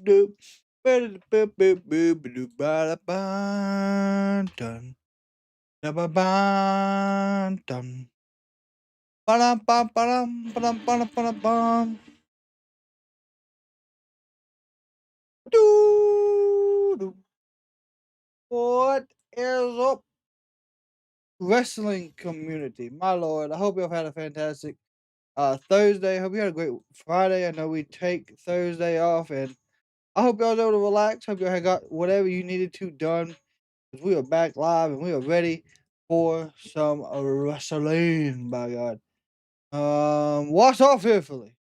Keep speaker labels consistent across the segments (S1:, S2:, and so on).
S1: What is up, wrestling community? My lord, I hope y'all had a fantastic Thursday. Hope you had a great Friday. I know we take Thursday off, and I hope y'all was able to relax. Hope y'all had got whatever you needed to done, because we are back live and we are ready for some wrestling. By God, watch off fearfully.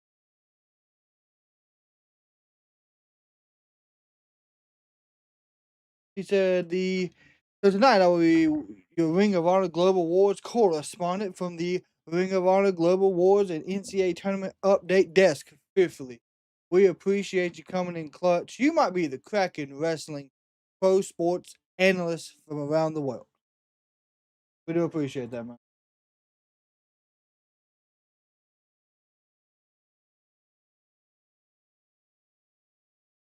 S1: He said so tonight I will be your Ring of Honor Global Wars correspondent from the Ring of Honor Global Wars and NCAA Tournament Update Desk. Fearfully, we appreciate you coming in clutch. You might be the Kraken Wrestling pro sports analyst from around the world. We do appreciate that, man.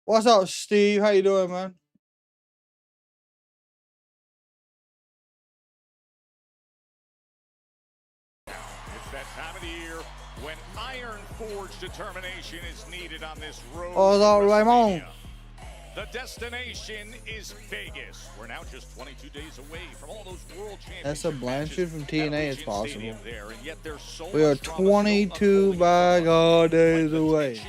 S1: What's up, Steve? How you doing, man?
S2: It's that time of the year when iron forged determination is needed on this road.
S1: Oh, all right, Raymond.
S2: The destination is Vegas. We're now just 22 days away from all those world championships.
S1: That's a Blanchard from TNA. It's possible.
S2: There, and yet there's so
S1: We are 22 by God days away.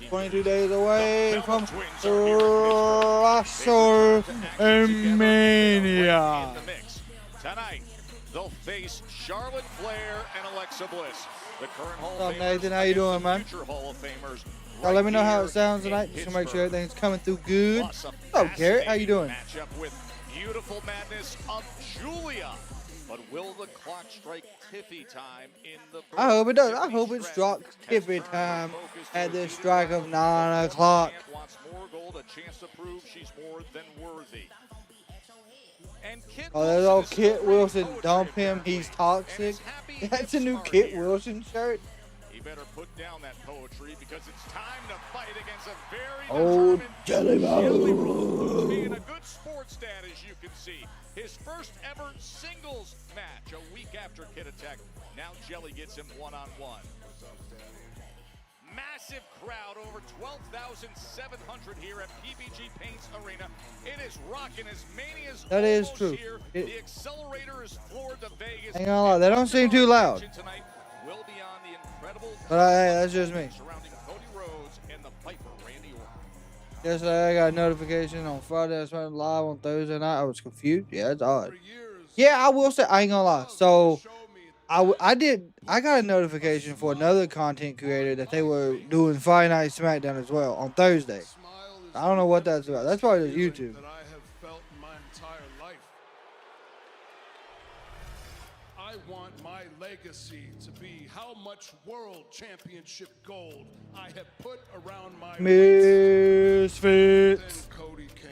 S1: 22 days away from WrestleMania.
S2: Tonight, they'll face Charlotte Flair and Alexa Bliss. The current Hall
S1: What's
S2: of
S1: up, Nathan? How you doing, man?
S2: Hall of Famers.
S1: Y'all let me know how it sounds tonight, just to make sure everything's coming through good. Oh, Garrett, how you doing?
S2: Matchup with beautiful madness of Julia. But will the clock strike Tiffy time in the...
S1: I hope it does. I hope it strikes Tiffy time at the strike of 9 o'clock.
S2: Wants more gold, a chance to prove she's more than worthy.
S1: Oh, there's old Kit Wilson. Dump him. He's toxic. That's a new Kit Wilson shirt.
S2: He better put down that poetry because it's time to fight against a very
S1: Jelly
S2: Rhodes being a good sports dad, as you can see. His first ever singles match a week after Kid Attack. Now Jelly gets him one-on-one. Massive crowd, over 12,700 here at PPG Paints Arena. It is rocking as Mania's
S1: that is true.
S2: Here. The accelerator is floored to Vegas.
S1: Hang on, they don't seem too loud.
S2: Will be on the incredible
S1: but hey, that's just me.
S2: Surrounding Cody Rhodes and the Piper Randy Orton.
S1: Yesterday I got a notification on Friday. I went live on Thursday night. I was confused. Yeah, it's odd. Yeah, I will say, I ain't gonna lie. So I got a notification for another content creator that they were doing Friday Night SmackDown as well on Thursday. I don't know what that's about. That's probably just YouTube.
S3: I want my legacy to be how much world championship gold I have put around my
S1: Misfits.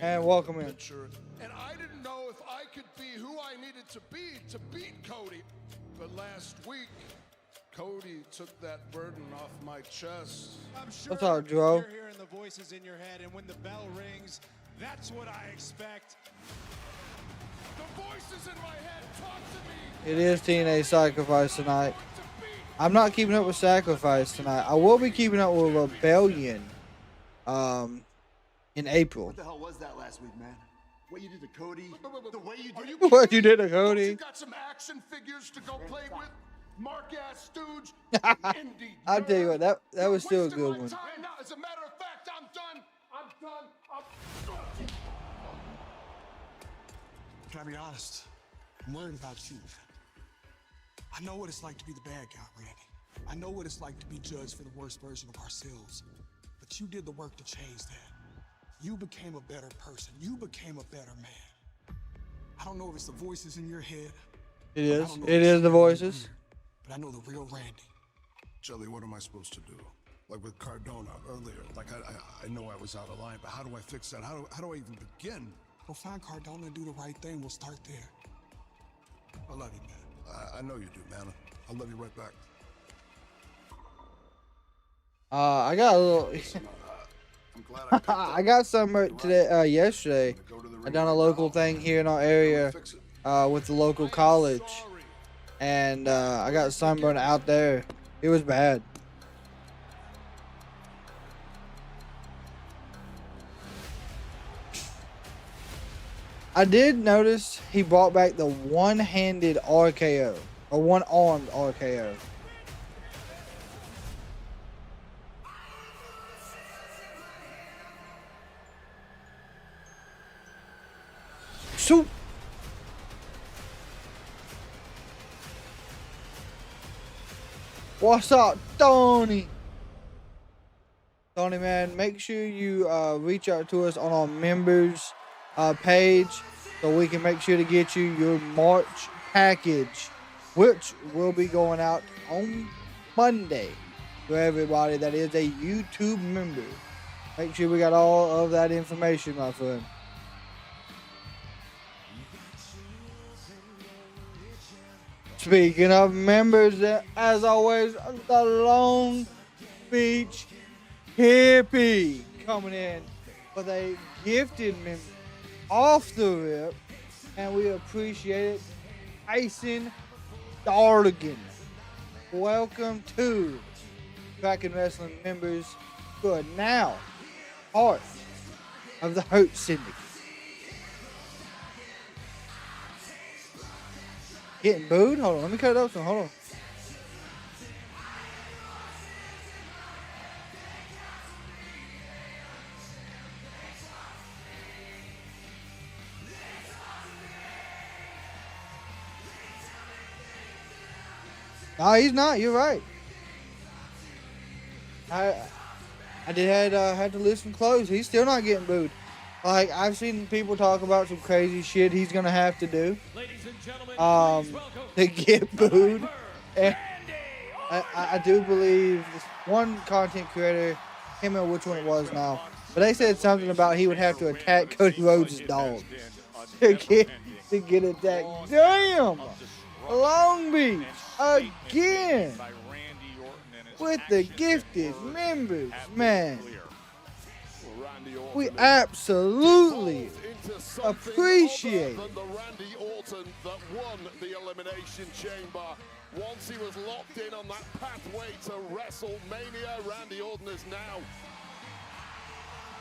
S1: And welcome in.
S3: And I didn't know if I could be who I needed to be to beat Cody. But last week, Cody took that burden off my chest.
S4: I'm sure
S1: what's up, Joe?
S4: You're hearing the voices in your head, and when the bell rings, that's what I expect.
S3: The voices in my head talk to me.
S1: It is TNA Sacrifice tonight. I'm not keeping up with Sacrifice tonight. I will be keeping up with Rebellion in April.
S5: What the hell was that last week, man? What you did to Cody? The way you did
S1: what you did to Cody?
S3: You got some action figures to go play with? Mark-ass stooge.
S1: I'll tell you what, that was still a good one.
S3: Now, as a matter of fact, I'm done.
S5: Can I be honest? I'm worried about you. I know what it's like to be the bad guy, Randy. I know what it's like to be judged for the worst version of ourselves. But you did the work to change that. You became a better person. You became a better man. I don't know if it's the voices in your head.
S1: It is. It is the voices.
S5: But I know the real Randy.
S3: Jelly, what am I supposed to do? Like with Cardona earlier. Like I know I was out of line, but how do I fix that? How do I even begin?
S5: Go find Cardona and do the right thing. We'll start there. I love you, man.
S3: I know you do, man. I'll love you right back.
S1: I got a little. I got sunburned today, yesterday. I done a local thing here in our area, with the local college, and I got sunburned out there. It was bad. I did notice he brought back the one-handed RKO, or one-armed RKO. Shoot! What's up, Tony? Tony, man, make sure you reach out to us on our members page so we can make sure to get you your March package, which will be going out on Monday for everybody that is a YouTube member. Make sure we got all of that information, my friend. Speaking of members, as always, the Long Beach Hippie coming in with a gifted member off the rip, and we appreciate it. Tyson Darligan. Welcome to Kraken Wrestling members who are now part of the Hurt Syndicate. Getting booed? Hold on, let me cut it up some. Hold on. No, he's not. You're right. I did had to listen close. He's still not getting booed. Like, I've seen people talk about some crazy shit he's gonna have to do to get booed. And I do believe this one content creator, I can't remember which one it was now, but they said something about he would have to attack Cody Rhodes' dog to get attacked. Damn! Long Beach again with the gifted members, man. We absolutely appreciate it.
S3: The Randy Orton that won the Elimination Chamber. Once he was locked in on that pathway to WrestleMania, Randy Orton has now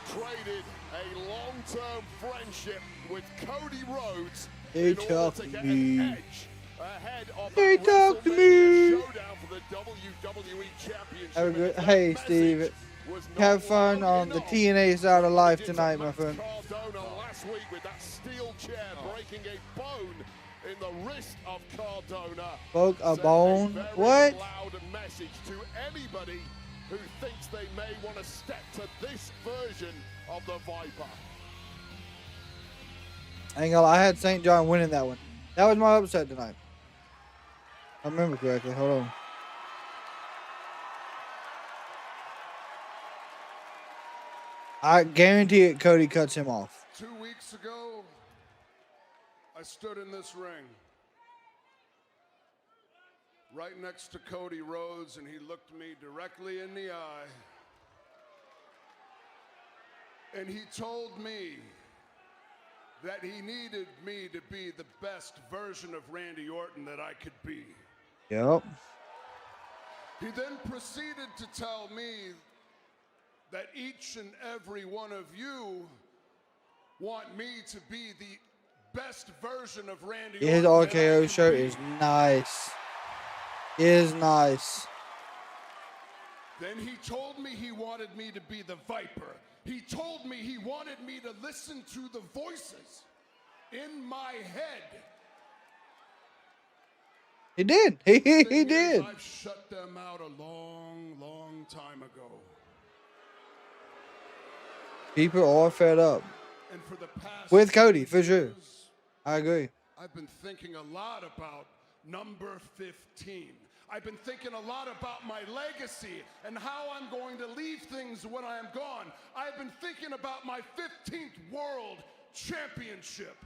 S3: traded a long-term friendship with Cody Rhodes in order to get an edge ahead of
S1: They talk to me.
S3: showdown for the WWE Championship.
S1: Hey, Steve. Have fun on the TNA side of life tonight, my friend.
S3: Cardona last week with that steel chair breaking a bone in the wrist of Cardona.
S1: Broke a bone? What?
S3: Loud message to anybody who thinks they may want to step to this version of the Viper.
S1: I ain't gonna lie, I had St. John winning that one. That was my upset tonight. I remember correctly. Hold on. I guarantee it, Cody cuts him off.
S3: 2 weeks ago, I stood in this ring right next to Cody Rhodes, and he looked me directly in the eye. And he told me that he needed me to be the best version of Randy Orton that I could be.
S1: Yep.
S3: He then proceeded to tell me that each and every one of you want me to be the best version of Randy Orton.
S1: His RKO shirt is nice. It is nice.
S3: Then he told me he wanted me to be the Viper. He told me he wanted me to listen to the voices in my head.
S1: He did. He did.
S3: I've shut them out a long, long time ago.
S1: People are fed up.
S3: And for the past
S1: With Cody, for
S3: years,
S1: sure. I agree.
S3: I've been thinking a lot about number 15. I've been thinking a lot about my legacy and how I'm going to leave things when I am gone. I've been thinking about my 15th World Championship.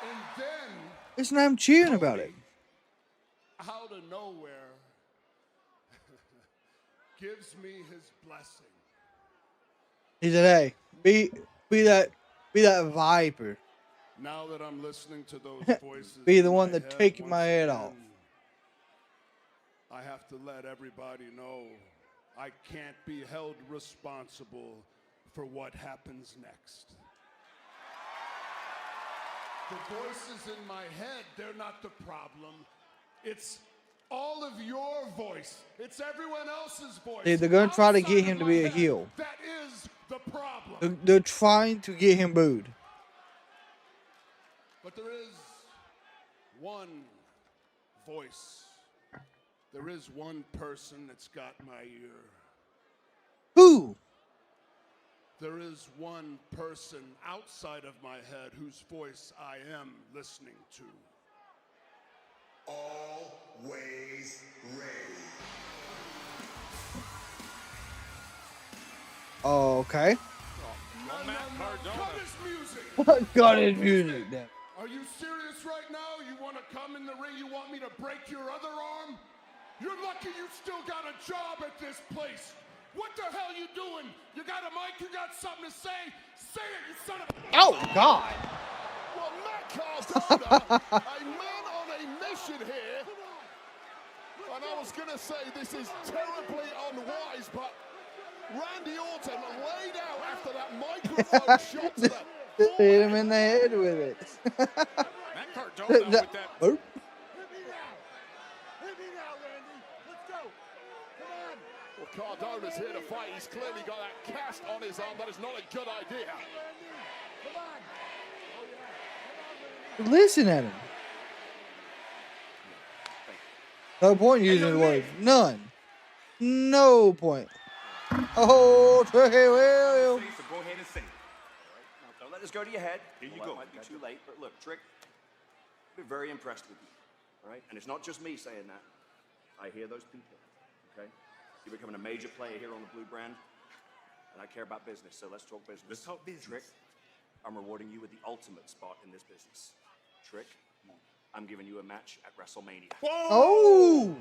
S3: And then...
S1: Listen, I'm cheering about it.
S3: Out of nowhere, gives me his blessing.
S1: He said, "Hey, be that viper.
S3: Now that I'm listening to those voices,
S1: Be the
S3: in
S1: one
S3: my
S1: that
S3: head
S1: take my
S3: once
S1: head
S3: again,
S1: off."
S3: I have to let everybody know I can't be held responsible for what happens next. The voices in my head, they're not the problem. It's all of your voice. It's everyone else's voice.
S1: They're gonna try to get
S3: outside
S1: him
S3: of
S1: to
S3: my
S1: be a
S3: head.
S1: heel.
S3: That is the problem.
S1: They're trying to get him booed.
S3: But there is one voice. There is one person that's got my ear.
S1: Who?
S3: There is one person outside of my head whose voice I am listening to. Always ready.
S1: Oh, okay.
S2: Matt Cardona.
S3: Cut his music.
S1: Got his music then.
S3: Are you serious right now? You want to come in the ring? You want me to break your other arm? You're lucky you still got a job at this place. What the hell you doing? You got a mic? You got something to say? Say it, you son of a...
S1: Oh God!
S3: Well, Matt Cardona, a man on a mission here. And I was going to say this is terribly unwise, but Randy Orton laid out after that microphone shot to the...
S1: Hit him in the head with it.
S2: Matt Cardona with that.
S1: Oh.
S3: Well, Cardona's here to fight. He's clearly got that cast on his arm. That is not a good idea.
S1: Listen at him. No point using the words. None. No point. Oh, Tricky William.
S6: So go ahead and sing. All right, now don't let this go to your head. Here you go. It might be too late, but look, Trick, I've been very impressed with you. All right, and it's not just me saying that. I hear those people. Okay, you're becoming a major player here on the Blue brand, and I care about business. So let's talk business.
S7: Let's talk business.
S6: Trick, I'm rewarding you with the ultimate spot in this business. Trick, I'm giving you a match at WrestleMania.
S1: Oh.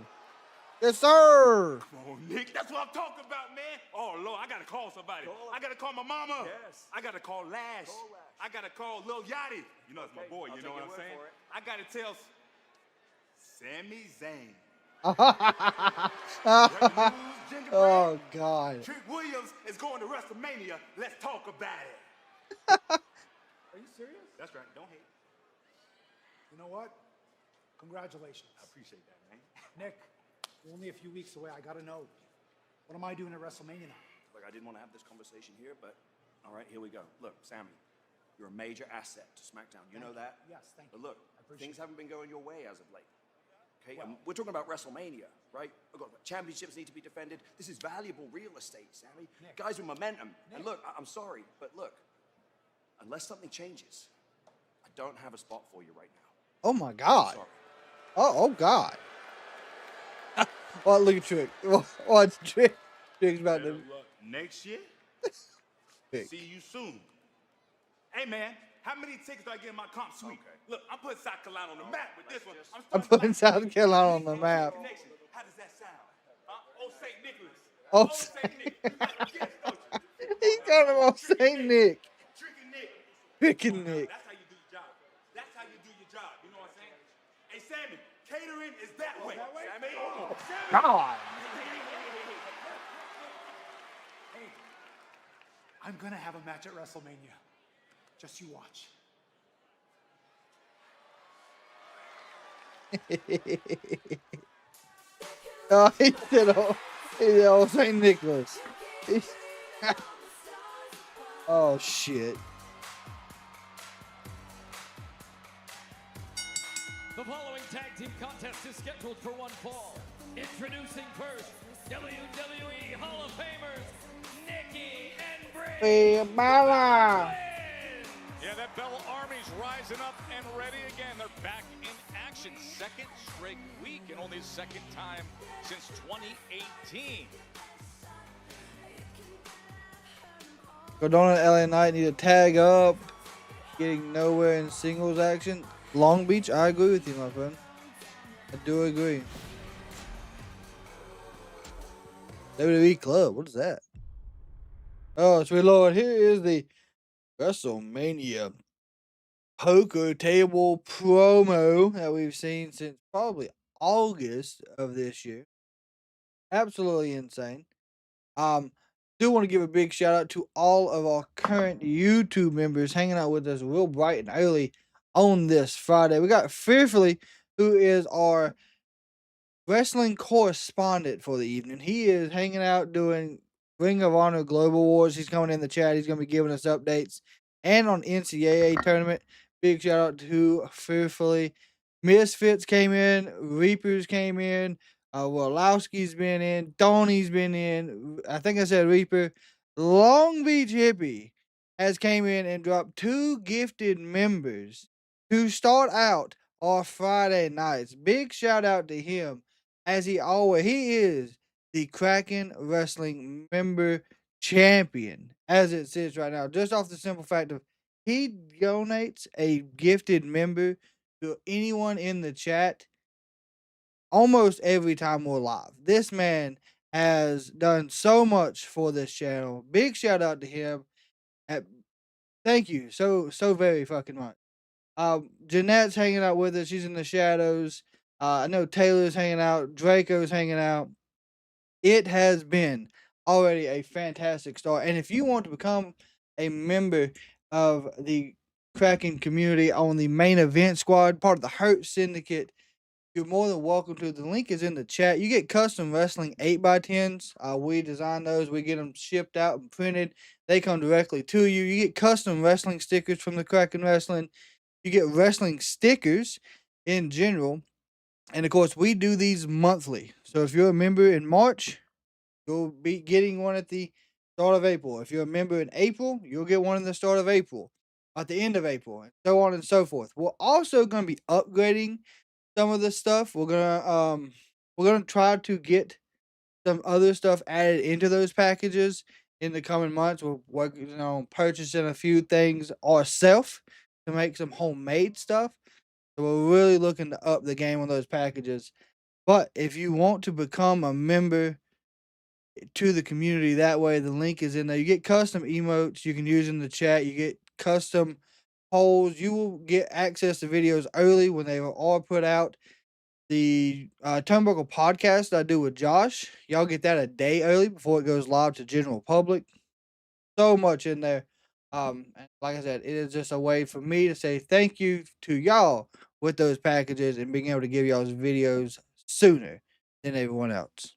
S1: Yes, sir.
S7: Come on, Nick. That's what I'm talking about, man. Oh, Lord, I got to call somebody. I got to call my mama.
S6: Yes.
S7: I got to call Lash.
S6: Call Lash.
S7: I got to call Lil Yachty. You know, it's my boy.
S6: I'll
S7: You know
S6: take
S7: what I'm
S6: your
S7: saying?
S6: word for it.
S7: I got to tell Sami Zayn.
S1: Oh God.
S7: Trick Williams is going to WrestleMania. Let's talk about it.
S6: Are you serious?
S7: That's right. Don't hate.
S5: You know what? Congratulations.
S7: I appreciate that, man.
S5: Nick, we're only a few weeks away. I got to know. What am I doing at WrestleMania now?
S6: Look, I didn't want to have this conversation here, but all right, here we go. Look, Sami, you're a major asset to SmackDown. You know that?
S5: Yes, thank
S6: But
S5: you.
S6: look,
S5: I appreciate
S6: things haven't been going your way as of late. Okay,
S5: Well-
S6: and we're talking about WrestleMania, right? Look, championships need to be defended. This is valuable real estate, Sami.
S5: Nick.
S6: Guys with momentum. And
S5: Nick.
S6: look, I'm sorry, but look, unless something changes, I don't have a spot for you right now.
S1: Oh my God.
S6: Sorry.
S1: Oh God. Oh, look at Trick. Watch Trick. Trick's about to.
S7: Next year,
S1: Trick.
S7: see you soon. Hey, man, how many tickets do I get in my comp suite?
S6: Okay.
S7: Look, I'm putting South Carolina on the map with this one.
S1: I'm
S7: starting to
S1: putting
S7: like-
S1: South Carolina on the map.
S7: Connection. How does that sound? Oh, St. Nicholas.
S1: Oh,
S7: St. Nick. You got a gift, don't you?
S1: He's got him on St. Nick.
S7: Tricking Nick.
S1: Picking Nick.
S7: That's how you do your job. That's how you do your job. You know what I'm saying? Hey, Sammy, catering is that way. Sammy. Sammy.
S1: God.
S5: Hey, I'm going to have a match at WrestleMania. Just you watch.
S1: Oh, he said, St. Nicholas. Oh, shit.
S8: The following tag team contest is scheduled for one fall. Introducing first, WWE Hall of Famers, Nikki and Bray.
S1: Hey, Mama.
S2: Yeah, that Bell Army's rising up and ready again. They're back in action. Second straight week and only second time since 2018.
S1: Cardona and LA Knight need to tag up. Getting nowhere in singles action. Long Beach, I agree with you, my friend. I do agree. WWE Club, what is that? Oh, sweet Lord, here is the WrestleMania poker table promo that we've seen since probably August of this year. Absolutely insane. Um, do want to give a big shout out to all of our current YouTube members hanging out with us real bright and early on this Friday. We got Fearfully, who is our wrestling correspondent for the evening. He is hanging out doing Ring of Honor Global Wars. He's coming in the chat. He's going to be giving us updates and on NCAA tournament. Big shout out to Fearfully. Misfits came in. Reapers came in. Wallowski's been in. Tony's been in. I think I said Reaper. Long Beach Hippie has came in and dropped 2 gifted members to start out our Friday nights. Big shout out to him, as he is the Kraken Wrestling member champion as it sits right now. Just off the simple fact of he donates a gifted member to anyone in the chat almost every time we're live. This man has done so much for this channel. Big shout out to him. Thank you so very fucking much. Jeanette's hanging out with us. She's in the shadows. I know Taylor's hanging out. Draco's hanging out. It has been already a fantastic start. And if you want to become a member of the Kraken community on the main event squad, part of the Hurt Syndicate, you're more than welcome to. The link is in the chat. You get custom wrestling 8x10s. We design those. We get them shipped out and printed. They come directly to you. You get custom wrestling stickers from the Kraken Wrestling. You get wrestling stickers in general. And of course, we do these monthly. So if you're a member in March, you'll be getting one at the start of April. If you're a member in April, you'll get one in the start of April, at the end of April, and so on and so forth. We're also going to be upgrading some of this stuff. We're gonna try to get some other stuff added into those packages in the coming months. We're working on purchasing a few things ourselves to make some homemade stuff. So we're really looking to up the game on those packages. But if you want to become a member to the community that way, the link is in there. You get custom emotes you can use in the chat. You get custom polls. You will get access to videos early when they are put out. The Turnbuckle podcast I do with Josh, y'all get that a day early before it goes live to general public. So much in there. And like I said, it is just a way for me to say thank you to y'all with those packages and being able to give y'all's videos sooner than everyone else.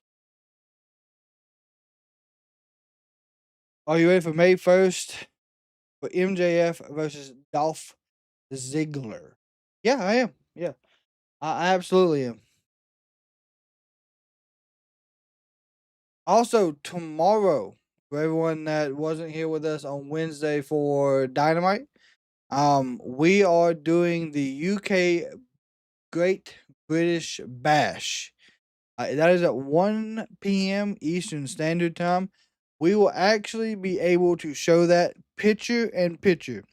S1: Are you ready for May 1st for MJF versus Dolph Ziggler? Yeah, I am. Yeah, I absolutely am. Also, tomorrow, for everyone that wasn't here with us on Wednesday for Dynamite, we are doing the UK Great British Bash. That is at 1 p.m. Eastern Standard Time. We will actually be able to show that picture in picture.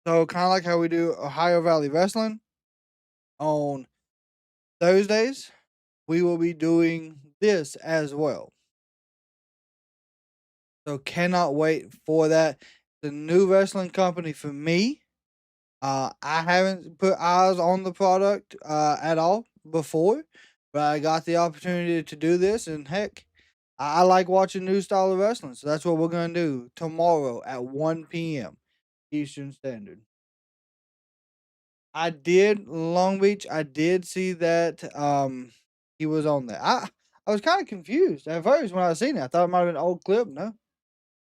S1: So, kind of like how we do Ohio Valley Wrestling on Thursdays, we will be doing this as well. So, cannot wait for that. The new wrestling company for me. I haven't put eyes on the product at all before, but I got the opportunity to do this, and heck, I like watching new style of wrestling, so that's what we're gonna do tomorrow at 1 p.m. Eastern Standard. I did Long Beach. I did see that he was on there. I was kind of confused at first when I seen it. I thought it might have been an old clip. No,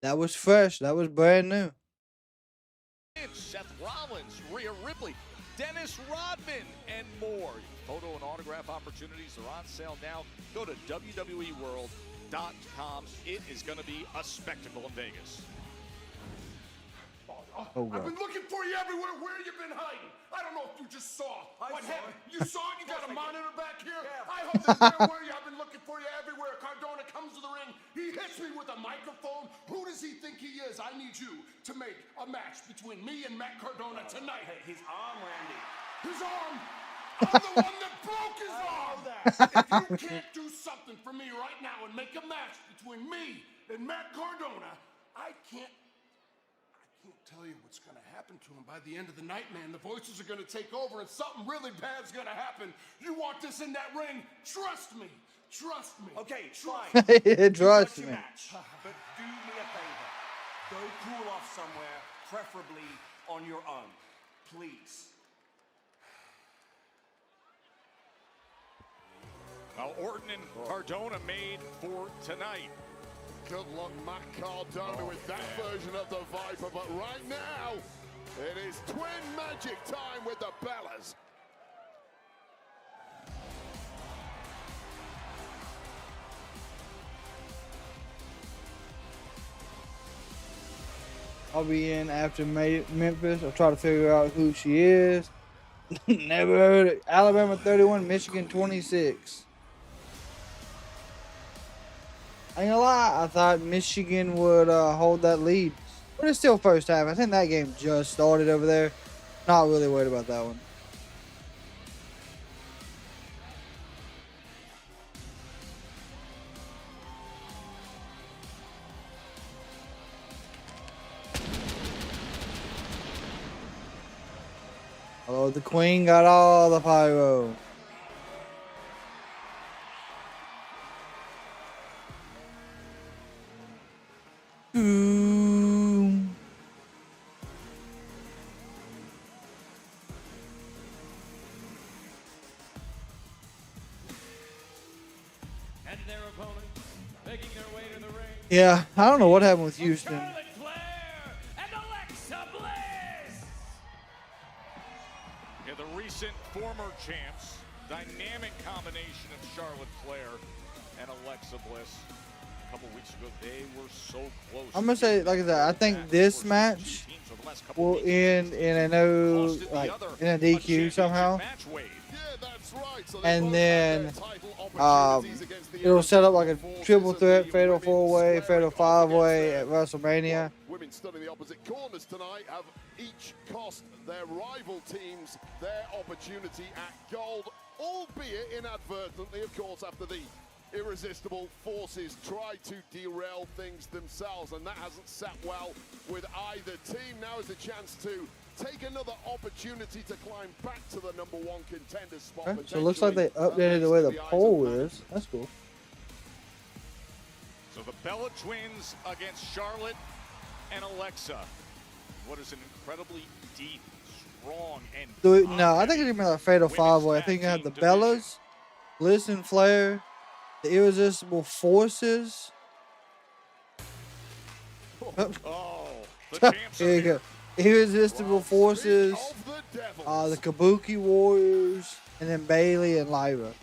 S1: that was fresh. That was brand new.
S2: Seth Rollins, Rhea Ripley, Dennis Rodman, and more. Photo and autograph opportunities are on sale now. Go to WWEworld.com. It is going to be a spectacle in Vegas.
S3: I've been looking for you everywhere. Where you been hiding? I don't know if you just saw what happened. You saw it? You got a monitor back here? I hope that where you. I've been looking for you everywhere. Cardona comes to the ring. He hits me with a microphone. Who does he think he is? I need you to make a match between me and Matt Cardona tonight.
S6: Hey, his arm, Randy.
S3: His arm? I'm the one that broke his arm. If you can't do something for me right now and make a match between me and Matt Cardona, I can't tell you what's going to happen to him by the end of the night, man. The voices are going to take over and something really bad's going to happen. You want this in that ring? Trust me. Trust me.
S6: Okay, fine.
S1: Trust me.
S6: Match, but do me a favor. Go cool off somewhere, preferably on your own. Please.
S2: Now, Orton and Cardona made for tonight.
S3: Good luck, Matt Cardona, with that version of the Viper. But right now, it is twin magic time with the Bellas.
S1: I'll be in after Memphis. I'll try to figure out who she is. Never heard it. Alabama 31, Michigan 26. I ain't gonna lie, I thought Michigan would hold that lead. But it's still first half. I think that game just started over there. Not really worried about that one. Oh, the Queen got all the pyro. Ooh.
S8: And their opponent, making their way to the ring.
S1: Yeah, I don't know what happened with Houston.
S8: Charlotte Flair and Alexa Bliss.
S2: Yeah, the recent former champs. Dynamic combination of Charlotte Flair and Alexa Bliss. A couple weeks ago, they were so close.
S1: I'm gonna say like that. I think this match will end in a no, like in a DQ somehow, and then it'll set up like a triple threat, fatal 4-way, fatal 5-way at WrestleMania.
S3: Women stood in the opposite corners tonight have each cost their rival teams their opportunity at gold, albeit inadvertently, of course, after the irresistible forces tried to derail things themselves, and that hasn't sat well with either team. Now is a chance to take another opportunity to climb back to the #1 contender spot.
S1: Okay, so it looks like they updated the way the poll is. That's cool.
S2: So the Bella Twins against Charlotte and Alexa. What is an incredibly deep, strong, and
S1: No, I think it's gonna be like a fatal 5-way. I think I have the Bellas, Bliss and Flair, the Irresistible Forces.
S2: Oh, the champs
S1: Here you go. Irresistible Forces, the Kabuki Warriors, and then Bailey and Lyra.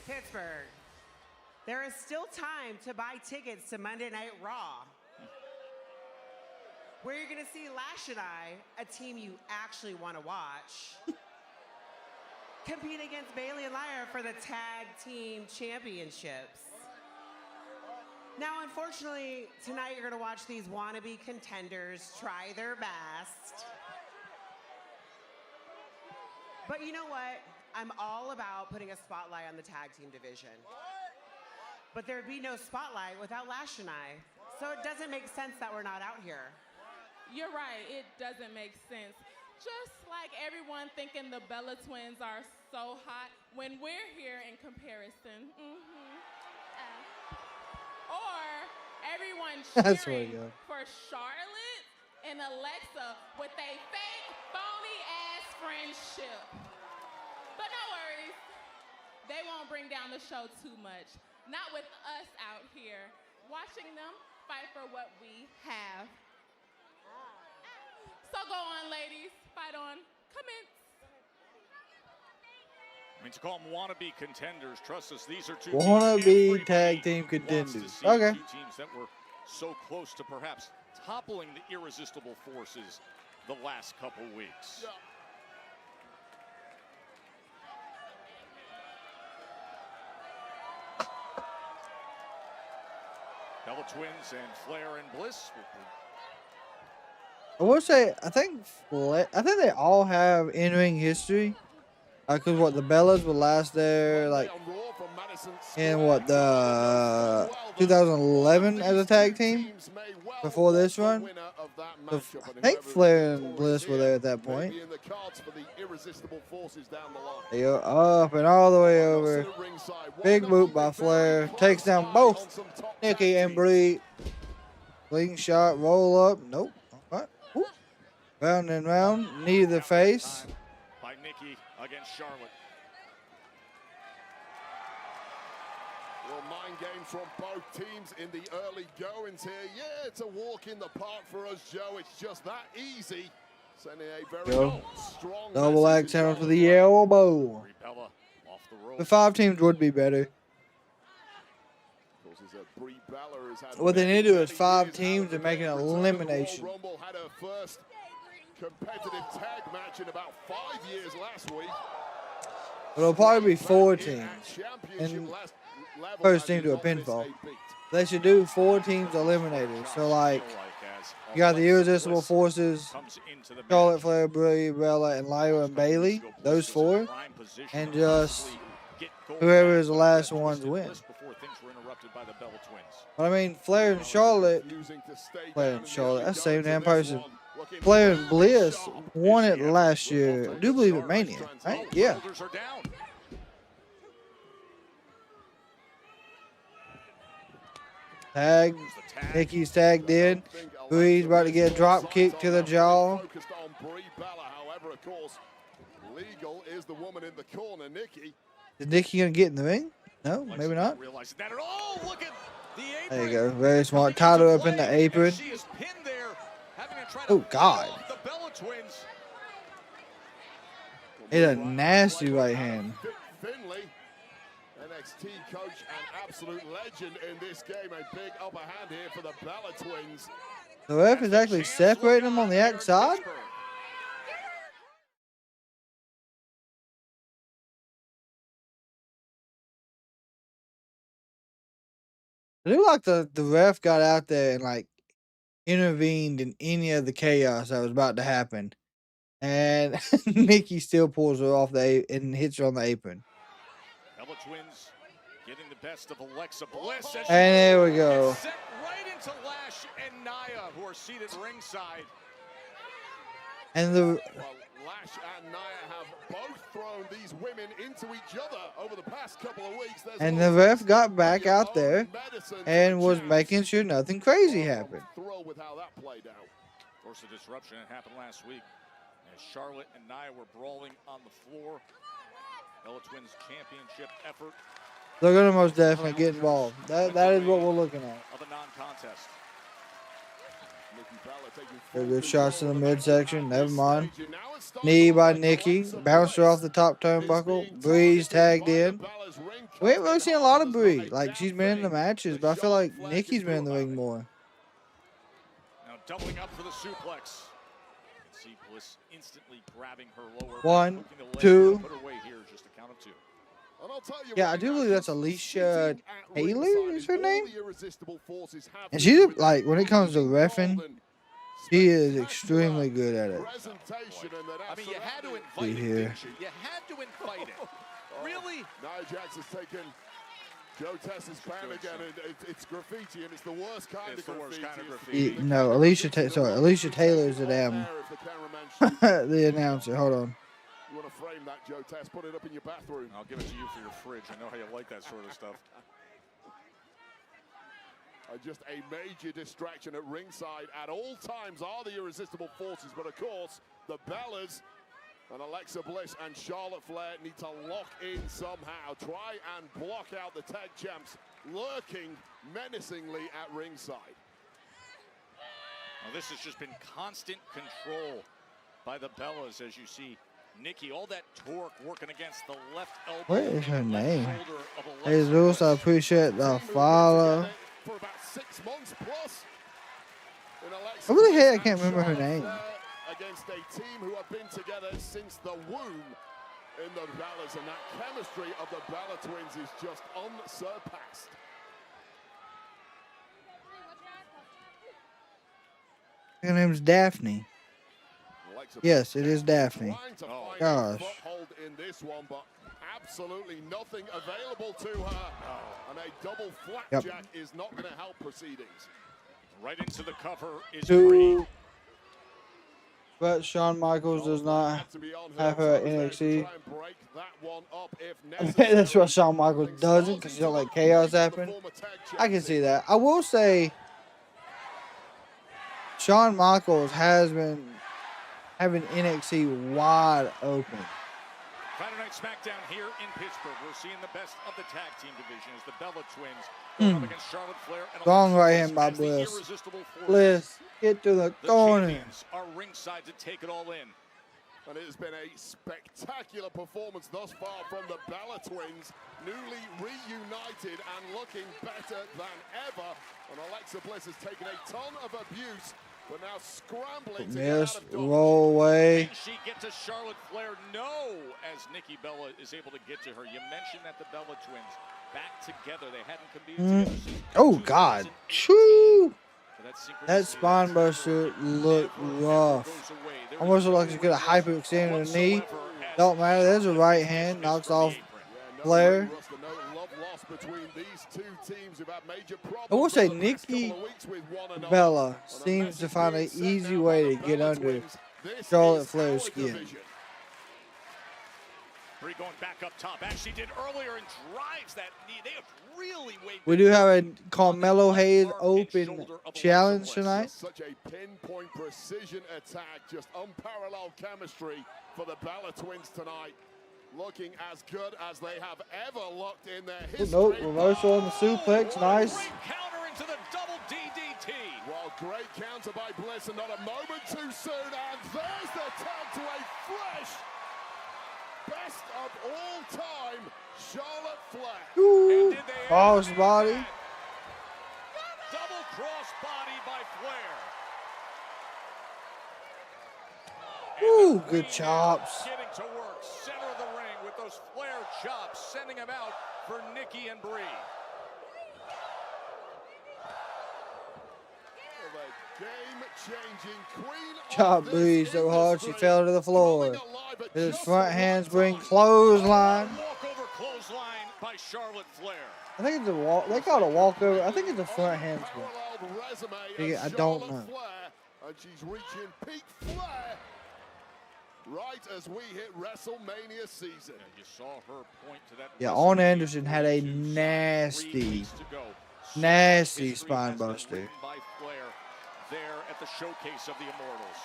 S9: Pittsburgh. There is still time to buy tickets to Monday Night Raw, where you're going to see Lash and I, a team you actually want to watch, compete against Bailey and Lyra for the Tag Team Championships. Now, unfortunately, tonight you're going to watch these wannabe contenders try their best. But you know what? I'm all about putting a spotlight on the tag team division. But there'd be no spotlight without Lash and I. So it doesn't make sense that we're not out here.
S10: You're right, it doesn't make sense. Just like everyone thinking the Bella Twins are so hot when we're here in comparison. Or everyone cheering for Charlotte and Alexa with a fake, phony-ass friendship. But no worries, they won't bring down the show too much. Not with us out here, watching them fight for what we have. So go on, ladies, fight on, commence.
S2: I mean, to call them wannabe contenders, trust us, these are two
S1: Wannabe tag team contenders. Okay.
S2: Two teams that were so close to perhaps toppling the Irresistible Forces the last couple weeks. Bella Twins and Flair and Bliss.
S1: I will say, I think they all have in-ring history. Cause what the Bellas were last there, like in what the 2011 as a tag team before this run. So I think Flair and Bliss were there at that point. They go up and all the way over. Big boot by Flair, takes down both Nikki and Brie. Slingshot roll up, nope. All right. Woo. Round and round, knee to the face.
S2: By Nikki against Charlotte.
S3: Well, mind games from both teams in the early goings here. Yeah, it's a walk in the park for us, Joe. It's just that easy. Sending a very strong
S1: double axe handle to the elbow. The 5 teams would be better. What they need to do is 5 teams and make an elimination.
S3: Had her first competitive tag match in about 5 years last week.
S1: It'll probably be 4 teams. And first team to a pinfall. They should do 4 teams eliminated. So like, you got the Irresistible Forces, Charlotte, Flair, Brie, Bella, and Lyra and Bailey. Those 4, and just whoever is the last ones win. But I mean, Flair and Charlotte, that's the same damn person. Flair and Bliss won it last year. I do believe at Mania, right? Yeah. Tag. Nikki's tagged in. Brie's about to get a drop kick to the jaw. Is Nikki going to get in the ring? No, maybe not. There you go. Very smart. Tied her up in the apron. Oh, God. It's a nasty right hand.
S3: NXT coach and absolute legend in this game. A big upper hand here for the Bella Twins.
S1: The ref is actually separating them on the outside. It looked like the ref got out there and like intervened in any of the chaos that was about to happen. And Nikki still pulls her off and hits her on the apron.
S2: Bella Twins getting the best of Alexa Bliss.
S1: And there we go.
S2: Set right into Lash and Nia, who are seated ringside.
S1: And the
S3: Lash and Nia have both thrown these women into each other over the past couple of weeks.
S1: And the ref got back out there and was making sure nothing crazy happened.
S3: Thrilled with how that played out.
S2: Of course, the disruption that happened last week as Charlotte and Nia were brawling on the floor. Bella Twins championship effort.
S1: They're going to most definitely get involved. That is what we're looking at.
S2: Of a non-contest.
S1: Good shots to the midsection. Never mind. Knee by Nikki. Bounced her off the top turnbuckle. Brie's tagged in. We ain't really seen a lot of Brie. Like, she's been in the matches, but I feel like Nikki's been in the ring more.
S2: Now doubling up for the suplex. See Bliss instantly grabbing her lower.
S1: 1, 2.
S2: Put her away here, just a count of 2.
S1: Yeah, I do believe that's Alicia Taylor is her name. And she's like, when it comes to reffing, she is extremely good at it.
S2: I mean, you had to invite it, didn't you? You had to invite it. Really?
S3: Nia Jax has taken Joe Tess's fan again, and it's graffiti, and it's the worst kind of graffiti.
S1: No, Alicia Taylor is the damn the announcer. Hold on.
S3: You want to frame that, Joe Tess? Put it up in your bathroom.
S2: I'll give it to you for your fridge. I know how you like that sort of stuff.
S3: Just a major distraction at ringside at all times are the Irresistible Forces, but of course, the Bellas and Alexa Bliss and Charlotte Flair need to lock in somehow. Try and block out the tag champs lurking menacingly at ringside.
S2: Well, this has just been constant control by the Bellas, as you see. Nikki, all that torque working against the left elbow.
S1: What is her name? Hey, Zeus, I appreciate the follow.
S3: For about 6 months plus.
S1: I really hate I can't remember her name.
S3: Against a team who have been together since the womb in the Bellas, and that chemistry of the Bella Twins is just unsurpassed.
S1: Her name's Daphne. Yes, it is Daphne.
S3: Oh,
S1: gosh.
S3: In this one, but absolutely nothing available to her. And a double flapjack is not going to help proceedings.
S2: Right into the cover is Brie.
S1: But Shawn Michaels does not have her at NXT. That's why Shawn Michaels doesn't, because you don't let chaos happen. I can see that. I will say, Shawn Michaels has been having NXT wide open.
S2: Friday Night SmackDown here in Pittsburgh. We're seeing the best of the tag team division as the Bella Twins going up against Charlotte Flair and
S1: Wrong
S2: Alexa
S1: right hand by
S2: as the
S1: Bliss.
S2: irresistible force.
S1: Bliss, get to the corner.
S2: Champions are ringside to take it all in.
S3: And it has been a spectacular performance thus far from the Bella Twins, newly reunited and looking better than ever. And Alexa Bliss has taken a ton of abuse, but now scrambling to get out of dodge.
S1: Roll away.
S2: Can she get to Charlotte Flair? No, as Nikki Bella is able to get to her. You mentioned that the Bella Twins back together. They hadn't competed together since
S1: Oh, God. Choo!
S2: So
S1: That spine buster looked rough. Almost looked like she could have hyper-extended her knee. Don't matter. There's a right hand. Knocks off Flair. I will say Nikki Bella seems to find an easy way to get under Charlotte Flair's skin.
S2: Brie going back up top, as she did earlier, and drives that knee. They have really weighed.
S1: We do have a Carmelo Hayes Open challenge tonight.
S3: Such a pinpoint precision attack, just unparalleled chemistry for the Bella Twins tonight. Looking as good as they have ever looked in their history.
S1: Nope, reversal on the suplex, nice.
S2: Great counter into the double DDT.
S3: Well, great counter by Bliss, and not a moment too soon. And there's the tag to a fresh best of all time, Charlotte Flair.
S1: Ooh, cross body.
S2: Double cross body by Flair.
S1: Ooh, good chops.
S2: Getting to work, center of the ring with those Flair chops, sending him out for Nikki and Brie.
S3: Game-changing queen.
S1: Chop Brie so hard she fell to the floor. His front handspring clothesline.
S2: Walkover clothesline by Charlotte Flair.
S1: I think it's a walk. They call it a walkover. I think it's a front handspring. I don't know.
S3: And she's reaching peak Flair right as we hit WrestleMania season.
S2: And you saw her point to that.
S1: Yeah, Arn Anderson had a nasty spine buster.
S2: By Flair there at the showcase of the Immortals.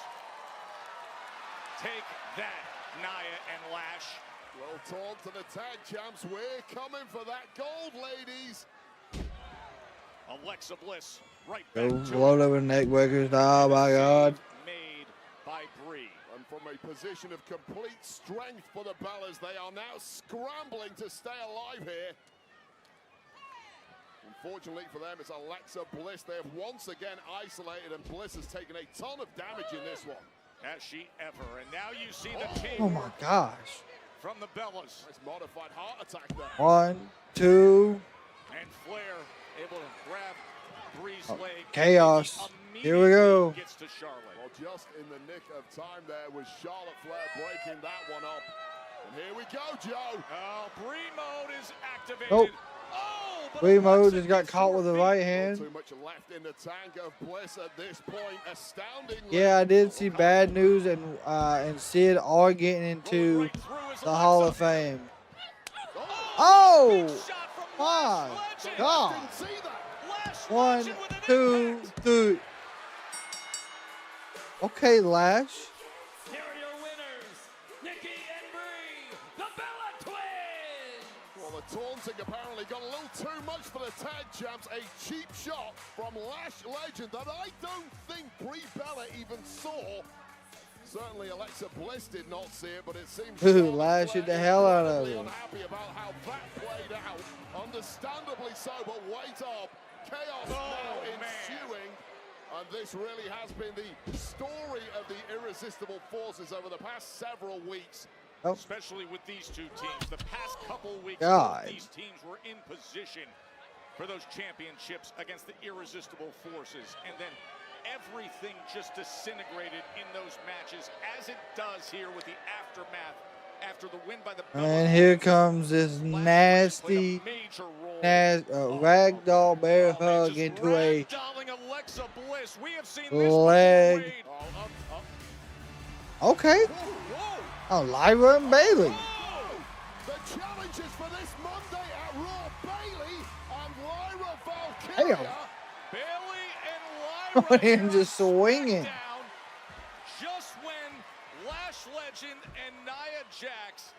S2: Take that, Nia and Lash.
S3: Well, talk to the tag champs. We're coming for that gold, ladies.
S2: Alexa Bliss right back
S1: Go
S2: to
S1: float over neck breakers. Oh my God.
S2: Made by Brie.
S3: And from a position of complete strength for the Bellas, they are now scrambling to stay alive here. Unfortunately for them, it's Alexa Bliss. They have once again isolated, and Bliss has taken a ton of damage in this one.
S2: As she ever. And now you see the team.
S1: Oh my gosh.
S2: From the Bellas.
S3: Nice modified heart attack there.
S1: 1, 2.
S2: And Flair able to grab Brie's leg.
S1: Chaos. Here we go.
S2: Gets to Charlotte.
S3: Well, just in the nick of time there was Charlotte Flair breaking that one up. And here we go, Joe.
S2: Oh, Brie mode is activated.
S1: Nope.
S2: Oh,
S1: Brie mode just got caught with the right hand.
S3: Too much left in the tank of Bliss at this point. Astoundingly.
S1: Yeah, I did see Bad News and Sid are getting into the Hall of Fame. Oh my God. 1, 2, 3. Okay, Lash.
S8: Here are your winners, Nikki and Brie, the Bella Twins.
S3: Well, the taunting apparently got a little too much for the tag champs. A cheap shot from Lash Legend that I don't think Brie Bella even saw. Certainly Alexa Bliss did not see it, but it seems
S1: Lash hit the hell out of it.
S3: Unhappy about how that played out. Understandably so, but wait up. Chaos now ensuing. And this really has been the story of the irresistible forces over the past several weeks.
S1: Oh.
S2: Especially with these two teams. The past couple weeks,
S1: God.
S2: These teams were in position for those championships against the irresistible forces. And then everything just disintegrated in those matches, as it does here with the aftermath after the win by the
S1: And here comes this nasty ragdoll bear hug into a
S2: Bliss. We have seen
S1: leg.
S2: this
S1: Okay. Oh, Lyra and Bailey.
S3: The challenges for this Monday at Raw, Bailey and Lyra Valkyria.
S1: Damn.
S2: Bailey and Lyra
S1: And just swinging.
S2: just when Lash Legend and Nia Jax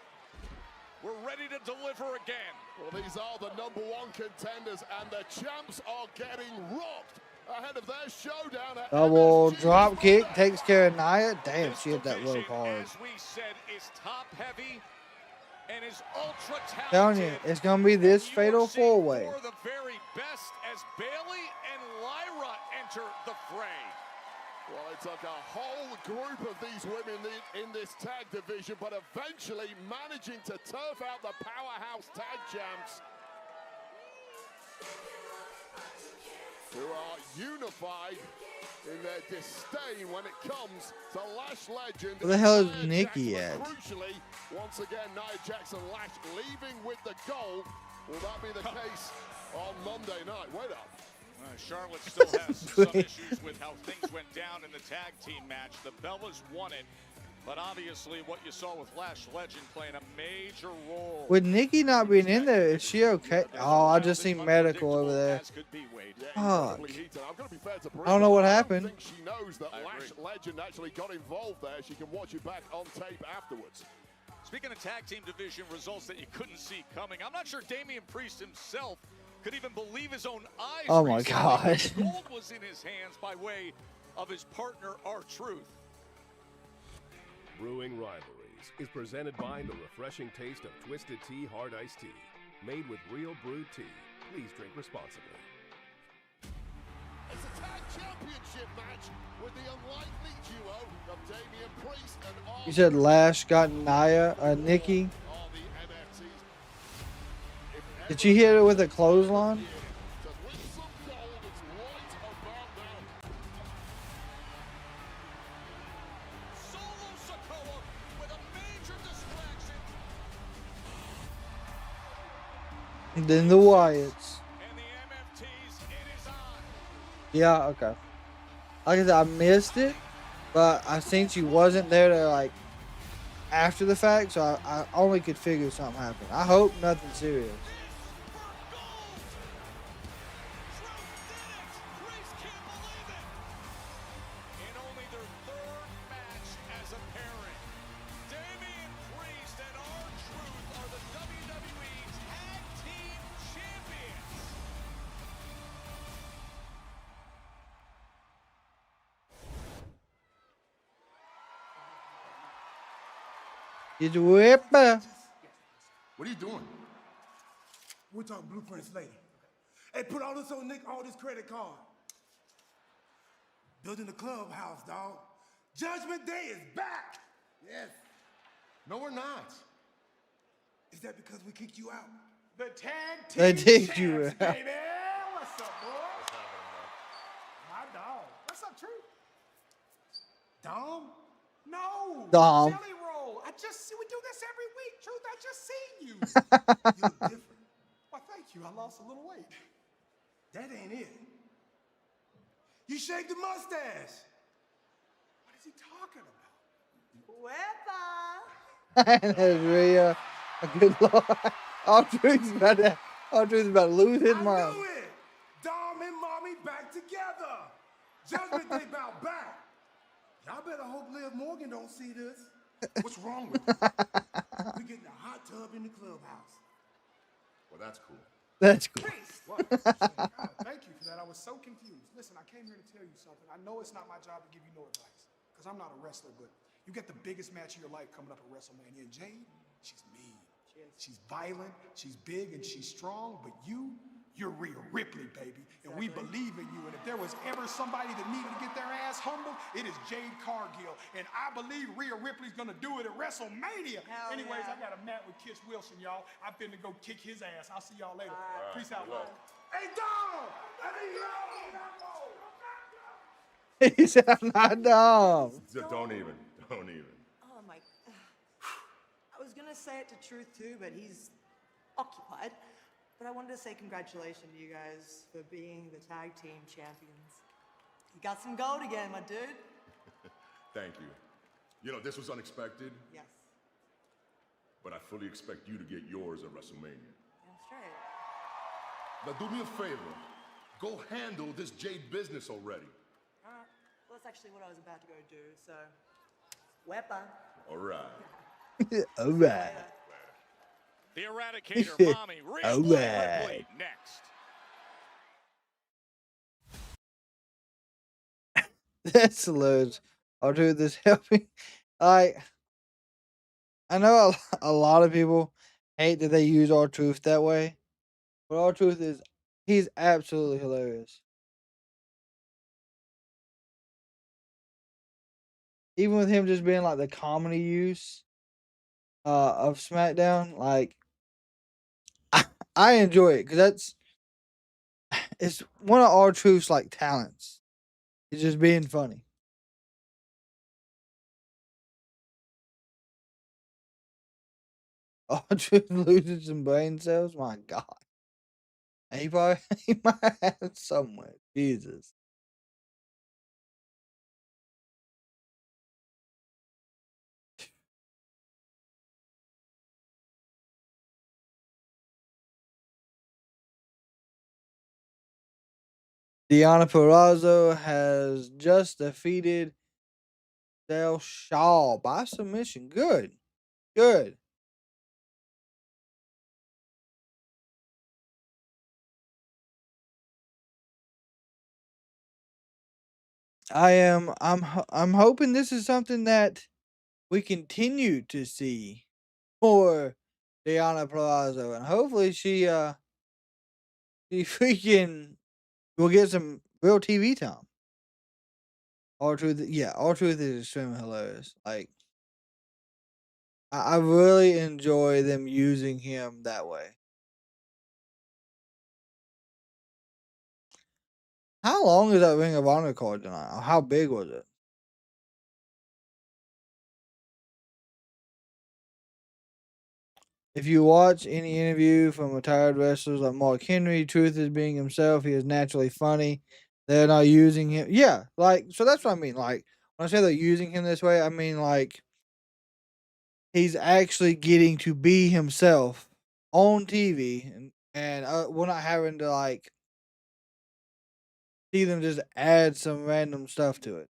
S2: were ready to deliver again.
S3: Well, these are the #1 contenders, and the champs are getting rocked ahead of their showdown at
S1: Double
S3: MSG.
S1: drop kick takes care of Nia. Damn, she hit that rope hard.
S2: As we said, is top heavy and is ultra talented.
S1: Telling you, it's gonna be this fatal four-way.
S2: For the very best as Bailey and Lyra enter the fray.
S3: Well, it took a whole group of these women in this tag division, but eventually managing to turf out the powerhouse tag champs, who are unified in their disdain when it comes to Lash Legend.
S1: Where the hell is
S3: Nia
S1: Nikki
S3: Jax, but
S1: at?
S3: crucially, once again, Nia Jax and Lash leaving with the gold. Will that be the case on Monday night? Wait up.
S2: Charlotte still has some issues with how things went down in the tag team match. The Bellas won it, but obviously what you saw with Lash Legend playing a major role.
S1: With Nikki not being in there, is she okay? Oh, I just seen medical over there. Fuck. I don't know what happened.
S3: I think she knows that Lash Legend actually got involved there. She can watch it back on tape afterwards.
S2: Speaking of tag team division results that you couldn't see coming, I'm not sure Damian Priest himself could even believe his own eyes.
S1: Oh my
S2: recently.
S1: God.
S2: Gold was in his hands by way of his partner, R-Truth.
S11: Brewing Rivalries is presented by the refreshing taste of Twisted Tea Hard Iced Tea. Made with real brewed tea. Please drink responsibly.
S3: It's a tag championship match with the unlikely duo of Damian Priest and
S1: You said Lash got Nikki.
S3: all the NFTs.
S1: Did she hit it with a clothesline?
S3: To win some gold, it's right about now.
S2: Solo Sikoa with a major distraction.
S1: And then the Wyatts.
S2: And the MFTs, it is on.
S1: Yeah, okay. Like I said, I missed it, but I seen she wasn't there to like after the fact, so I only could figure something happened. I hope nothing serious. It's Whipper.
S12: What are you doing? We're talking blueprints later. Hey, put all this on Nick, all this credit card. Building the clubhouse, dog. Judgment Day is back. Yes.
S3: No, we're not.
S12: Is that because we kicked you out? The tag team
S1: They kicked
S12: champs,
S1: you out.
S12: baby. What's up, boy? My dog. What's up, Truth? Dom? No.
S1: Dom.
S12: Jelly roll. We do this every week, Truth. I just seen you. You look different. Why, thank you. I lost a little weight. That ain't it. You shaved the mustache. What is he talking about?
S9: Whipper.
S1: And there's Rhea. Good lord. R-Truth's about to lose his mind.
S12: I knew it. Dom and Mommy back together. Judgment Day bout back. Y'all better hope Liv Morgan don't see this. What's wrong with you? We getting a hot tub in the clubhouse.
S3: Well, that's cool.
S1: That's cool.
S12: What? God, thank you for that. I was so confused. Listen, I came here to tell you something. I know it's not my job to give you no advice, because I'm not a wrestler, but you got the biggest match of your life coming up at WrestleMania. And Jade, she's mean. She's violent, she's big, and she's strong, but you're Rhea Ripley, baby, and we believe in you. And if there was ever somebody that needed to get their ass humbled, it is Jade Cargill. And I believe Rhea Ripley's gonna do it at WrestleMania.
S9: Hell
S12: Anyways,
S9: yeah.
S12: I got a match with Kiss Wilson, y'all. I'm finna go kick his ass. I'll see y'all later. Peace out,
S3: Good luck.
S12: Hey, Dom! Let me go!
S1: He said, I'm not dumb.
S13: Don't even.
S14: Oh my. I was gonna say it to Truth too, but he's occupied. But I wanted to say congratulations to you guys for being the tag team champions. You got some gold again, my dude.
S13: Thank you. You know, this was unexpected,
S14: Yes.
S13: but I fully expect you to get yours at WrestleMania.
S14: That's right.
S13: Now do me a favor. Go handle this Jade business already.
S14: Well, that's actually what I was about to go do, so. Wepa.
S13: All right.
S1: All right.
S2: The Eradicator, Mommy,
S1: All
S2: Ripley,
S1: right.
S2: next.
S1: That's hilarious. R-Truth is helping. I know a lot of people hate that they use R-Truth that way, but R-Truth he's absolutely hilarious. Even with him just being like the comedy use of SmackDown, like I enjoy it because it's one of R-Truth's like talents. It's just being funny. R-Truth losing some brain cells. My God, he might have somewhere. Jesus. Deonna Purrazzo has just defeated Del Shaw by submission. Good. Good. I'm hoping this is something that we continue to see for Deonna Purrazzo, and hopefully she freaking will get some real TV time. R-Truth is extremely hilarious. Like I really enjoy them using him that way. How long is that Ring of Honor card tonight? How big was it? If you watch any interview from retired wrestlers like Mark Henry, Truth is being himself. He is naturally funny. They're not using him. Yeah, like, so that's what I mean. Like, when I say they're using him this way, I mean, like, he's actually getting to be himself on TV, and we're not having to, like, see them just add some random stuff to it.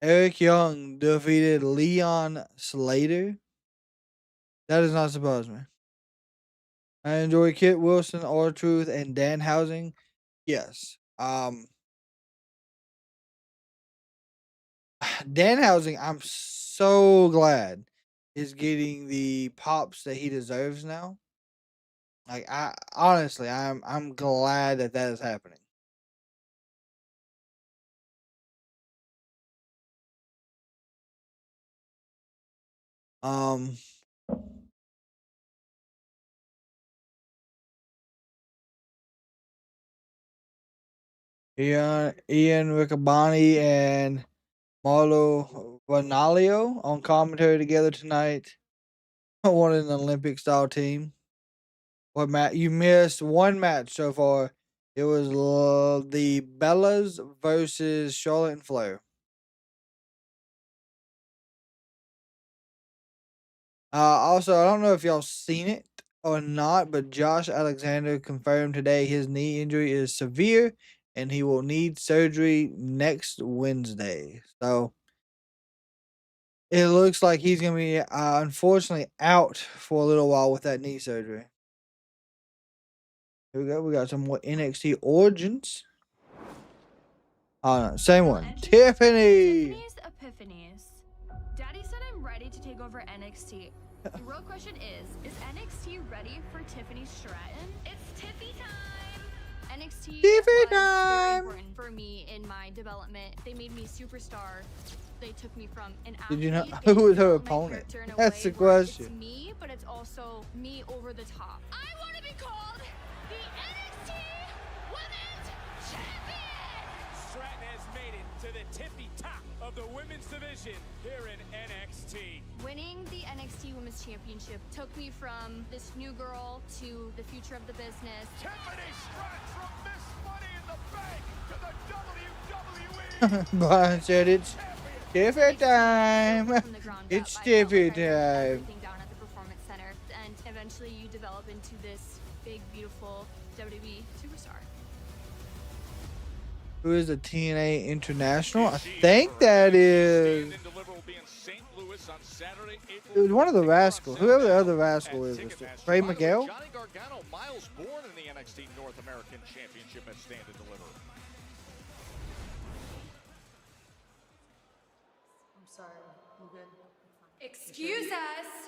S1: Eric Young defeated Leon Slater. That does not surprise me. I enjoy Kit Wilson, R-Truth, and Danhausen. Yes. Danhausen, I'm so glad is getting the pops that he deserves now. Like I'm glad that is happening. Ian Riccaboni and Marlo Ronaldo on commentary together tonight. I wanted an Olympic style team. What Matt? You missed one match so far. It was the Bellas versus Charlotte and Flair. Also, I don't know if y'all seen it or not, but Josh Alexander confirmed today his knee injury is severe and he will need surgery next Wednesday. So it looks like he's going to be, unfortunately, out for a little while with that knee surgery. Here we go. We got some more NXT Origins. Oh, no. Same one. Tiffany!
S15: Tiffany's Epiphanies. Daddy said I'm ready to take over NXT. The real question is NXT ready for Tiffany Stratton? It's Tiffy time! NXT was very important for me in my development. They made me superstar. They took me from an athlete.
S1: Did you know who was her opponent? That's the question.
S15: It's me, but it's also me over the top. I want to be called the NXT Women's Champion!
S8: Stratton has made it to the tippy top of the women's division here in NXT.
S15: Winning the NXT Women's Championship took me from this new girl to the future of the business.
S2: Tiffany Stratton from Miss Money in the Bank to the WWE.
S1: Brian said it's Tiffy time. It's Tiffy time.
S15: Everything down at the Performance Center, and eventually you develop into this big, beautiful WWE superstar.
S1: Who is the TNA International? I think that is. It was one of the Rascals. Whoever the other Rascal is. Trey Miguel?
S2: Johnny Gargano, miles born in the NXT North American Championship at Stand and Deliver.
S16: Excuse us.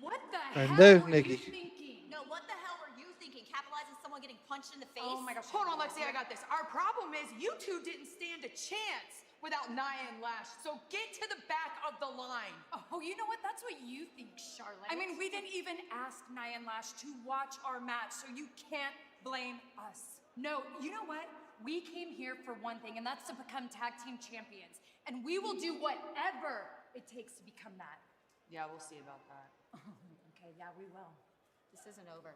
S16: What the
S1: And
S16: hell
S1: there's
S16: were
S1: Nikki.
S16: you thinking?
S17: No, what the hell were you thinking? Capitalizing someone getting punched in the face?
S16: Oh my gosh. Hold on, Lexi, I got this. Our problem is you two didn't stand a chance without Nia and Lash. So get to the back of the line.
S18: Oh, you know what? That's what you think, Charlotte.
S16: I mean, we didn't even ask Nia and Lash to watch our match, so you can't blame us.
S18: No, you know what? We came here for one thing, and that's to become tag team champions. And we will do whatever it takes to become that.
S16: Yeah, we'll see about that.
S18: Okay, yeah, we will.
S17: This isn't over.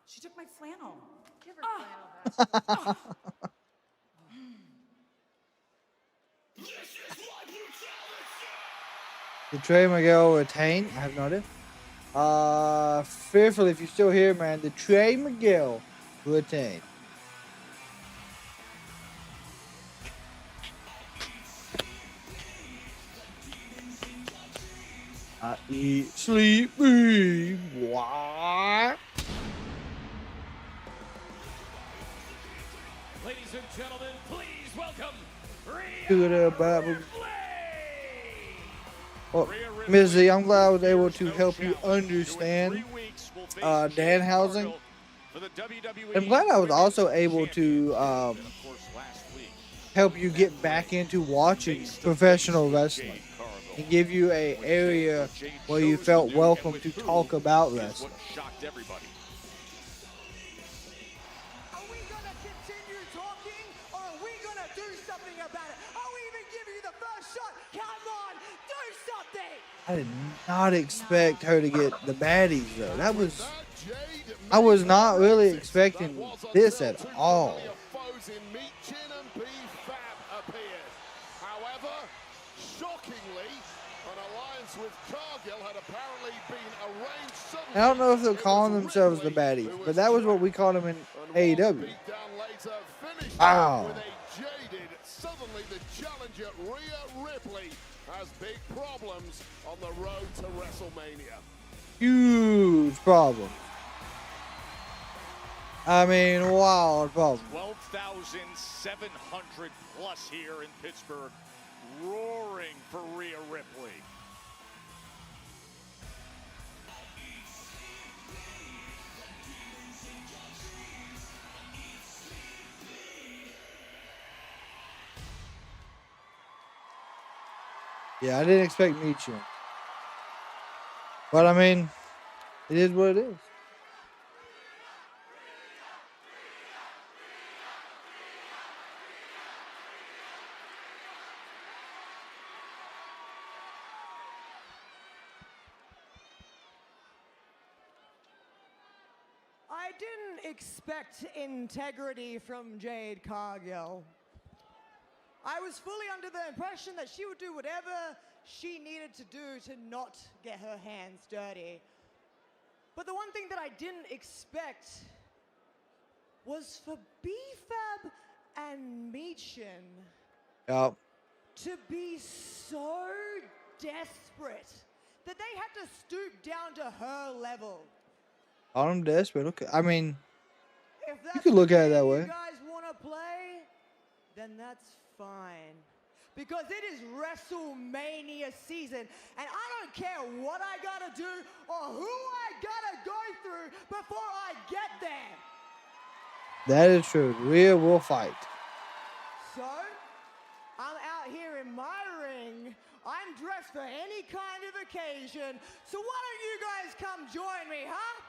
S16: She took my flannel.
S17: Give her flannel back.
S1: Did Trey Miguel retain? I have no idea. Fearful, if you're still here, man. Did Trey Miguel retain? I eat, sleep, breathe. What?
S8: Ladies and gentlemen, please welcome Rhea
S1: To the Bible. Well, Ms. Z, I'm glad I was able to help you understand Danhausen. I'm glad I was also able to help you get back into watching professional wrestling and give you an area where you felt welcome to talk about wrestling.
S2: Shocked everybody.
S19: Are we gonna continue talking, or are we gonna do something about it? I'll even give you the first shot. Come on, do something.
S1: I did not expect her to get the baddies though. I was not really expecting this at all.
S13: However, shockingly, an alliance with Cargill had apparently been arranged suddenly.
S1: I don't know if they're calling themselves the baddies, but that was what we called them in AEW. Wow.
S13: With a jaded, suddenly the challenger Rhea Ripley has big problems on the road to WrestleMania.
S1: Huge problem. I mean, wild problem.
S2: 12,700 plus here in Pittsburgh, roaring for Rhea Ripley.
S1: Yeah, I didn't expect Michi. But I mean, it is what it is.
S19: I didn't expect integrity from Jade Cargill. I was fully under the impression that she would do whatever she needed to do to not get her hands dirty. But the one thing that I didn't expect was for B-Fab and Michin
S1: Yep.
S19: to be so desperate that they had to stoop down to her level.
S1: I'm desperate. Okay. I mean,
S19: If that's
S1: you could look
S19: the
S1: at it that
S19: game
S1: way.
S19: You guys want to play, then that's fine. Because it is WrestleMania season, and I don't care what I gotta do or who I gotta go through before I get there.
S1: That is true. Rhea will fight.
S19: So, I'm out here in in my ring. I'm dressed for any kind of occasion. So why don't you guys come join me, huh?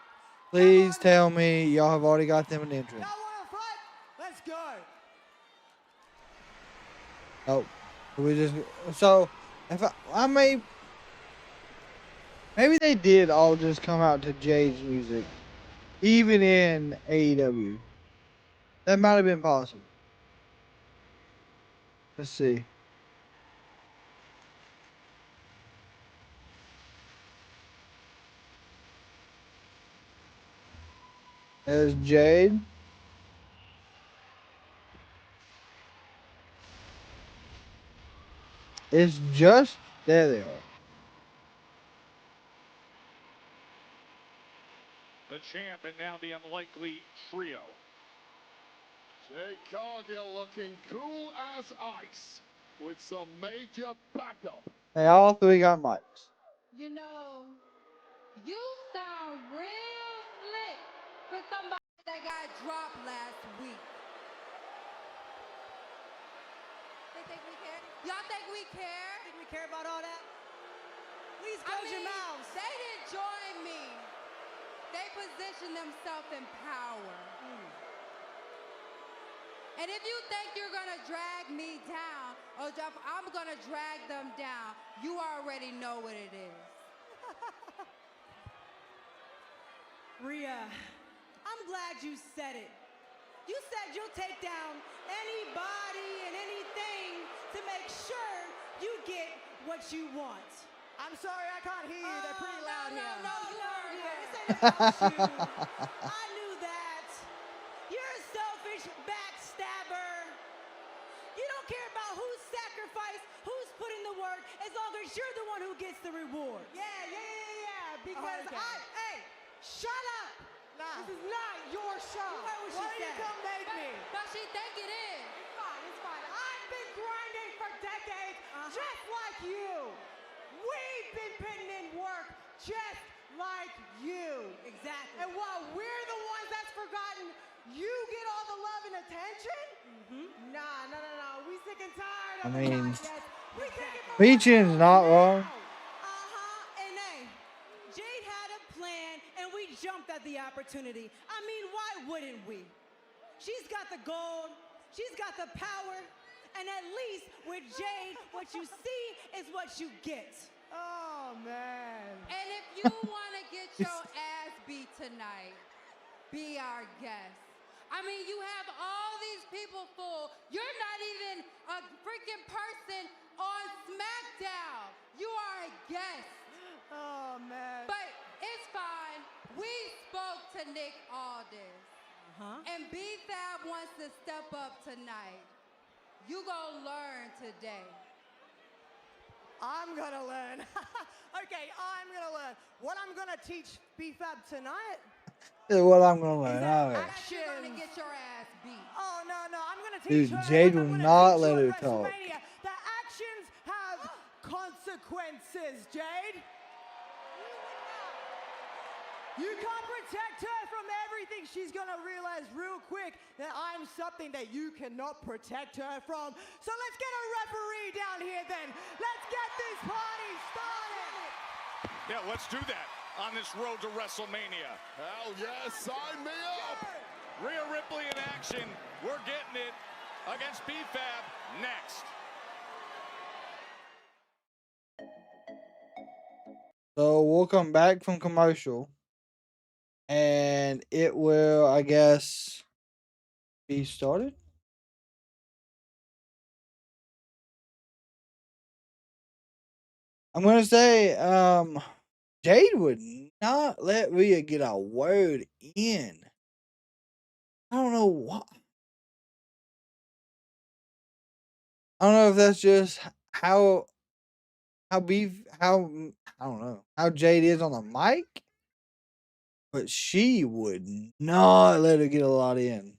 S1: Please tell me y'all have already got them an entrance.
S19: Y'all want to fight? Let's go.
S1: Oh, we just so if I may, maybe they did all just come out to Jade's music, even in AEW. That might have been possible. Let's see. There's Jade. It's just there. They are.
S2: The champ and now the unlikely trio.
S13: Jade Cargill looking cool as ice with some major backup.
S1: They all three got mics.
S20: You know, you sound real slick for somebody that got dropped last week. They think we care? Y'all think we care?
S19: Think we care about all that? Please close your mouths.
S20: They didn't join me. They positioned themselves in power. And if you think you're gonna drag me down, or I'm gonna drag them down, you already know what it is.
S19: Rhea, I'm glad you said it. You said you'll take down anybody and anything to make sure you get what you want. I'm sorry, I can't hear you. They're pretty loud here.
S20: No, you heard her.
S19: This ain't about you. I knew that. You're a selfish backstabber. You don't care about who's sacrificed, who's put in the work, as long as you're the one who gets the reward. Yeah. Because hey, shut up. Nah. This is not your show. You heard what she said. Why do you come make me?
S20: But she think it is.
S19: It's fine. I've been grinding for decades, just like you. We've been putting in work just like you. Exactly. And while we're the ones that's forgotten, you get all the love and attention? Nah. We sick and tired of the nonsense. We take it for
S1: Beachin's not wrong.
S19: And hey, Jade had a plan and we jumped at the opportunity. I mean, why wouldn't we? She's got the gold, she's got the power, and at least with Jade, what you see is what you get. Oh, man.
S20: And if you want to get your ass beat tonight, be our guest. I mean, you have all these people full. You're not even a freaking person on SmackDown. You are a guest.
S19: Oh, man.
S20: But it's fine. We spoke to Nick Aldis. And B-Fab wants to step up tonight. You gonna learn today.
S19: I'm gonna learn. Okay, I'm gonna learn. What I'm gonna teach B-Fab tonight
S1: Is what I'm gonna learn. All right.
S20: You're gonna get your ass beat.
S19: Oh, no. I'm gonna teach
S1: Dude,
S19: her.
S1: Jade
S19: I'm
S1: will
S19: gonna
S1: not
S19: teach
S1: let
S19: you
S1: her
S19: at
S1: talk.
S19: WrestleMania that actions have consequences, Jade. You can't protect her from everything. She's gonna realize real quick that I'm something that you cannot protect her from. So let's get a referee down here then. Let's get this party started.
S2: Yeah, let's do that on this road to WrestleMania.
S13: Hell yes, sign me up.
S2: Rhea Ripley in action. We're getting it against B-Fab next.
S1: So we'll come back from commercial. And it will, I guess, be started. I'm gonna say, Jade would not let Rhea get a word in. I don't know what. I don't know if that's just how I don't know how Jade is on the mic. But she would not let her get a lot in.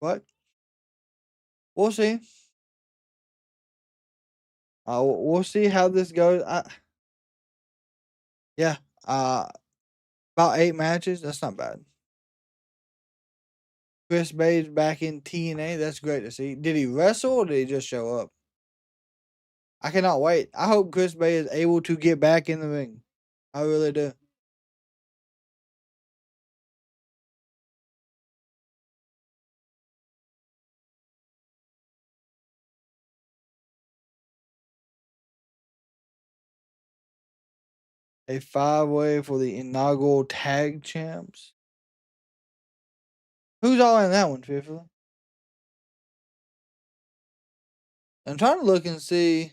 S1: But we'll see. We'll see how this goes. Yeah. About 8 matches. That's not bad. Chris Bay's back in TNA. That's great to see. Did he wrestle or did he just show up? I cannot wait. I hope Chris Bay is able to get back in the ring. I really do. A 5-way for the inaugural tag champs. Who's all in that one, Fifthly? I'm trying to look and see.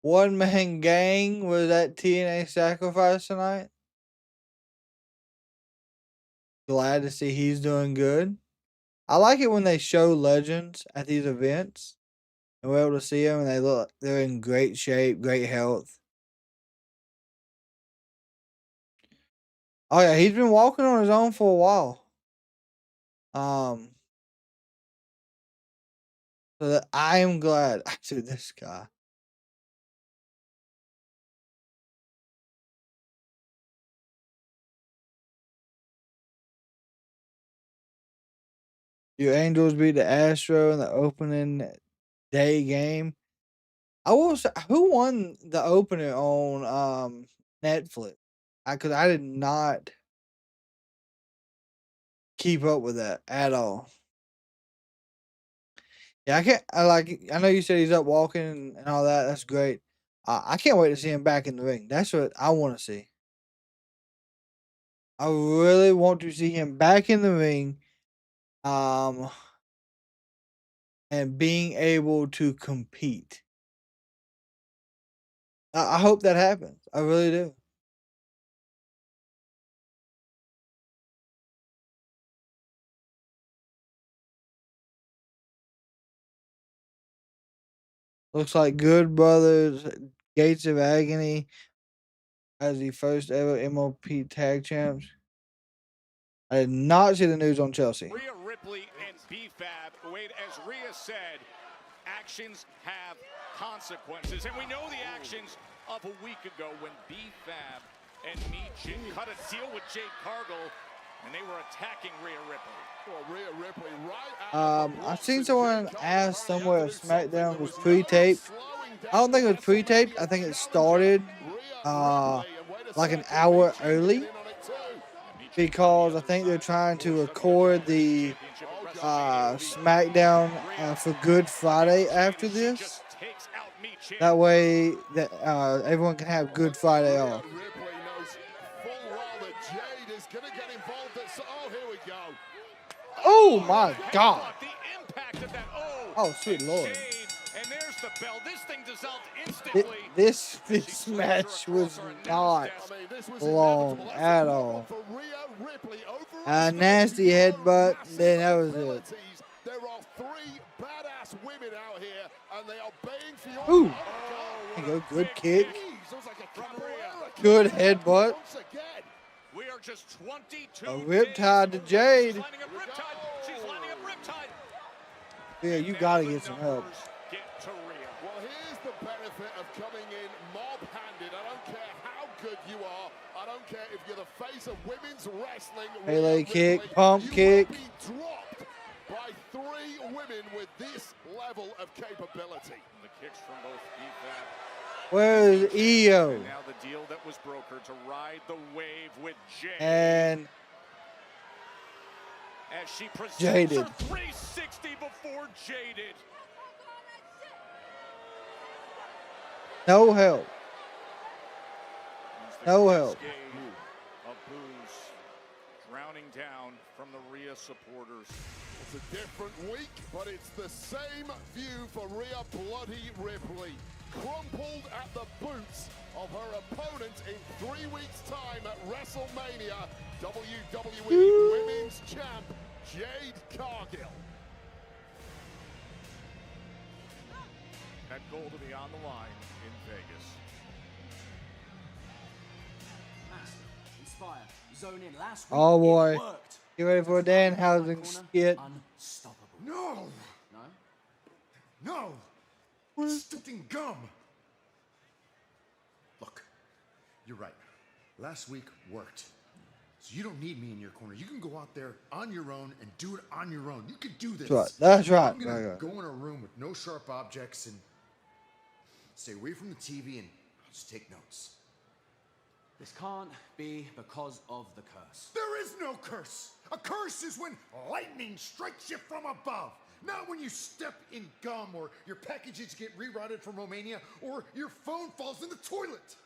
S1: One Man Gang was at TNA Sacrifice tonight. Glad to see he's doing good. I like it when they show legends at these events. And we're able to see them and they're in great shape, great health. Oh yeah, he's been walking on his own for a while. So that I am glad. Actually, this guy. Your Angels beat the Astro in the opening day game. I will say, who won the opener on Netflix? Because I did not keep up with that at all. Yeah, I know you said he's up walking and all that. That's great. I can't wait to see him back in the ring. That's what I want to see. I really want to see him back in the ring. And being able to compete. I hope that happens. I really do. Looks like Good Brothers, Gates of Agony, as the first ever MLP Tag Champs. I did not see the news on Chelsea.
S2: Rhea Ripley and BFAB. Wait, as Rhea said, actions have consequences. And we know the actions of a week ago when BFAB and Meech cut a deal with Jade Cargill and they were attacking Rhea Ripley.
S13: Well, Rhea Ripley right
S1: I've seen someone ask somewhere if SmackDown was pre-taped. I don't think it was pre-taped. I think it started like an hour early because I think they're trying to record the SmackDown for Good Friday after this. That way that everyone can have Good Friday off. Oh my God! Oh sweet Lord!
S2: And there's the bell. This thing dissolved instantly.
S1: This match was not long at all. A nasty headbutt, then that was it.
S13: There are 3 badass women out here, and they are baying for your.
S1: Ooh! There you go, good kick. Good headbutt.
S2: We are just 22.
S1: A riptide to Jade. Yeah, you gotta get some help.
S13: Well, here's the benefit of coming in mob-handed. I don't care how good you are. I don't care if you're the face of women's wrestling.
S1: Melee kick, pump kick.
S13: You will be dropped by 3 women with this level of capability.
S2: The kicks from both BFAB.
S1: Where is Iyo?
S2: And now the deal that was brokered to ride the wave with Jade.
S1: And
S2: as she presents
S1: Jaded.
S2: her 360 before Jaded.
S1: No help. No help.
S2: Of boos drowning down from the Rhea supporters.
S13: It's a different week, but it's the same view for Rhea Bloody Ripley. Crumpled at the boots of her opponent in 3 weeks' time at WrestleMania, WWE Women's Champ, Jade Cargill.
S2: That goal to be on the line in Vegas.
S6: Inspire, zone in. Last week,
S1: Oh boy.
S6: it worked.
S1: Get ready for a Danhausen skit.
S6: Unstoppable.
S12: No!
S6: No?
S12: No! Stinking gum! Look,
S21: You're right. Last week worked. So you don't need me in your corner. You can go out there on your own and do it on your own. You could do this.
S1: That's right.
S21: I'm going to go in a room with no sharp objects and stay away from the TV and just take notes.
S22: This can't be because of the curse.
S21: There is no curse. A curse is when lightning strikes you from above. Not when you step in gum or your packages get rerouted from Romania or your phone falls in the toilet.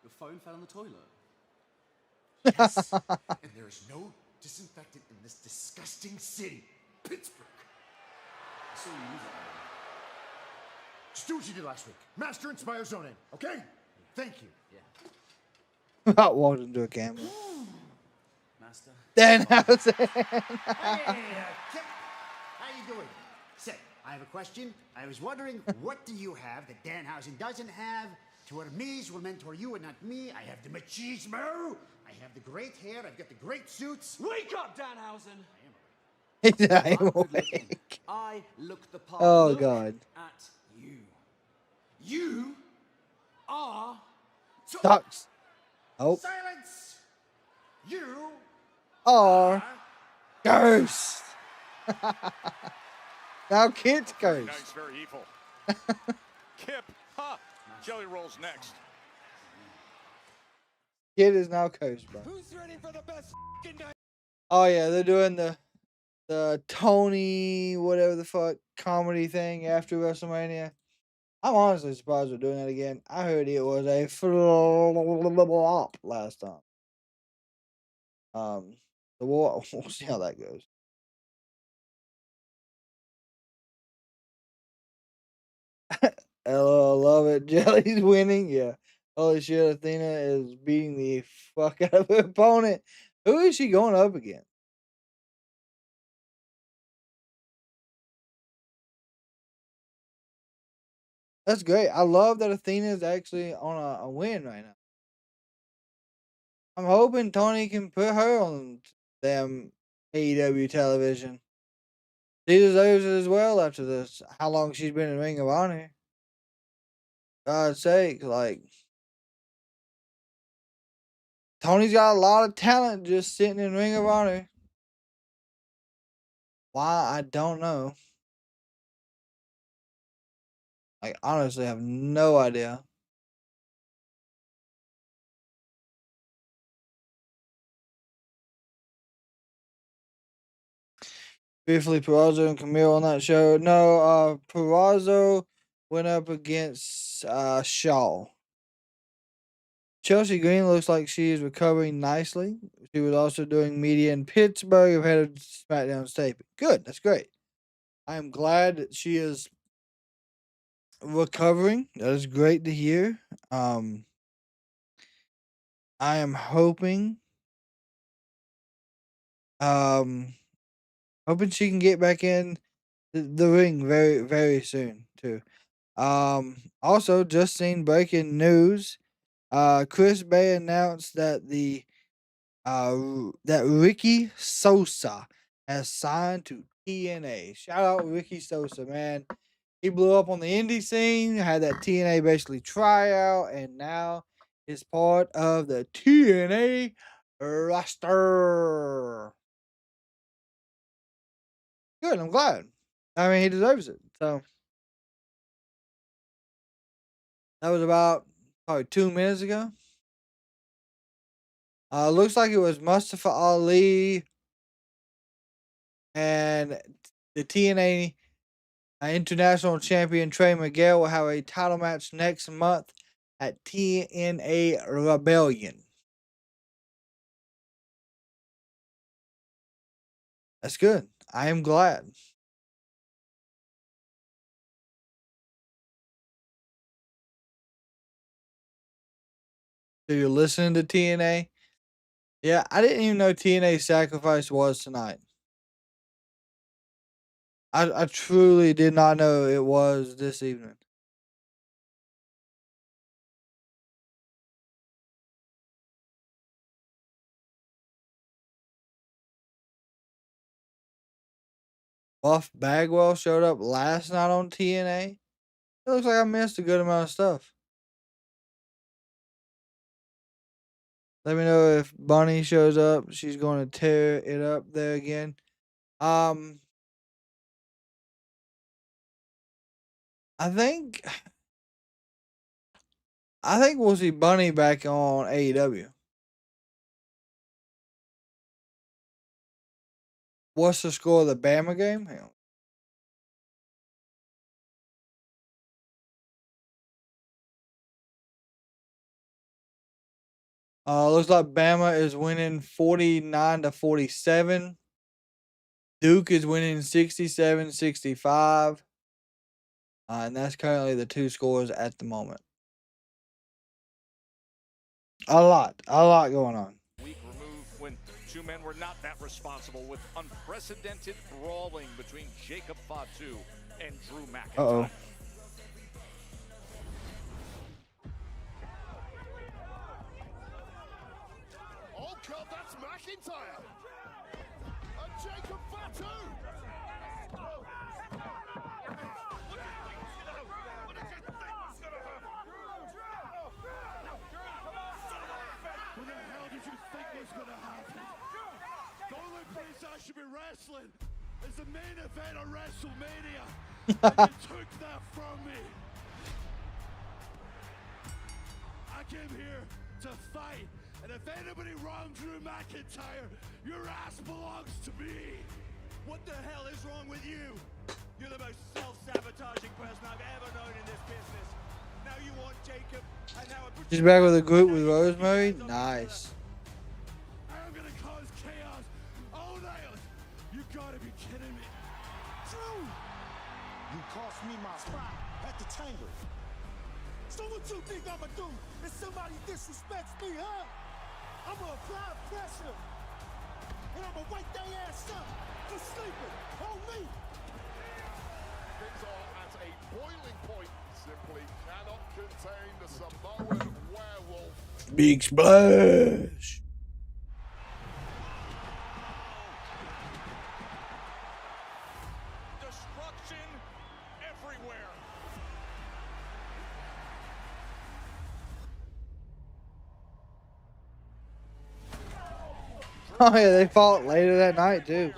S22: Your phone fell in the toilet?
S21: Yes. And there is no disinfectant in this disgusting city, Pittsburgh.
S22: I saw you use it.
S21: Just do what you did last week. Master Inspire Zone in, okay? Thank you.
S22: Yeah.
S1: Not walked into a camera.
S22: Master.
S1: Danhausen.
S23: Hey, Kip. How you doing? Say, I have a question. I was wondering, what do you have that Danhausen doesn't have? To our me's will mentor you and not me. I have the machismo. I have the great hair. I've got the great suits.
S22: Wake up, Danhausen!
S1: I'm awake.
S22: I look the part.
S1: Oh,
S22: Look
S1: God.
S22: at you. You are...
S1: Ducks. Oh.
S23: Silence! You
S1: Are ghosts. Now Kit's
S2: Very
S1: ghost.
S2: nice, very evil. Kip, Jelly Rolls next.
S1: Kid is now coast, bro.
S4: Who's ready for the best night?
S1: Oh yeah, they're doing the Tony whatever the fuck comedy thing after WrestleMania. I'm honestly surprised they're doing that again. I heard it was a flop last time. We'll see how that goes. LOL, love it. Jelly's winning. Yeah. Holy shit, Athena is beating the fuck out of her opponent. Who is she going up against? That's great. I love that Athena is actually on a win right now. I'm hoping Tony can put her on damn AEW television. She deserves it as well after this. How long she's been in Ring of Honor. God's sake, like Tony's got a lot of talent just sitting in Ring of Honor. Why? I don't know. I honestly have no idea. Briefly, Peraza and Camille on that show. No, Peraza went up against Shaw. Chelsea Green looks like she is recovering nicely. She was also doing media in Pittsburgh ahead of SmackDown's taping. Good, that's great. I am glad that she is recovering. That is great to hear. I am hoping she can get back in the ring very, very soon too. Also just seen breaking news. Chris Bay announced that that Ricky Sosa has signed to TNA. Shout out Ricky Sosa, man. He blew up on the indie scene, had that TNA basically tryout, and now is part of the TNA roster. Good, I'm glad. I mean, he deserves it. So that was about probably 2 minutes ago. Looks like it was Mustafa Ali and the TNA International Champion Trey Miguel will have a title match next month at TNA Rebellion. That's good. I am glad. So you're listening to TNA? Yeah, I didn't even know TNA Sacrifice was tonight. I truly did not know it was this evening. Buff Bagwell showed up last night on TNA. It looks like I missed a good amount of stuff. Let me know if Bunny shows up. She's going to tear it up there again. I think we'll see Bunny back on AEW. What's the score of the Bama game? Hang on. Looks like Bama is winning 49-47. Duke is winning 67-65. And that's currently the two scores at the moment. A lot going on.
S2: Week removed when two men were not that responsible with unprecedented brawling between Jacob Fatu and Drew McIntyre.
S1: Uh-oh.
S13: Oh God, that's McIntyre! And Jacob Fatu!
S3: What the hell did you think was gonna happen? The only place I should be wrestling is the main event of WrestleMania. And you took that from me. I came here to fight, and if anybody wronged Drew McIntyre, your ass belongs to me. What the hell is wrong with you? You're the most self-sabotaging person I've ever known in this business. Now you want Jacob, and now I put
S1: She's back with a group with Rosemary. Nice.
S3: I'm gonna cause chaos all night. You gotta be kidding me.
S21: Drew! You cost me my spot at the chamber. So what you think I'ma do if somebody disrespects me, huh? I'ma apply pressure. And I'ma wake their ass up for sleeping on me.
S13: Things are at a boiling point. Simply cannot contain the Samoan werewolf.
S1: Big splash.
S2: Destruction everywhere.
S1: Oh yeah, they fought later that night too.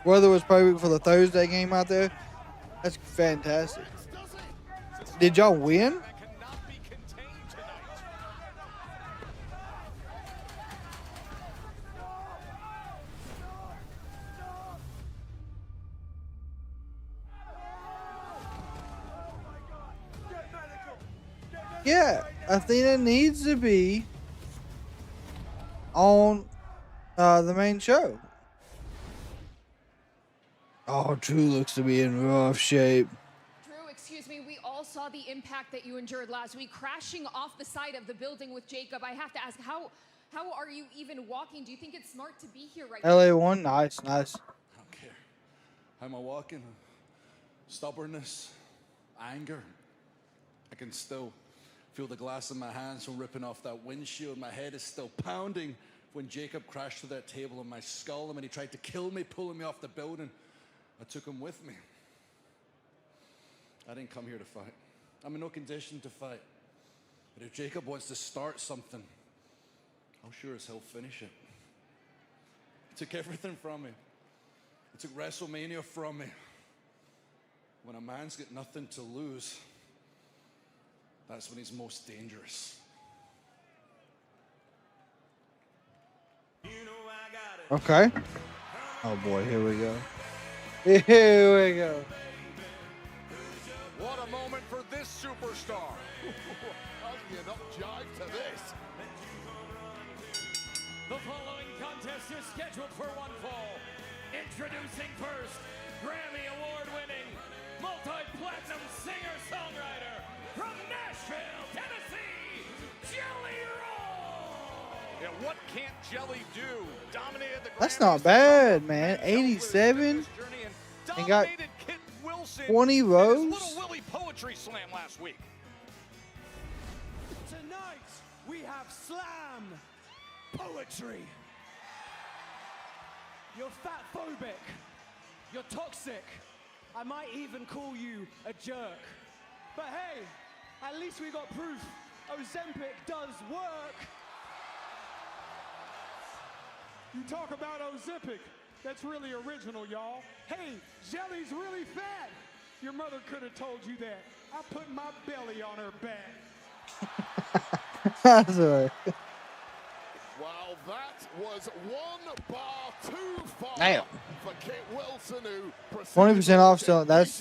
S1: Weather was perfect for the Thursday game out there. That's fantastic. Did y'all win? Yeah, Athena needs to be on the main show. Oh, Drew looks to be in rough shape.
S18: Drew, excuse me, we all saw the impact that you endured last week, crashing off the side of the building with Jacob. I have to ask, how are you even walking? Do you think it's smart to be here right now?
S1: LA1, nice.
S3: I don't care. How am I walking? Stubbornness, anger. I can still feel the glass in my hands from ripping off that windshield. My head is still pounding when Jacob crashed through that table on my skull, and when he tried to kill me, pulling me off the building, I took him with me. I didn't come here to fight. I'm in no condition to fight. But if Jacob wants to start something, I'll sure as hell finish it. He took everything from me. He took WrestleMania from me. When a man's got nothing to lose, that's when he's most dangerous.
S1: Okay. Oh boy, here we go. Here we go.
S2: What a moment for this superstar.
S13: How do you not jive to this?
S8: The following contest is scheduled for one fall. Introducing first, Grammy Award-winning, multi-platinum singer-songwriter from Nashville, Tennessee, Jelly Roll!
S2: Yeah, what can't Jelly do? Dominated the
S1: That's not bad, man. 87 and got 20 rows.
S2: Little Willie poetry slam last week.
S4: Tonight, we have slam poetry. You're fat phobic. You're toxic.
S5: I might even call you a jerk. But hey, at least we got proof Ozempic does work.
S3: You talk about Ozempic. That's really original, y'all. Hey, Jelly's really fat. Your mother could have told you that. I put my belly on her back.
S1: That's right.
S13: Well, that was one bar too far
S1: Damn.
S13: for Kit Wilson, who
S1: 20% off still. That's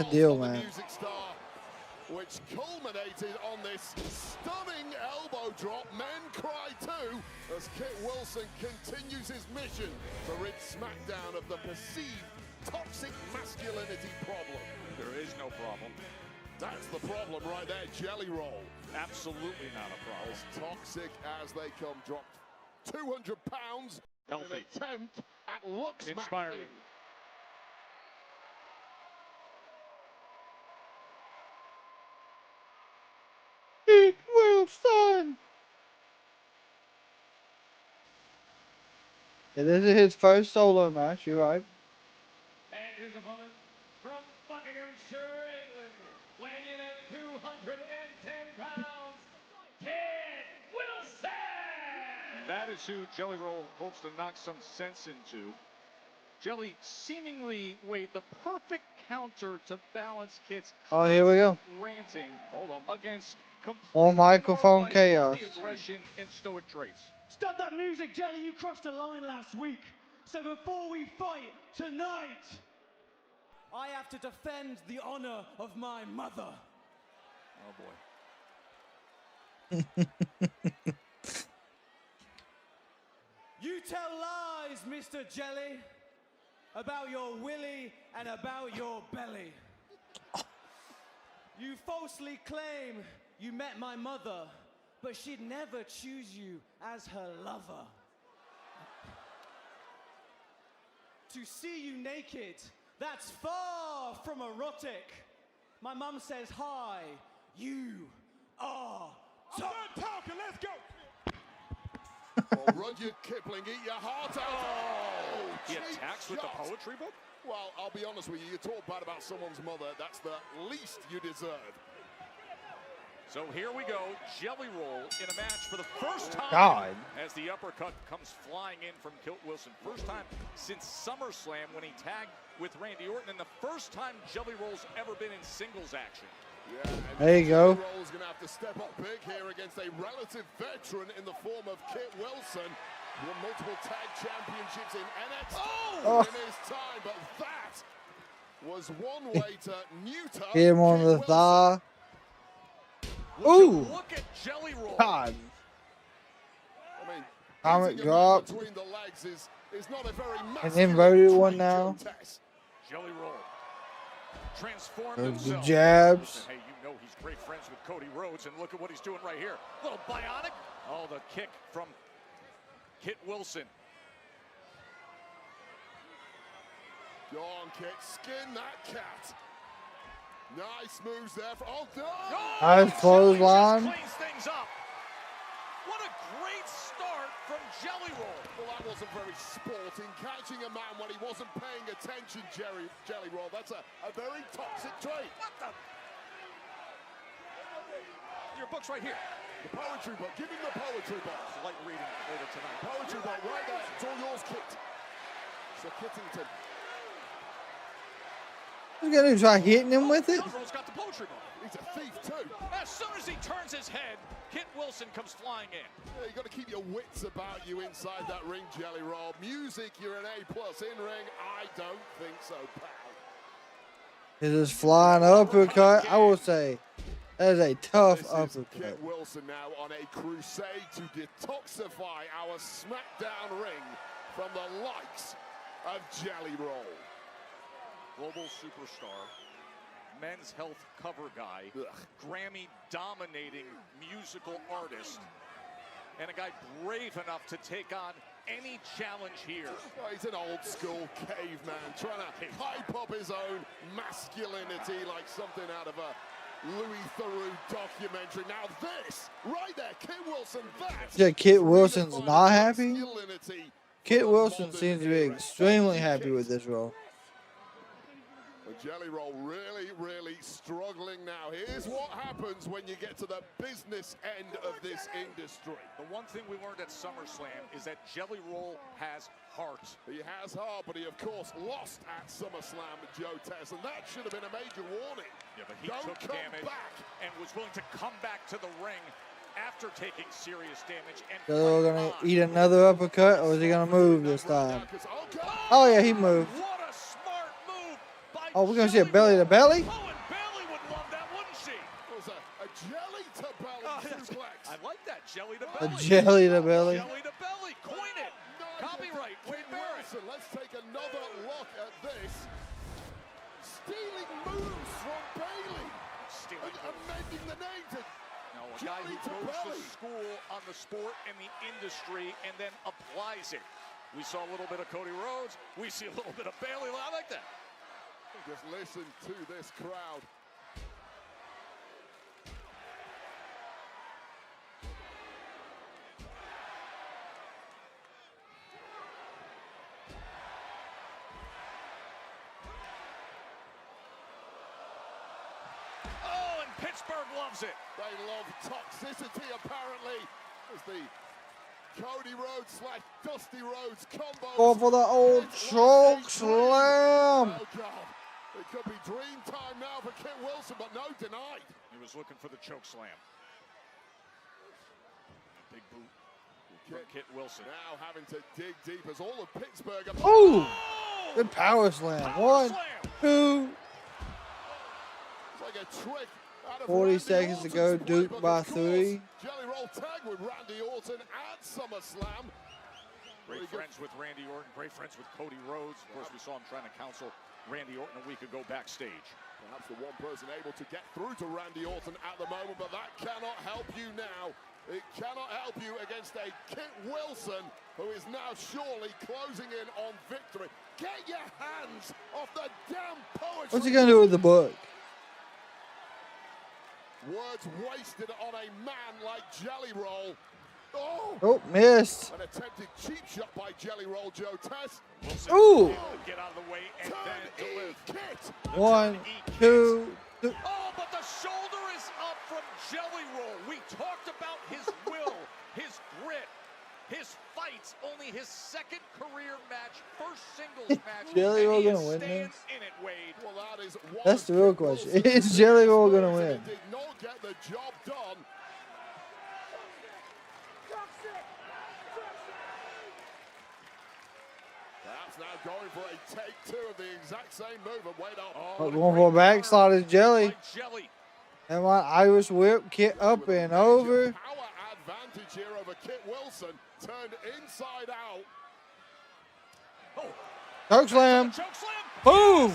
S1: a deal, man.
S13: music star, which culminated on this stunning elbow drop. Men cry too as Kit Wilson continues his mission to rid SmackDown of the perceived toxic masculinity problem.
S2: There is no problem.
S13: That's the problem right there, Jelly Roll.
S2: Absolutely not a problem.
S13: As toxic as they come, dropped 200 pounds.
S2: Healthy.
S13: An attempt at looks
S2: Inspiring.
S1: Kit Wilson. Yeah, this is his first solo match. You're right.
S8: And his opponent from Buckinghamshire, England, weighing in at 210 pounds, Kit Wilson!
S2: That is who Jelly Roll hopes to knock some sense into. Jelly seemingly the perfect counter to balance Kit's
S1: Oh, here we go.
S2: ranting against
S1: More microphone chaos.
S2: aggression and stoic traits.
S5: Stop that music, Jelly. You crossed the line last week. So before we fight tonight, I have to defend the honor of my mother.
S2: Oh, boy.
S5: You tell lies, Mr. Jelly, about your willy and about your belly. You falsely claim you met my mother, but she'd never choose you as her lover. To see you naked, that's far from erotic. My mum says, hi, you are
S3: I'm done talking, let's go.
S13: Rudyard Kipling, eat your heart out. Oh,
S2: He
S13: cheap
S2: attacks with the
S13: shot.
S2: poetry book?
S13: Well, I'll be honest with you. You talk bad about someone's mother, that's the least you deserve.
S2: So here we go, Jelly Roll in a match for the first time
S1: God.
S2: as the uppercut comes flying in from Kit Wilson. First time since SummerSlam when he tagged with Randy Orton, and the first time Jelly Roll's ever been in singles action.
S13: Yeah, and
S1: There you go.
S13: Jelly Roll's going to have to step up big here against a relative veteran in the form of Kit Wilson. Won multiple tag championships in NXT in his time, but that was one way to neuter
S1: Hit him on
S13: Kit
S1: the
S13: Wilson.
S1: thigh.
S2: Would you
S1: Ooh.
S2: look at Jelly Roll.
S1: God.
S13: I mean,
S1: Helmet
S13: hitting a man
S1: drop.
S13: between the legs is not a very
S1: An
S13: masculine
S1: inverted one
S13: trait,
S1: now.
S13: Joe Tess.
S2: Jelly Roll transformed
S1: Those
S2: himself.
S1: jabs.
S2: Hey, you know he's great friends with Cody Rhodes, and look at what he's doing right here. Little bionic. Oh, the kick from Kit Wilson.
S13: Go on, Kit. Skin that cat. Nice moves there. No!
S1: Nice clothesline.
S2: Cleans things up. What a great start from Jelly Roll.
S13: Well, that wasn't very sporting. Catching a man when he wasn't paying attention, Jelly Roll. That's a very toxic trait.
S2: What the? Your book's right here.
S13: The poetry book. Give him the poetry book.
S2: Light reading later tonight.
S13: Poetry book right there. It's all yours, Kit. So Kittington.
S1: He's gonna try hitting him with it.
S2: Jelly Roll's got the poetry book.
S13: He's a thief too.
S2: As soon as he turns his head, Kit Wilson comes flying in.
S13: Yeah, you got to keep your wits about you inside that ring, Jelly Roll. Music, you're an A+. In ring, I don't think so, pal.
S1: This is flying uppercut. I will say that is a tough
S13: This is
S1: uppercut.
S13: Kit Wilson now on a crusade to detoxify our SmackDown ring from the likes of Jelly Roll.
S2: Global superstar, men's health cover guy, Grammy-dominating musical artist, and a guy brave enough to take on any challenge here.
S13: Oh, he's an old-school caveman trying to hype up his own masculinity like something out of a Louis Theroux documentary. Now this, right there, Kit Wilson, that's...
S1: Yeah, Kit Wilson's not happy.
S13: masculinity.
S1: Kit Wilson seems to be extremely happy with this role.
S13: Well, Jelly Roll really struggling now. Here's what happens when you get to the business end of this industry.
S2: The one thing we learned at SummerSlam is that Jelly Roll has heart.
S13: He has heart, but he, of course, lost at SummerSlam, Joe Tess, and that should have been a major warning.
S2: Yeah, but he took damage and was willing to come back to the ring after taking serious damage. And
S1: So we're going to eat another uppercut, or is he going to move this time? Oh, yeah, he moved.
S2: What a smart move by
S1: Oh, we're going to see a belly to belly?
S2: Oh, and Bailey would love that, wouldn't she?
S13: It was a jelly to belly suplex.
S2: I like that, jelly to
S1: A
S2: belly.
S1: jelly to belly.
S2: Jelly to belly, coin it. Copyright, Wade Barrett.
S13: Let's take another look at this. Stealing moves from Bailey. Amending the name to
S2: Now, a guy who goes to school on the sport and the industry and then applies it. We saw a little bit of Cody Rhodes. We see a little bit of Bailey. I like that.
S13: Just listen to this crowd.
S2: Oh, and Pittsburgh loves it.
S13: They love toxicity, apparently, as the Cody Rhodes / Dusty Rhodes combo.
S1: Go for the old choke slam.
S13: Oh, God. It could be dream time now for Kit Wilson, but no, denied.
S2: He was looking for the choke slam. Big boot from Kit Wilson.
S13: Now having to dig deep as all of Pittsburgh.
S1: Ooh, good power slam. 1, 2.
S13: It's like a trick.
S1: 40 seconds to go, Duke by 3.
S13: Jelly Roll tag with Randy Orton at SummerSlam.
S2: Great friends with Randy Orton, great friends with Cody Rhodes. Of course, we saw him trying to counsel Randy Orton a week ago backstage.
S13: Perhaps the one person able to get through to Randy Orton at the moment, but that cannot help you now. It cannot help you against a Kit Wilson who is now surely closing in on victory. Get your hands off the damn poetry.
S1: What's he going to do with the book?
S13: Words wasted on a man like Jelly Roll.
S1: Oh, missed.
S13: An attempted cheap shot by Jelly Roll, Joe Tess.
S1: Ooh.
S2: Get out of the way and then deliver.
S1: 1, 2, 3.
S2: Oh, but the shoulder is up from Jelly Roll. We talked about his will, his grit, his fights. Only his second career match, first singles match.
S1: Jelly Roll
S2: and he
S1: gonna win
S2: stands
S1: this?
S2: in it, Wade.
S13: Well, that is
S1: That's the real question. Is Jelly Roll going to win?
S13: Did not get the job done. Perhaps now going for a take 2 of the exact same move and wait up.
S1: Oh, going for a backslide is Jelly.
S2: Jelly.
S1: And my Irish whip, Kit up and over.
S13: Power advantage here over Kit Wilson. Turned inside out.
S1: Choke slam. Boom.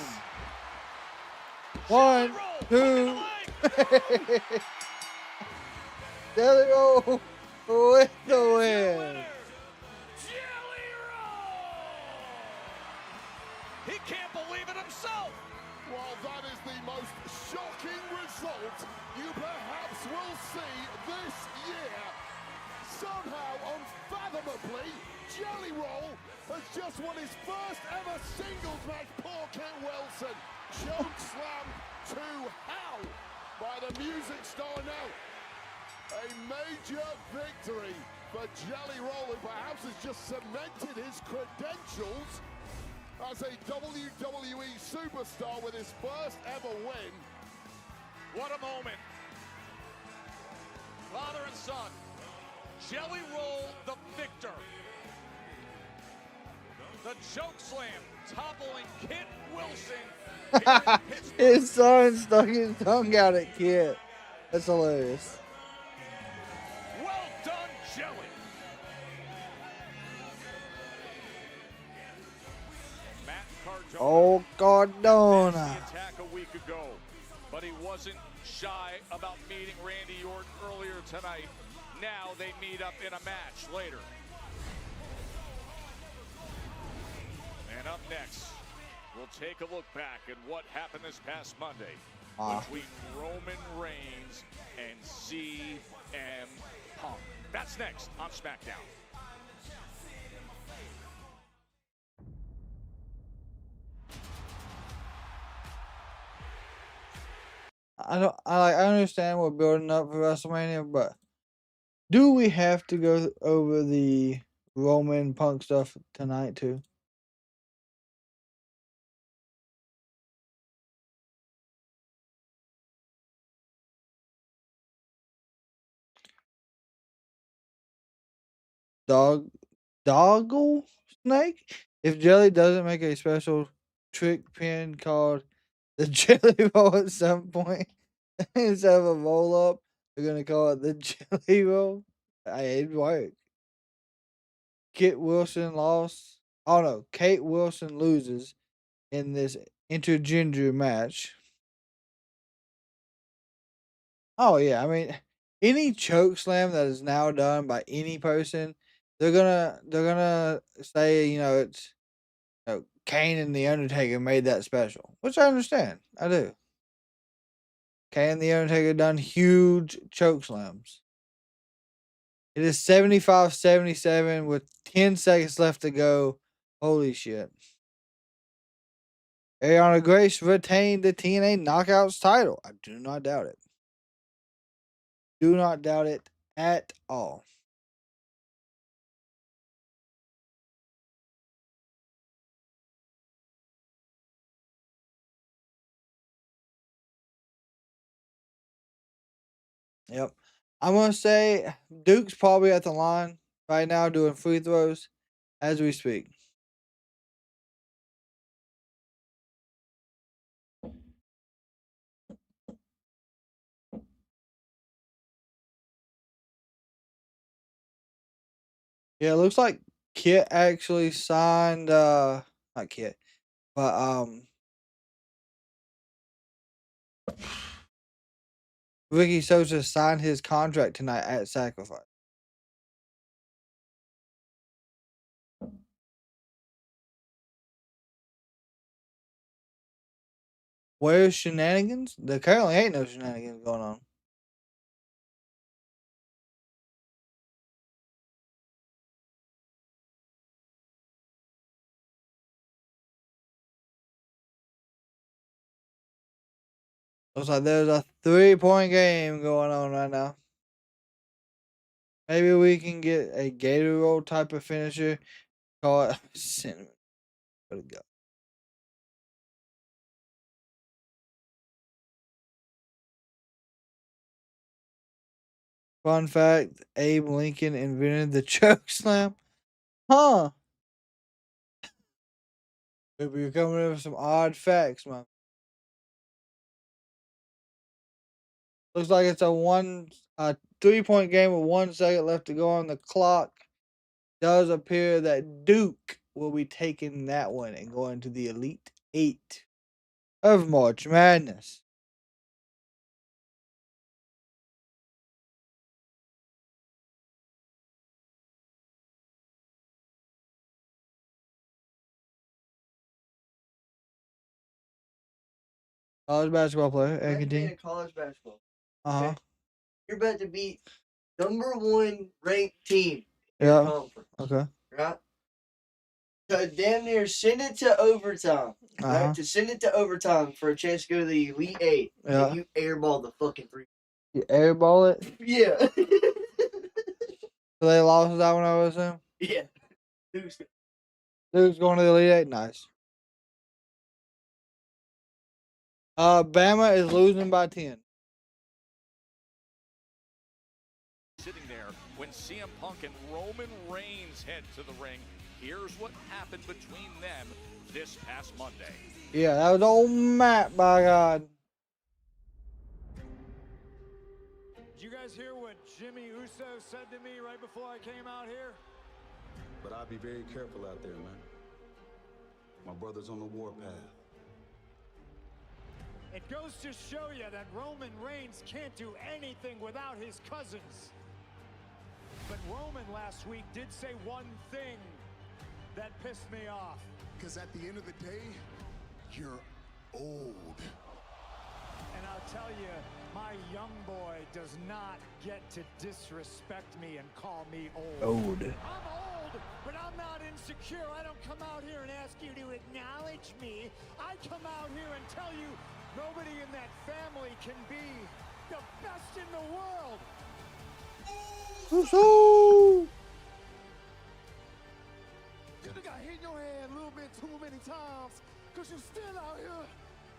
S1: 1, 2. Jelly Roll with the win.
S2: He can't believe it himself.
S13: Well, that is the most shocking result you perhaps will see this year. Somehow, unfathomably, Jelly Roll has just won his first ever singles match. Poor Kit Wilson. Choke slam to hell by the music star now. A major victory for Jelly Roll, who perhaps has just cemented his credentials as a WWE superstar with his first ever win.
S2: What a moment. Father and son. Jelly Roll, the victor. The choke slam toppling Kit Wilson.
S1: His son stuck his tongue out at Kit. That's hilarious.
S2: Well done, Jelly. Matt Cardona.
S1: Oh, Cardona.
S2: Attack a week ago, but he wasn't shy about meeting Randy Orton earlier tonight. Now they meet up in a match later. And up next, we'll take a look back at what happened this past Monday between Roman Reigns and CM Punk. That's next on SmackDown.
S1: I understand we're building up for WrestleMania, but do we have to go over the Roman Punk stuff tonight too? Doggle snake? If Jelly doesn't make a special trick pin called the Jelly Roll at some point instead of a roll up, they're gonna call it the Jelly Roll. It'd work. Kit Wilson lost. Oh no, Kate Wilson loses in this intergender match. Oh yeah, I mean, any choke slam that is now done by any person, they're gonna say, it's, Kane and the Undertaker made that special, which I understand. I do. Kane and the Undertaker done huge choke slams. It is 75-77 with 10 seconds left to go. Holy shit. Ariana Grace retained the TNA Knockouts title. I do not doubt it. Do not doubt it at all. Yep. I'm going to say Duke's probably at the line right now doing free throws as we speak. Yeah, it looks like Kit actually signed not Kit, but Ricky Sosa signed his contract tonight at Sacrifice. Where's shenanigans? There currently ain't no shenanigans going on. Looks like there's a 3-point game going on right now. Maybe we can get a Gator Roll type of finisher. Call it cinnamon. Where'd it go? Fun fact, Abe Lincoln invented the choke slam. Huh. Maybe you're coming in with some odd facts, man. Looks like it's a 3-point game with 1 second left to go on the clock. Does appear that Duke will be taking that one and going to the Elite 8 of March Madness. College basketball player. And continue.
S7: College basketball.
S1: Uh-huh.
S7: You're about to beat #1 ranked team in
S1: Yeah.
S7: your conference.
S1: Okay.
S7: Right? To damn near send it to overtime.
S1: Uh-huh.
S7: Right? To send it to overtime for a chance to go to the Elite 8.
S1: Yeah.
S7: And you airball the fucking 3.
S1: You airball it?
S7: Yeah.
S1: So they lost that one, I would assume?
S7: Yeah.
S1: Duke's going to the Elite 8. Nice. Bama is losing by 10.
S2: Sitting there when CM Punk and Roman Reigns head to the ring. Here's what happened between them this past Monday.
S1: Yeah, that was old Matt, by God.
S4: Did you guys hear what Jimmy Uso said to me right before I came out here?
S10: But I'll be very careful out there, man. My brother's on the warpath.
S4: It goes to show you that Roman Reigns can't do anything without his cousins. But Roman last week did say one thing that pissed me off.
S3: Because at the end of the day, you're old.
S4: And I'll tell you, my young boy does not get to disrespect me and call me old.
S1: Old.
S4: I'm old, but I'm not insecure. I don't come out here and ask you to acknowledge me. I come out here and tell you Nobody in that family can be the best in the world.
S1: Woo-hoo!
S21: You done got hit in your head a little bit too many times, because you're still out here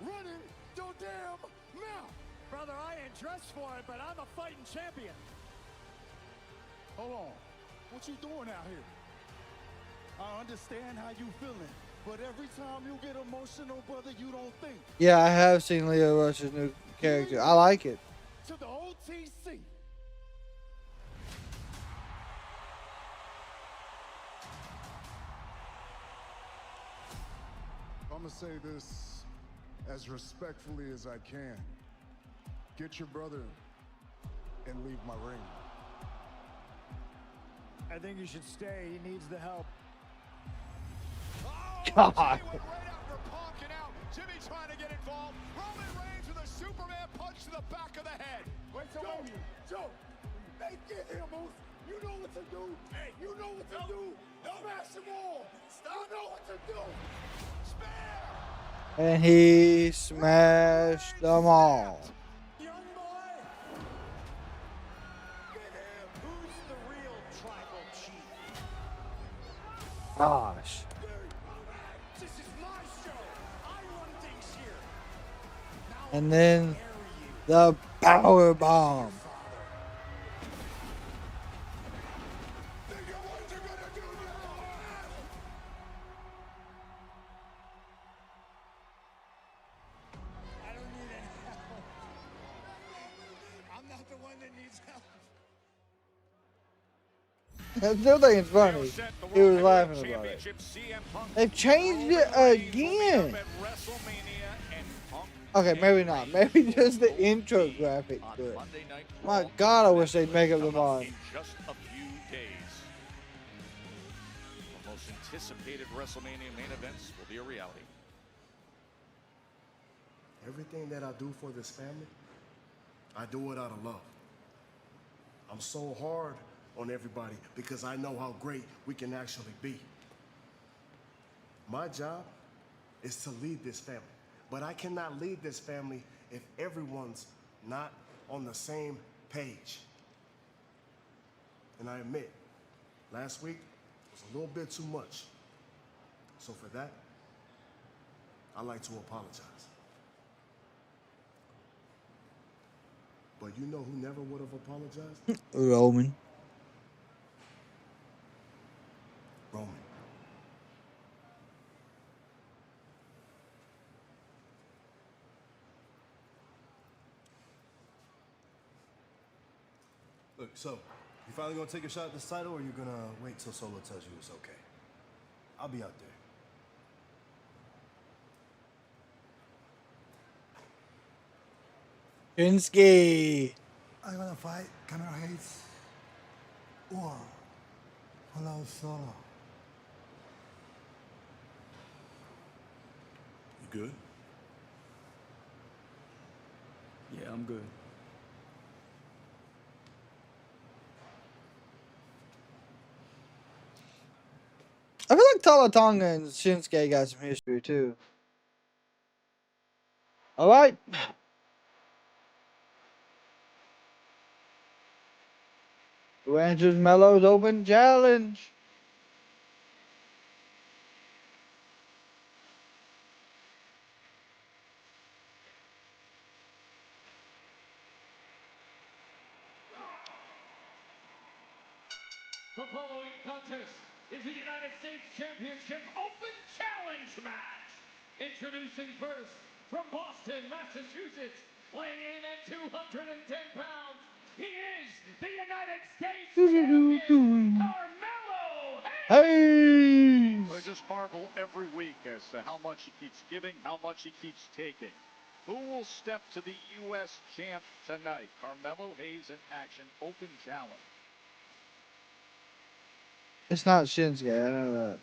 S21: running your damn mouth.
S4: Brother, I ain't dressed for it, but I'm a fighting champion.
S21: Hold on. What you doing out here? I understand how you feeling, but every time you get emotional, brother, you don't think.
S1: Yeah, I have seen Leo Rush's new character. I like it.
S21: To the OTC. I'm gonna say this as respectfully as I can. Get your brother and leave my ring.
S4: I think you should stay. He needs the help.
S1: God.
S2: Right after Punk and out. Jimmy trying to get involved. Roman Reigns with a Superman punch to the back of the head.
S21: Wait till Joe, they get him, Moose. You know what to do. Hey, you know what to do. Smash them all. You know what to do.
S1: And he smashed them all.
S4: Young boy. Who's the real tribal chief?
S1: Gosh.
S4: This is my show. I run things here.
S1: And then the power bomb.
S4: I don't need any help. I'm not the one that needs help.
S1: I still think it's funny. He was laughing about it. They've changed it again. Okay, maybe not. Maybe just the intro graphic. But my God, I wish they'd make up the mod.
S2: In just a few days, the most anticipated WrestleMania main events will be a reality.
S9: Everything that I do for this family, I do it out of love. I'm so hard on everybody because I know how great we can actually be. My job is to lead this family, but I cannot lead this family if everyone's not on the same page. And I admit, last week was a little bit too much. So for that, I'd like to apologize. But you know who never would have apologized?
S1: Roman.
S9: Roman.
S11: Look, so, you finally gonna take a shot at this title, or you gonna wait till Solo tells you it's okay? I'll be out there.
S1: Shinsuke.
S21: I'm gonna fight Camera Hayes or Hello Solo.
S11: You good?
S14: Yeah, I'm good.
S1: I feel like Talatonga and Shinsuke got some history too. Alright. Who answers Melo's open challenge?
S8: The following contest is the United States Championship Open Challenge match. Introducing first, from Boston, Massachusetts, weighing in at 210 pounds, he is the United States Champion, Carmelo.
S1: Hey!
S24: I just marvel every week as to how much he keeps giving, how much he keeps taking. Who will step to the U.S. champ tonight? Carmelo Hayes in action, open challenge.
S1: It's not Shinsuke, I know that.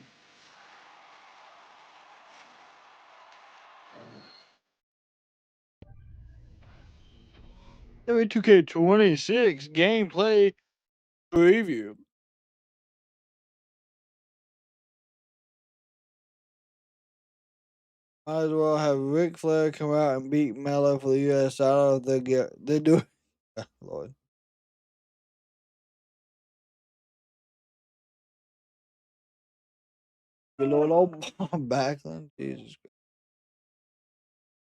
S1: WWE 2K26 gameplay preview. Might as well have Ric Flair come out and beat Melo for the U.S. title. They do it. Lord. Good Lord, old Backlund. Jesus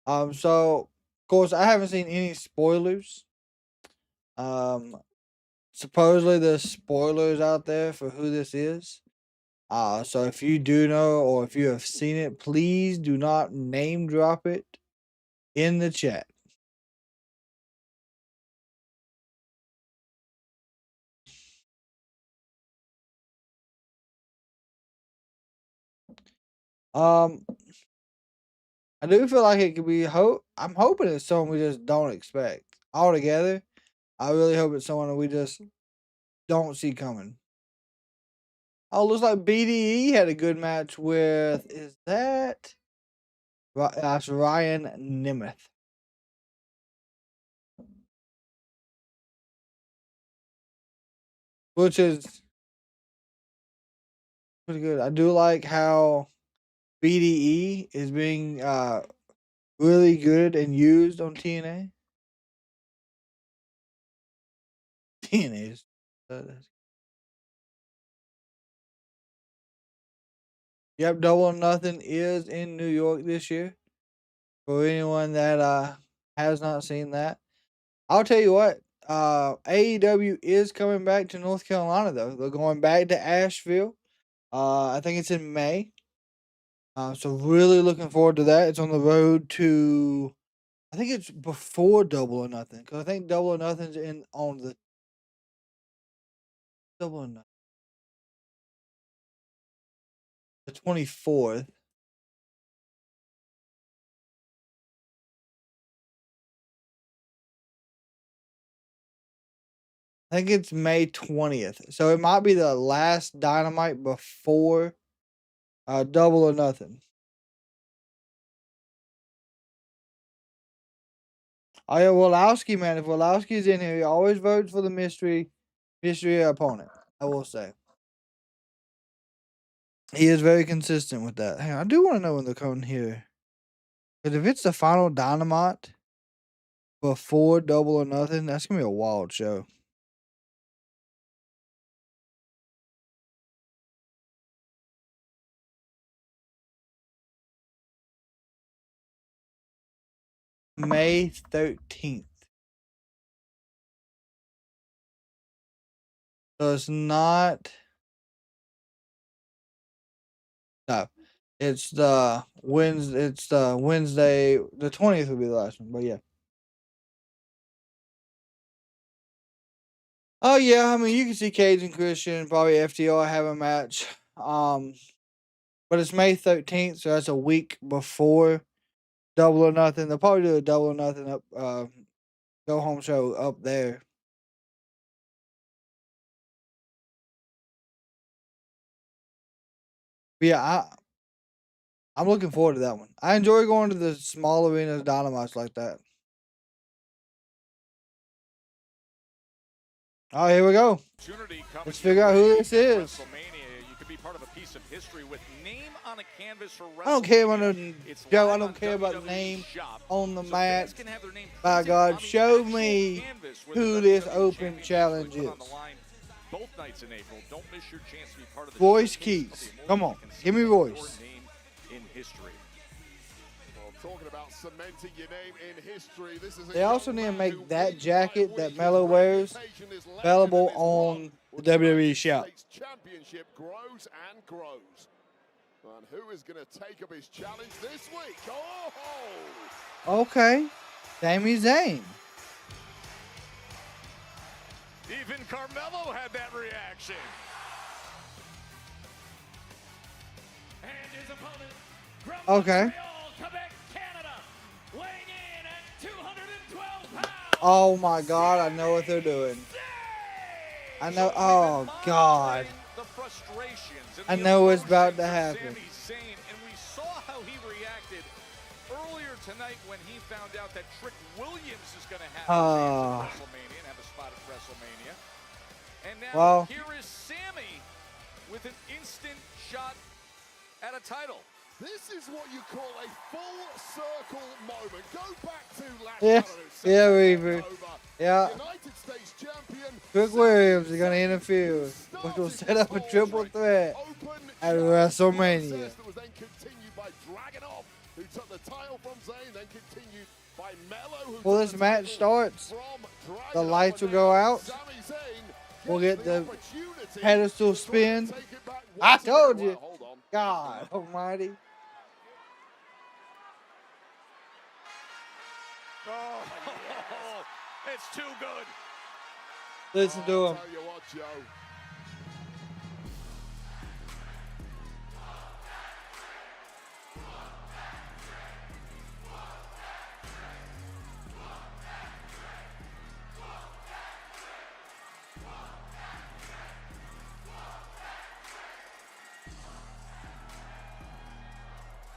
S1: Christ. So, of course, I haven't seen any spoilers. Supposedly there's spoilers out there for who this is. So if you do know or if you have seen it, please do not name drop it in the chat. I do feel like it could be I'm hoping it's someone we just don't expect altogether. I really hope it's someone that we just don't see coming. Oh, looks like BDE had a good match with, is that? That's Ryan Nemeth. Which is pretty good. I do like how BDE is being really good and used on TNA. TNA is. Yep, Double or Nothing is in New York this year. For anyone that has not seen that, I'll tell you what. AEW is coming back to North Carolina though. They're going back to Asheville. I think it's in May. So really looking forward to that. It's on the road to. I think it's before Double or Nothing because I think Double or Nothing's on the Double or Nothing. The 24th. I think it's May 20th. So it might be the last Dynamite before Double or Nothing. Oh yeah, Wolowski, man. If Wolowski's in here, he always votes for the mystery opponent. I will say. He is very consistent with that. Hey, I do want to know when they're coming here. Because if it's the final Dynamite before Double or Nothing, that's going to be a wild show. May 13th. So it's not. No. It's the Wednesday. The 20th will be the last one, but yeah. Oh yeah, I mean you can see Cage and Christian, probably FTR have a match. But it's May 13th, so that's a week before Double or Nothing. They'll probably do a Double or Nothing up go home show up there. But yeah, I'm looking forward to that one. I enjoy going to the small arenas Dynamites like that. Oh, here we go. Let's figure out who this is.
S2: You could be part of a piece of history with name on a canvas for
S1: I don't care about Joe. I don't care about the name on the mat. By God, show me who this open challenge is.
S2: Both nights in April. Don't miss your chance to be part of the
S1: Voice keys. Come on, give me voice.
S2: In history.
S13: Well, talking about cementing your name in history, this is
S1: They also need to make that jacket that Melo wears available on the WWE Shout.
S13: Championship grows and grows. And who is going to take up his challenge this week? Oh!
S1: Okay, Sami Zayn.
S2: Even Carmelo had that reaction.
S8: And his opponent from
S1: Okay.
S8: Montreal, Quebec, Canada, weighing in at 212 pounds.
S1: Oh my God, I know what they're doing. I know. Oh God.
S2: The frustrations and
S1: I
S2: the
S1: know what's about to
S2: emotions of
S1: happen.
S2: Sami Zayn, and we saw how he reacted earlier tonight when he found out that Trick Williams is going to have a chance at WrestleMania and have a spot at WrestleMania. And now here is Sami with an instant shot at a title.
S13: This is what you call a full circle moment. Go back to last
S1: Yeah,
S13: Saturday,
S1: yeah, Reaper. Yeah.
S13: United States champion
S1: Trick Williams is going to interfere, which will set up a triple threat at WrestleMania.
S13: that was then continued by Dragunov, who took the title from Zayn, then continued by Melo, who
S1: Before this match starts, the lights will go out. We'll get the pedestal spin. I told you. God almighty.
S2: Oh, it's too good.
S1: Listen to him.
S13: Tell you what, Joe.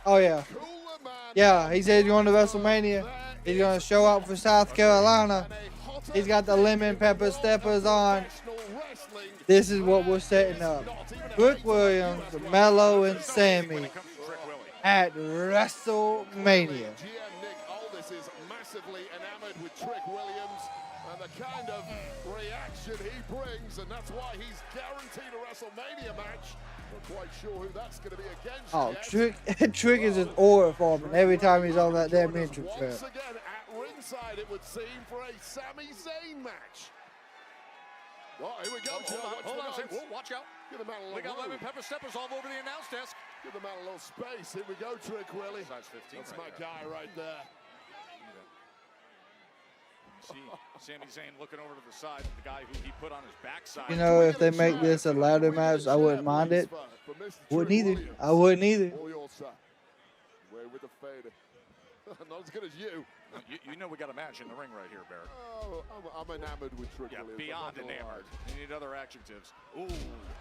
S1: Oh, yeah. Yeah, he said he's going to WrestleMania. He's going to show up for South Carolina. He's got the lemon pepper steppers on. This is what we're setting up. Trick Williams, Melo, and Sami at WrestleMania.
S13: Is massively enamored with Trick Williams and the kind of reaction he brings, and that's why he's guaranteed a WrestleMania match. Not quite sure who that's going to be against.
S1: Oh,
S13: yet.
S1: Trick is an aura forming every time he's on that damn entrance
S13: Once
S1: trail.
S13: again at ringside, it would seem, for a Sami Zayn match. Oh, here we go.
S2: Hold on a second. Whoa, watch out.
S13: Give the man a little
S2: We got
S13: room.
S2: lemon pepper steppers all over the announce desk.
S13: Give the man a little space. Here we go, Trick Willie.
S2: Size 15
S13: That's
S2: right
S13: my
S2: there.
S13: guy right there.
S2: See Sami Zayn looking over to the side, the guy who he put on his backside.
S1: You know, if they make this a ladder match, I wouldn't mind it. Wouldn't either. I wouldn't either.
S13: All yours, sir. Way with the fader. Not as good as you.
S2: You know we got a match in the ring right here, Barrett.
S13: Oh, I'm enamored with Trick
S2: Yeah,
S13: Williams.
S2: beyond
S13: I'm not gonna
S2: enamored. You need other adjectives. Ooh,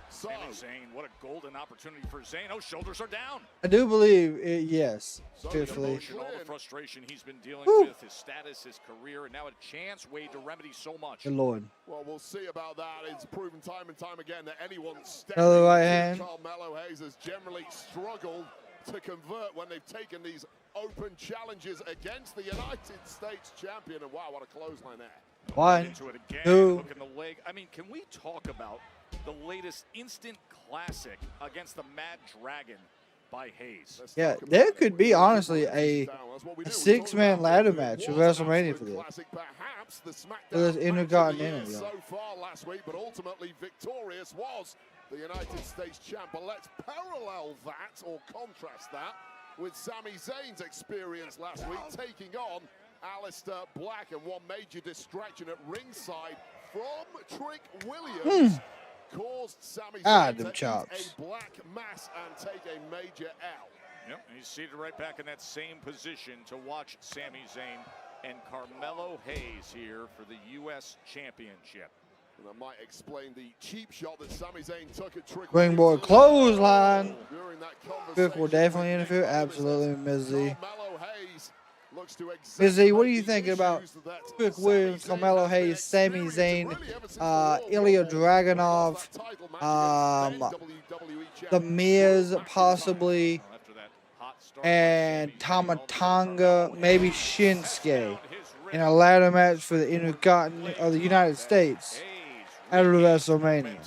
S13: So-
S2: Sami Zayn, what a golden opportunity for Zayn. Oh, shoulders are down.
S1: I do believe it, yes,
S2: The
S1: truthfully.
S2: emotion, all the frustration he's been dealing
S1: Woo.
S2: with, his status, his career, and now a chance, Wade, to remedy so much.
S1: Good Lord.
S13: Well, we'll see about that. It's proven time and time again that anyone stepping
S1: Another right
S13: to
S1: hand.
S13: Carmelo Hayes has generally struggled to convert when they've taken these open challenges against the United States champion. And wow, what a clothesline there.
S1: One,
S2: Into it again,
S1: two.
S2: hooking the leg. I mean, can we talk about the latest instant classic against the Mad Dragon by Hayes?
S1: Yeah, there could be, honestly, a six-man ladder match for WrestleMania for this.
S13: Perhaps the
S1: For this
S13: SmackDown match of the
S1: Intercontinental.
S13: year so far last week, but ultimately victorious was the United States champ. But let's parallel that, or contrast that, with Sami Zayn's experience last week, taking on Aleister Black, and one major distraction at ringside from Trick Williams caused Sami Zayn
S1: them
S13: to
S1: chops.
S13: eat a black mass and take a major L.
S2: Yep, and he's seated right back in that same position to watch Sami Zayn and Carmelo Hayes here for the U.S. Championship.
S13: And that might explain the cheap shot that Sami Zayn took at Trick
S1: Ringboard clothesline.
S13: during that conversation.
S1: Trick will definitely interfere. Absolutely, Ms. Z.
S13: Carmelo Hayes looks to
S1: Ms. Z, what are you thinking about Trick Williams, Carmelo Hayes, Sami Zayn, Ilya Dragunov, The Miz, possibly, and Tamatanga, maybe Shinsuke, in a ladder match for the Intercontinental of the United States at WrestleMania.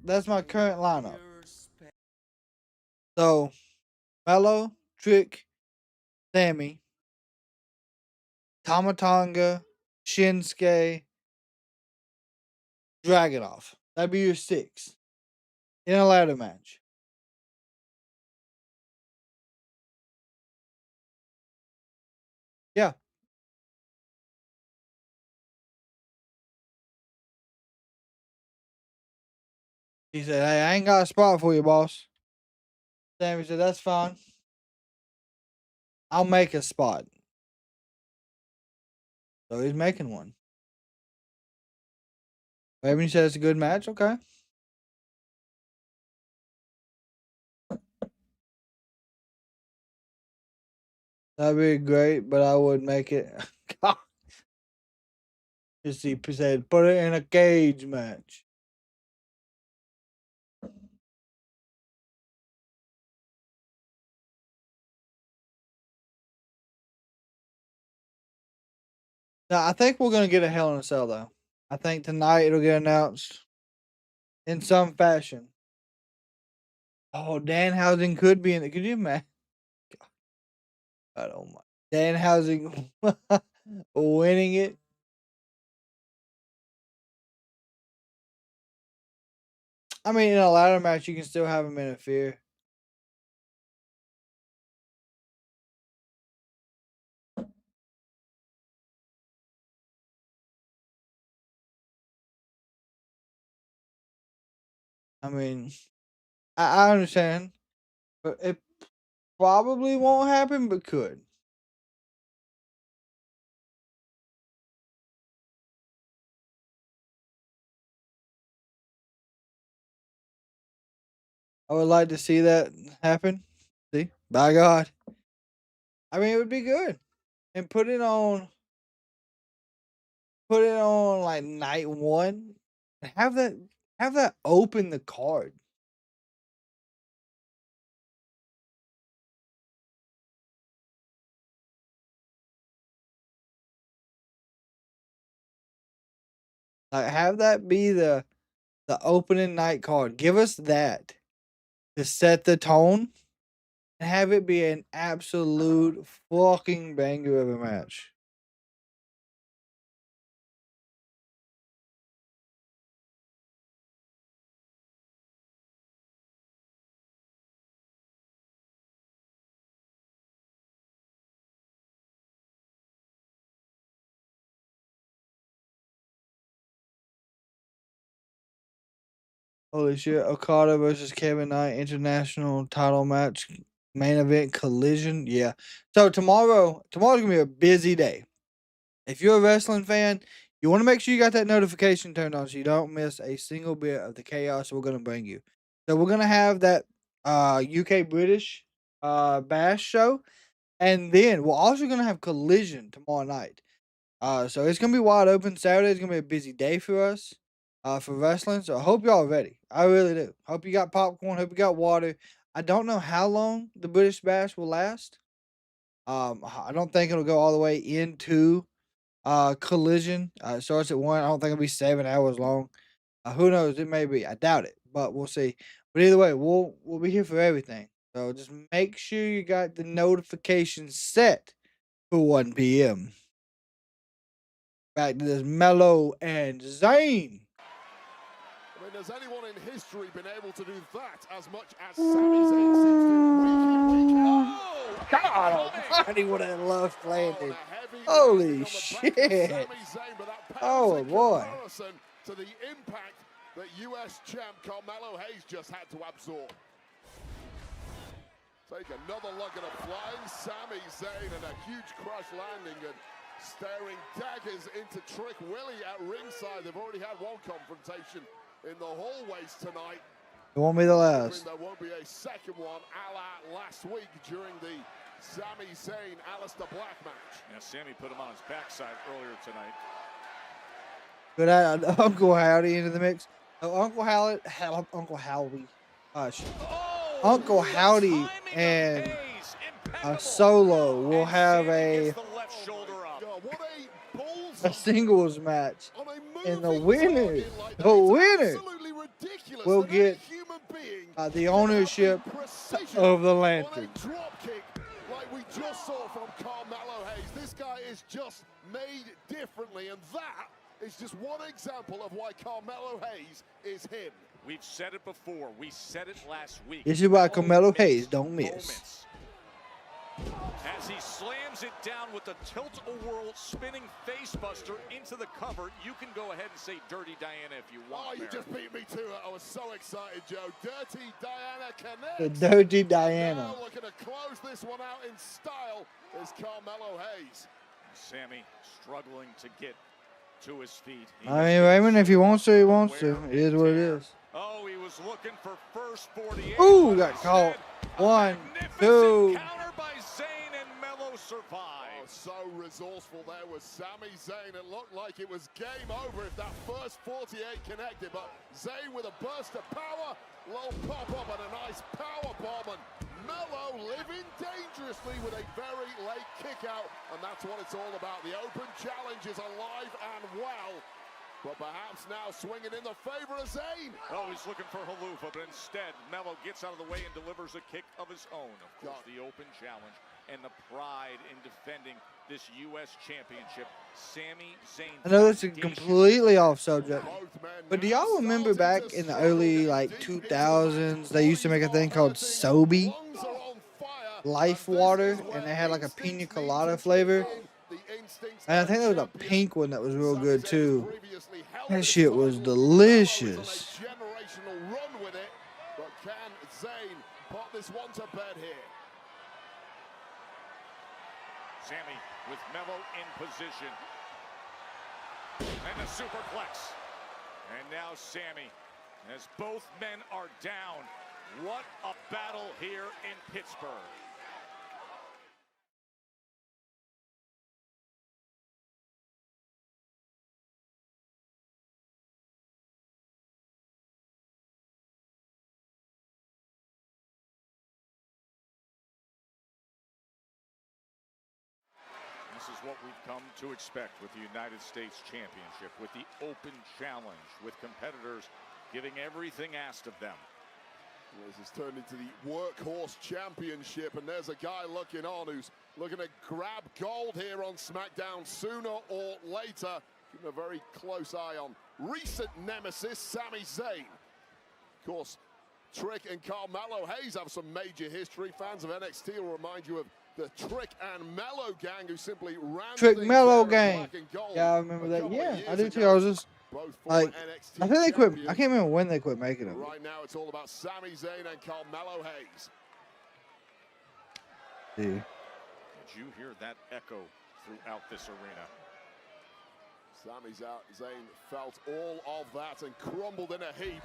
S1: That's my current lineup. So, Melo, Trick, Sami, Tamatanga, Shinsuke, Dragunov. That'd be your six in a ladder match. Yeah. He said, "Hey, I ain't got a spot for you, boss." Sami said, "That's fine. I'll make a spot." So he's making one. Raven said it's a good match. Okay. That'd be great, but I would make it. Just he said, put it in a cage match. No, I think we're gonna get a Hell in a Cell though. I think tonight it'll get announced in some fashion. Oh, Danhausen could be in it. Could you imagine? I don't mind. Danhausen winning it. I mean, in a ladder match, you can still have him interfere. I mean, I understand, but it probably won't happen, but could. I would like to see that happen. See, by God. I mean, it would be good, and put it on like night one, and have that open the card. Like have that be the opening night card. Give us that to set the tone, and have it be an absolute fucking banger of a match. Holy shit! Okada versus Kevin Knight international title match, main event collision. Yeah. So tomorrow's gonna be a busy day. If you're a wrestling fan, you want to make sure you got that notification turned on so you don't miss a single bit of the chaos we're gonna bring you. So we're gonna have that UK British Bash show, and then we're also gonna have Collision tomorrow night. So it's gonna be wide open. Saturday's gonna be a busy day for us, for wrestling. So I hope y'all are ready. I really do. Hope you got popcorn. Hope you got water. I don't know how long the British Bash will last. I don't think it'll go all the way into Collision. It starts at 1. I don't think it'll be 7 hours long. Who knows? It may be. I doubt it, but we'll see. But either way, we'll be here for everything. So just make sure you got the notifications set for 1 p.m. Back to this Mello and Zayn.
S13: I mean, has anyone in history been able to do that as much as Sami Zayn seems to week in, week out? Oh,
S1: God almighty, what a left landing. Holy shit. Oh, boy.
S13: To the impact that US champ Carmelo Hayes just had to absorb. Take another look at a flying Sami Zayn and a huge crush landing and staring daggers into Trick Willie at ringside. They've already had one confrontation in the hallways tonight.
S1: It won't be the last.
S13: There won't be a second one a la last week during the Sami Zayn Aleister Black match.
S2: Yeah, Sami put him on his backside earlier tonight.
S1: Good add Uncle Howdy into the mix. Oh, Uncle Howdy. Gosh. Uncle Howdy and Solo will have a singles match, and the winner will get the ownership of the lantern.
S13: Like we just saw from Carmelo Hayes. This guy is just made differently, and that is just one example of why Carmelo Hayes is him.
S2: We've said it before. We said it last week.
S1: This is why Carmelo Hayes don't miss.
S2: As he slams it down with the tilt-a-whirl spinning facebuster into the cover, you can go ahead and say Dirty Diana if you want.
S13: Oh, you just beat me to it. I was so excited, Joe. Dirty Diana connects.
S1: The Dirty Diana.
S13: Now looking to close this one out in style is Carmelo Hayes.
S2: Sami struggling to get to his feet.
S1: I mean, Raymond, if he wants to, he wants to. It is what it is.
S2: Oh, he was looking for first 48.
S1: Ooh, got caught. 1, 2.
S2: Counter by Zayn, and Mello survived.
S13: Oh, so resourceful there was Sami Zayn. It looked like it was game over if that first 48 connected, but Zayn with a burst of power, low pop-up and a nice power bomb, and Carmelo living dangerously with a very late kick out, and that's what it's all about. The open challenge is alive and well, but perhaps now swinging in the favor of Zayn.
S2: Oh, he's looking for Halufa, but instead, Melo gets out of the way and delivers a kick of his own. Of course, the open challenge and the pride in defending this U.S. Championship. Sami Zayn.
S1: I know this is completely off subject, but do y'all remember back in the early 2000s, they used to make a thing called Sobe Life Water, and they had like a pina colada flavor. And I think there was a pink one that was real good too. That shit was delicious.
S13: Generational run with it, but can Zayn put this one to bed here?
S2: Sami with Melo in position. And a superplex. And now Sami, as both men are down. What a battle here in Pittsburgh. This is what we've come to expect with the United States Championship, with the open challenge, with competitors giving everything asked of them.
S13: This has turned into the Workhorse Championship, and there's a guy looking on who's looking to grab gold here on SmackDown sooner or later. Keeping a very close eye on recent nemesis, Sami Zayn. Of course, Trick and Carmelo Hayes have some major history. Fans of NXT will remind you of the Trick and Melo gang, who simply ran
S1: Trick Melo gang. Yeah, I remember that. Yeah, I do too. I was just like, I think they quit. I can't remember when they quit making them.
S13: Right now, it's all about Sami Zayn and Carmelo Hayes.
S1: See.
S2: Did you hear that echo throughout this arena?
S13: Sami Zayn felt all of that and crumbled in a heap.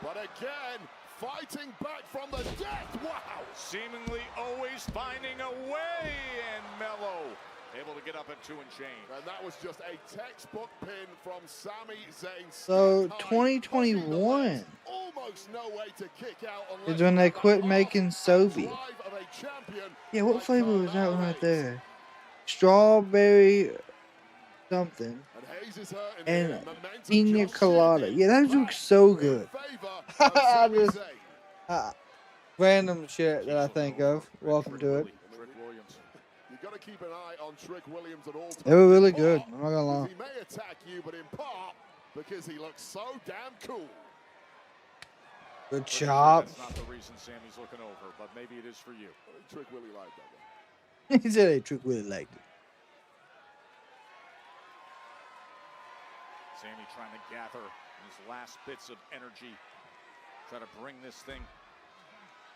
S13: But again, fighting back from the death. Wow!
S2: Seemingly always finding a way, and Melo able to get up at 2 and change.
S13: And that was just a textbook pin from Sami Zayn.
S1: So 2021
S13: Almost no way to kick out
S1: is when they quit making Sobe. Yeah, what flavor was that one right there? Strawberry something. And pina colada. Yeah, that looks so good. I just random shit that I think of. Welcome to it.
S13: You got to keep an eye on Trick Williams at all times.
S1: They were really good. I'm not gonna lie.
S13: He may attack you, but in part because he looks so damn cool.
S1: Good chop.
S2: That's not the reason Sami's looking over, but maybe it is for you.
S13: Trick Willie liked that one.
S1: He said, "Hey, Trick Willie liked it."
S2: Sami trying to gather his last bits of energy, try to bring this thing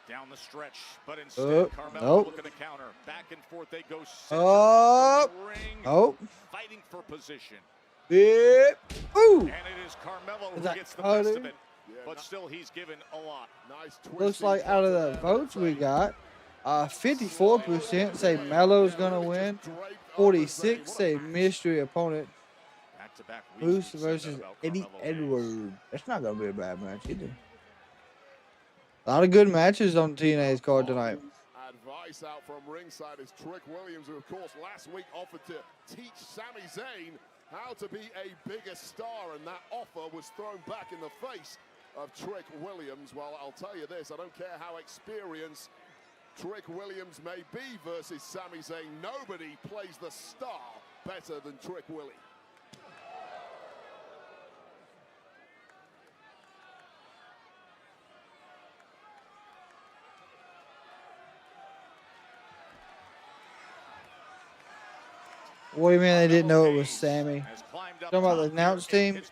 S2: down the stretch, but instead Carmelo looking to counter. Back and forth they go. Fighting for position.
S1: Yeah. Ooh.
S2: And it is Carmelo who gets the best of it, but still he's given a lot.
S13: Nice.
S1: Looks like out of the votes we got, 54% say Melo's gonna win. 46 say mystery opponent.
S2: Back-to-back
S1: Bruce versus Eddie Edwards. That's not gonna be a bad match either. A lot of good matches on TNA's card tonight.
S13: Advice out from ringside is Trick Williams, who of course last week offered to teach Sami Zayn how to be a bigger star, and that offer was thrown back in the face of Trick Williams. Well, I'll tell you this, I don't care how experienced Trick Williams may be versus Sami Zayn, nobody plays the star better than Trick Willie.
S1: What do you mean they didn't know it was Sami? Talking about the announce team?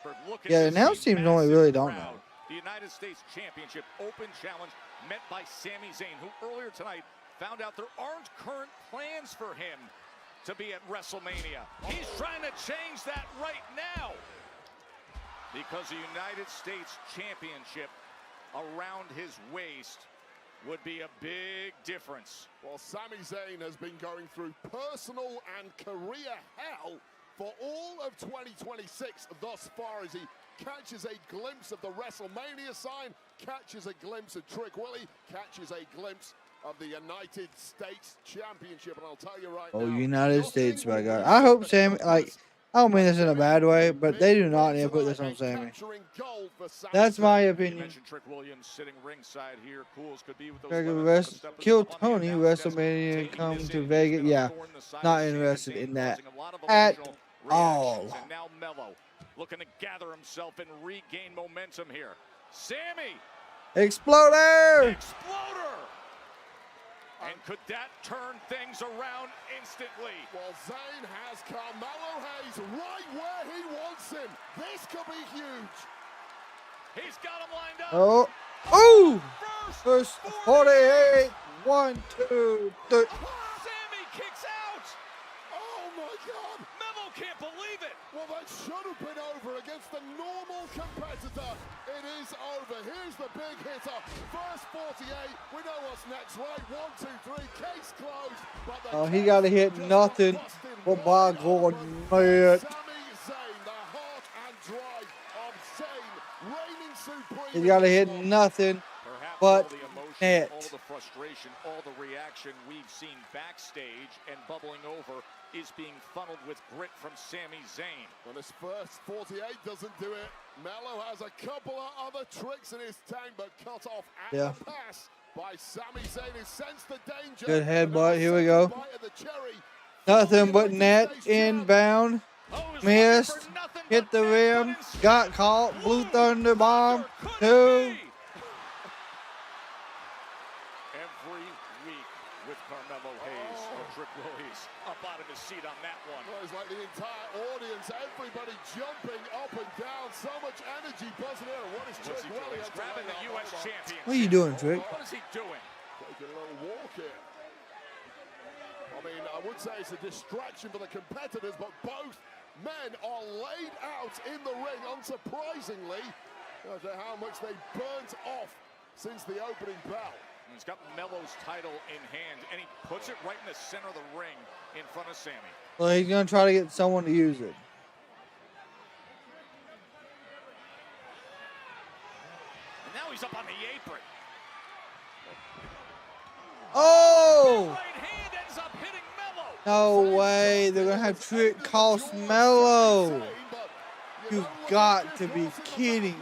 S1: Yeah, the announce team normally really don't know.
S2: The United States Championship Open Challenge met by Sami Zayn, who earlier tonight found out there aren't current plans for him to be at WrestleMania. He's trying to change that right now because the United States Championship around his waist would be a big difference.
S13: Well, Sami Zayn has been going through personal and career hell for all of 2026 thus far, as he catches a glimpse of the WrestleMania sign, catches a glimpse of Trick Willie, catches a glimpse of the United States Championship. And I'll tell you right
S1: Oh,
S13: now,
S1: United States, my God. I hope Sami, like, I don't mean this in a bad way, but they do not need to put this on Sami. That's my opinion. Kill Tony, WrestleMania, come to Vegas. Yeah, not interested in that at all.
S2: And now Melo looking to gather himself and regain momentum here. Sami!
S1: Exploder!
S2: Exploder! And could that turn things around instantly?
S13: Well, Zayn has Carmelo Hayes right where he wants him. This could be huge.
S2: He's got him lined up.
S1: Oh, oh! First 48. 1, 2, 3.
S2: Sami kicks out.
S13: Oh my God!
S2: Melo can't believe it.
S13: Well, that should have been over against a normal competitor. It is over. Here's the big hitter. First 48. We know what's next, right? 1, 2, 3. Case closed. But
S1: Oh, he got to hit nothing. But by God, man.
S13: Sami Zayn, the heart and drive of Zayn, reigning supreme.
S1: He got to hit nothing but net.
S2: All the frustration, all the reaction we've seen backstage and bubbling over is being funneled with grit from Sami Zayn.
S13: Well, this first 48 doesn't do it. Melo has a couple of other tricks in his tank, but cut off at the pass by Sami Zayn, who sensed the danger.
S1: Good headbutt. Here we go.
S13: Bite of the cherry.
S1: Nothing but net. Inbound. Missed. Hit the rim. Got caught. Blue Thunder bomb. 2.
S2: Every week with Carmelo Hayes or Trick Willies up out of his seat on that one.
S13: Well, it's like the entire audience, everybody jumping up and down, so much energy buzzing in. What is Trick Willies?
S2: He's grabbing the U.S. champion.
S1: What are you doing, Trick?
S2: What is he doing?
S13: Taking a little walk here. I mean, I would say it's a distraction for the competitors, but both men are laid out in the ring, unsurprisingly. I don't know how much they burnt off since the opening bell.
S2: He's got Melo's title in hand, and he puts it right in the center of the ring in front of Sami.
S1: Well, he's going to try to get someone to use it.
S2: And now he's up on the apron.
S1: Oh!
S2: Right hand ends up hitting Melo.
S1: No way. They're going to have Trick cost Melo. You've got to be kidding me.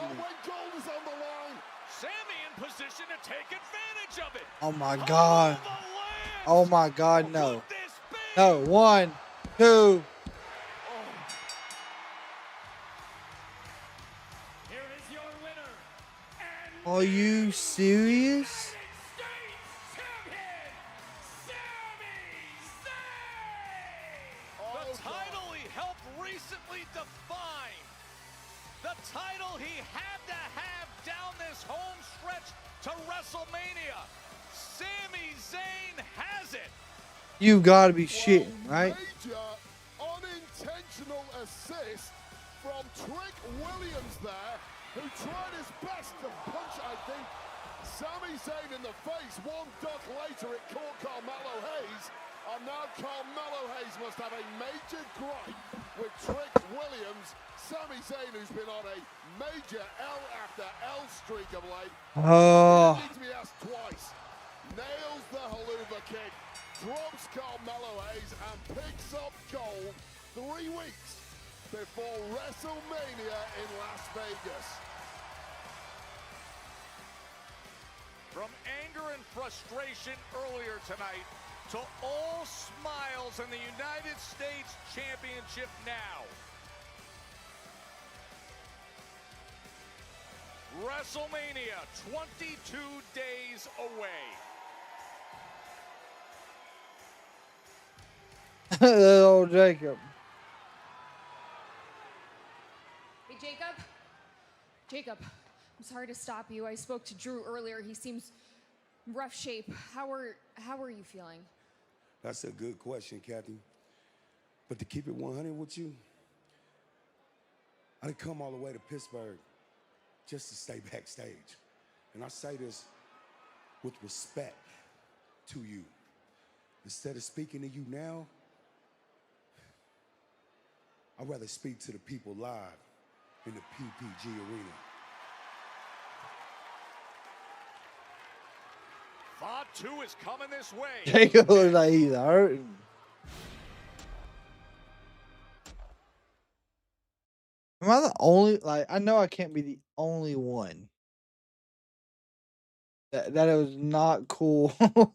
S2: Sami in position to take advantage of it.
S1: Oh, my God. Oh, my God, no. No, 1, 2.
S8: Here is your winner.
S1: Are you serious?
S2: The title he helped recently define. The title he had to have down this home stretch to WrestleMania. Sami Zayn has it.
S1: You got to be shitting, right?
S13: Major unintentional assist from Trick Williams there, who tried his best to punch, I think, Sami Zayn in the face. One duck later, it caught Carmelo Hayes. And now Carmelo Hayes must have a major gripe with Trick Williams. Sami Zayn, who's been on a major L after L streak of late.
S1: Oh.
S13: Needs to be asked twice. Nails the haluva kick, drops Carmelo Hayes, and picks up gold 3 weeks before WrestleMania in Las Vegas.
S2: From anger and frustration earlier tonight to all smiles in the United States Championship now. WrestleMania 22 days away.
S1: Little Jacob.
S18: Hey, Jacob. Jacob, I'm sorry to stop you. I spoke to Drew earlier. He seems in rough shape. How are you feeling?
S10: That's a good question, Kathy. But to keep it 100 with you, I done come all the way to Pittsburgh just to stay backstage. And I say this with respect to you. Instead of speaking to you now, I'd rather speak to the people live in the PPG arena.
S2: two is coming this way.
S1: Jacob looks like he's hurting. Am I the only, like, I know I can't be the only one that it was not cool. Like,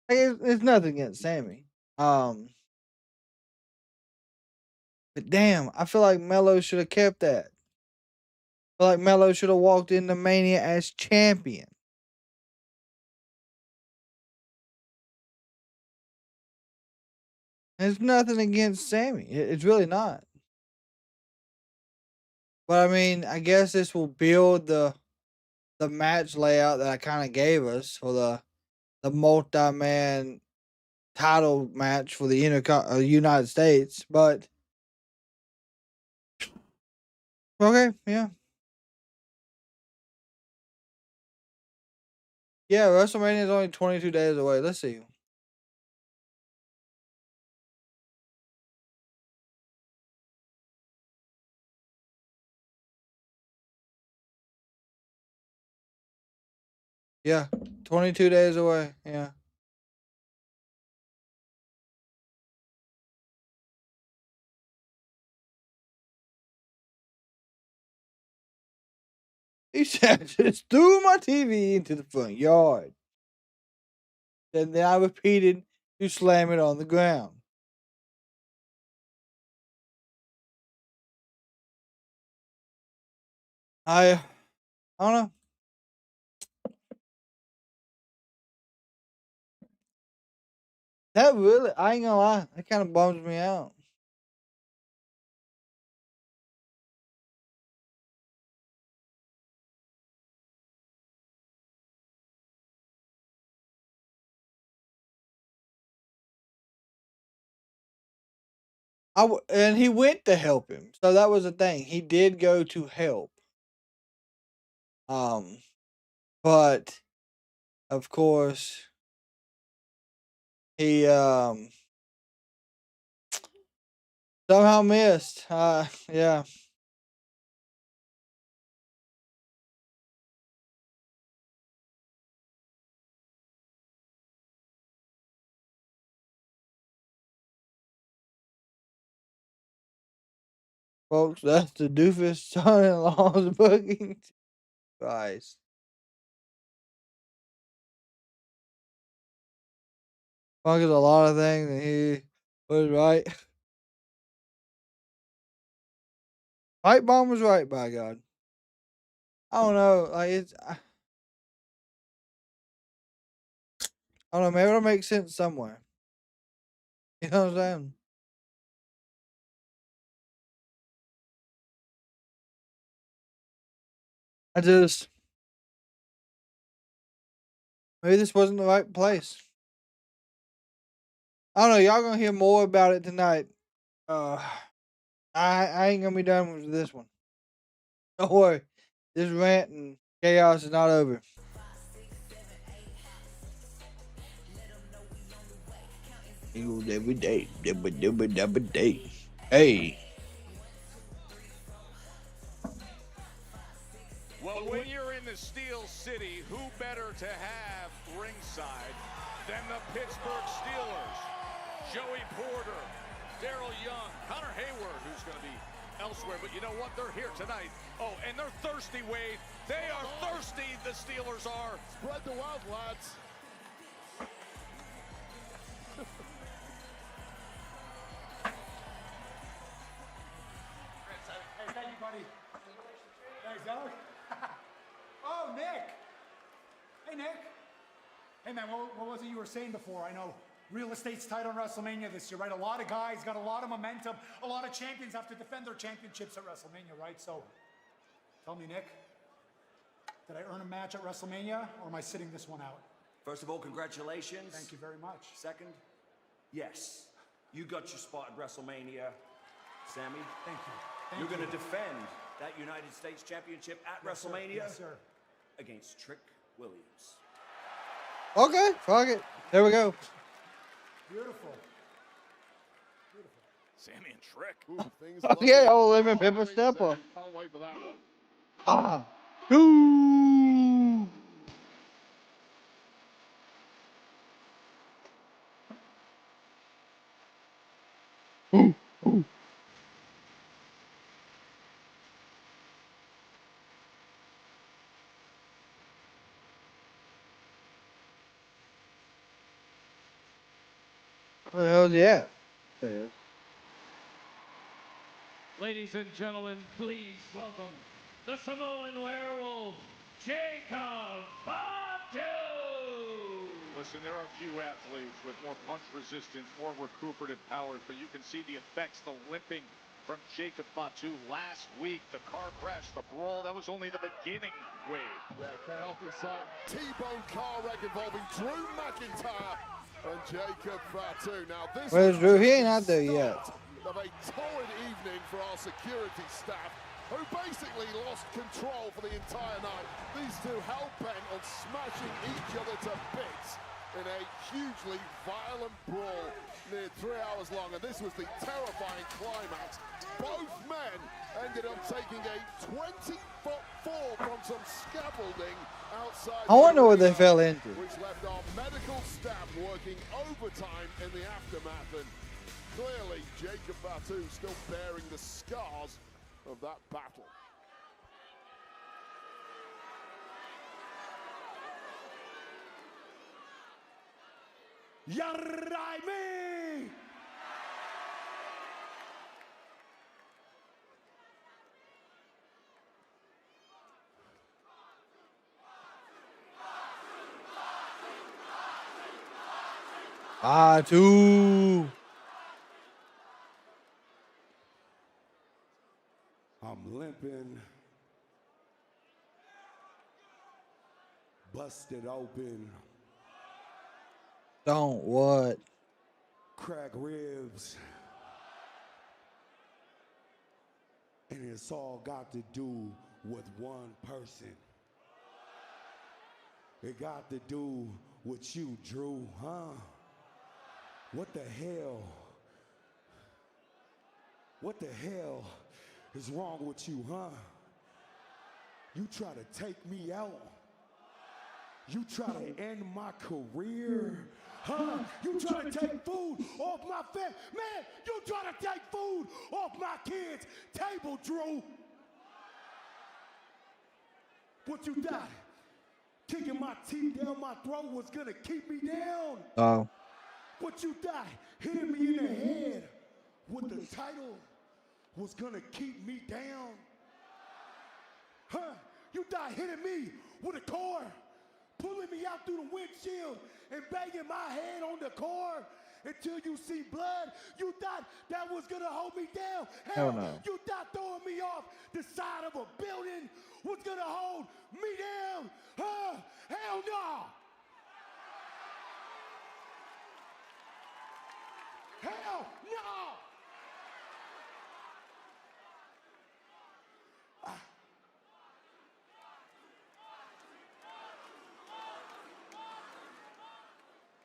S1: it's nothing against Sami. But damn, I feel like Melo should have kept that. I feel like Melo should have walked into Mania as champion. It's nothing against Sami. It's really not. But I mean, I guess this will build the match layout that I kind of gave us for the multi-man title match for the United States. But okay, yeah. Yeah, WrestleMania is only 22 days away. Let's see. Yeah, 22 days away. Yeah. He said, just threw my TV into the front yard. And then I repeated to slam it on the ground. I don't know. That really, I ain't gonna lie, that kind of bums me out. And he went to help him, so that was the thing. He did go to help. But of course, he somehow missed. Yeah. Folks, that's the doofus son-in-law's booking. Christ. Funk is a lot of things, and he was right. Fight Bomb was right, by God. I don't know, like it's. I don't know, maybe it'll make sense somewhere. You know what I'm saying? I just maybe this wasn't the right place. I don't know. Y'all gonna hear more about it tonight. I ain't gonna be done with this one. Don't worry. This rant and chaos is not over. Every day, every day. Hey.
S2: Well, when you're in the Steel City, who better to have ringside than the Pittsburgh Steelers? Joey Porter, Daryl Young, Connor Hayward, who's going to be elsewhere, but you know what? They're here tonight. Oh, and they're thirsty, Wade. They are thirsty, the Steelers are.
S13: Spread the wealth, lads.
S12: Hey, thank you, buddy. Thanks, Doug. Oh, Nick. Hey, Nick. Hey, man, what was it you were saying before? I know real estate's tight on WrestleMania this year, right? A lot of guys got a lot of momentum. A lot of champions have to defend their championships at WrestleMania, right? So, tell me, Nick, did I earn a match at WrestleMania, or am I sitting this one out?
S6: First of all, congratulations.
S12: Thank you very much.
S6: Second, yes, you got your spot at WrestleMania, Sami.
S12: Thank you.
S6: You're going to defend that United States Championship at WrestleMania.
S12: Yes, sir.
S6: Against Trick Williams.
S1: Okay, fuck it. There we go.
S12: Beautiful.
S2: Sami and Trick.
S1: Okay, I'll let me pepper stepper.
S24: Can't wait for that one.
S1: Ah. Ooh. Where the hell's he at? There he is.
S8: Ladies and gentlemen, please welcome the Samoan werewolf, Jacob Fatu!
S2: Listen, there are few athletes with more punch resistance, more recuperative powers, but you can see the effects, the limping from Jacob Fatu last week, the car crash, the brawl. That was only the beginning, Wade.
S13: Yeah, can't help it, son. T-bone car wreck involving Drew McIntyre and Jacob Fatu. Now this
S1: Where's Drew? He ain't out there yet.
S13: Of a torrid evening for our security staff, who basically lost control for the entire night. These two hell-bent on smashing each other to bits in a hugely violent brawl near 3 hours long, and this was the terrifying climax. Both men ended up taking a 20-foot fall from some scaffolding outside.
S1: I wonder what they fell into.
S13: Which left our medical staff working overtime in the aftermath, and clearly Jacob Fatu still bearing the scars of that battle.
S21: Yarraime!
S1: Fatu.
S10: I'm limping, busted open,
S1: Don't what?
S10: crack ribs, and it's all got to do with one person. It got to do with you, Drew, huh? What the hell? What the hell is wrong with you, huh? You try to take me out. You try to end my career, huh? You try to take food off my family. Man, you try to take food off my kids' table, Drew. What you thought? Kicking my teeth down my throat was gonna keep me down?
S1: Oh.
S10: What you thought? Hitting me in the head with the title was gonna keep me down? Huh? You thought hitting me with a car, pulling me out through the windshield and banging my head on the car until you see blood? You thought that was gonna hold me down?
S1: Hell no.
S10: You thought throwing me off the side of a building was gonna hold me down? Huh? Hell no! Hell no!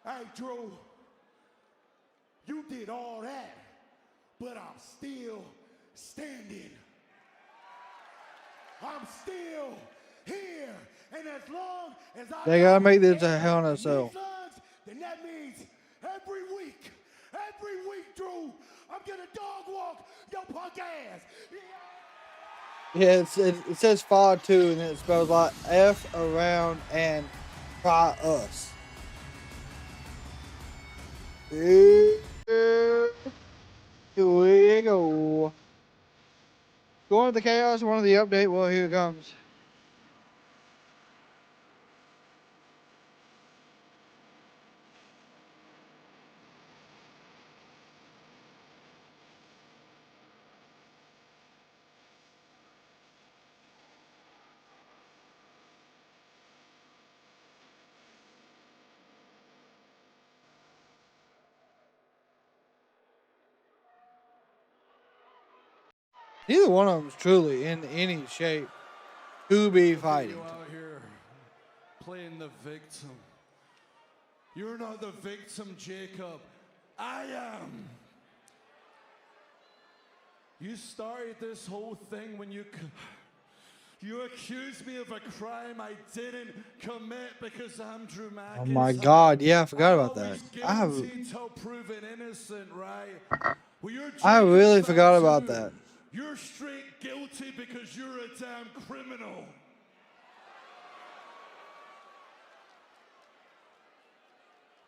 S10: Hey, Drew, you did all that, but I'm still standing. I'm still here, and as long as I
S1: They gotta make this a Hell in a Cell.
S10: then that means every week, Drew, I'm gonna dog walk your punk ass.
S1: Yeah, it says Fatu and it spells like F around and try us. Here we go. Going to the chaos, one of the update. Well, here it comes. Neither one of them is truly in any shape to be fighting.
S21: You out here playing the victim. You're not the victim, Jacob. I am. You started this whole thing when you accused me of a crime I didn't commit because I'm Drew McIntyre.
S1: Oh my God! Yeah, I forgot about that. I have.
S21: Till proven innocent, right?
S10: Well, you're
S1: I
S10: Jade
S1: really
S10: and
S1: forgot
S10: Fatu.
S1: about that.
S10: You're straight guilty because you're a damn criminal.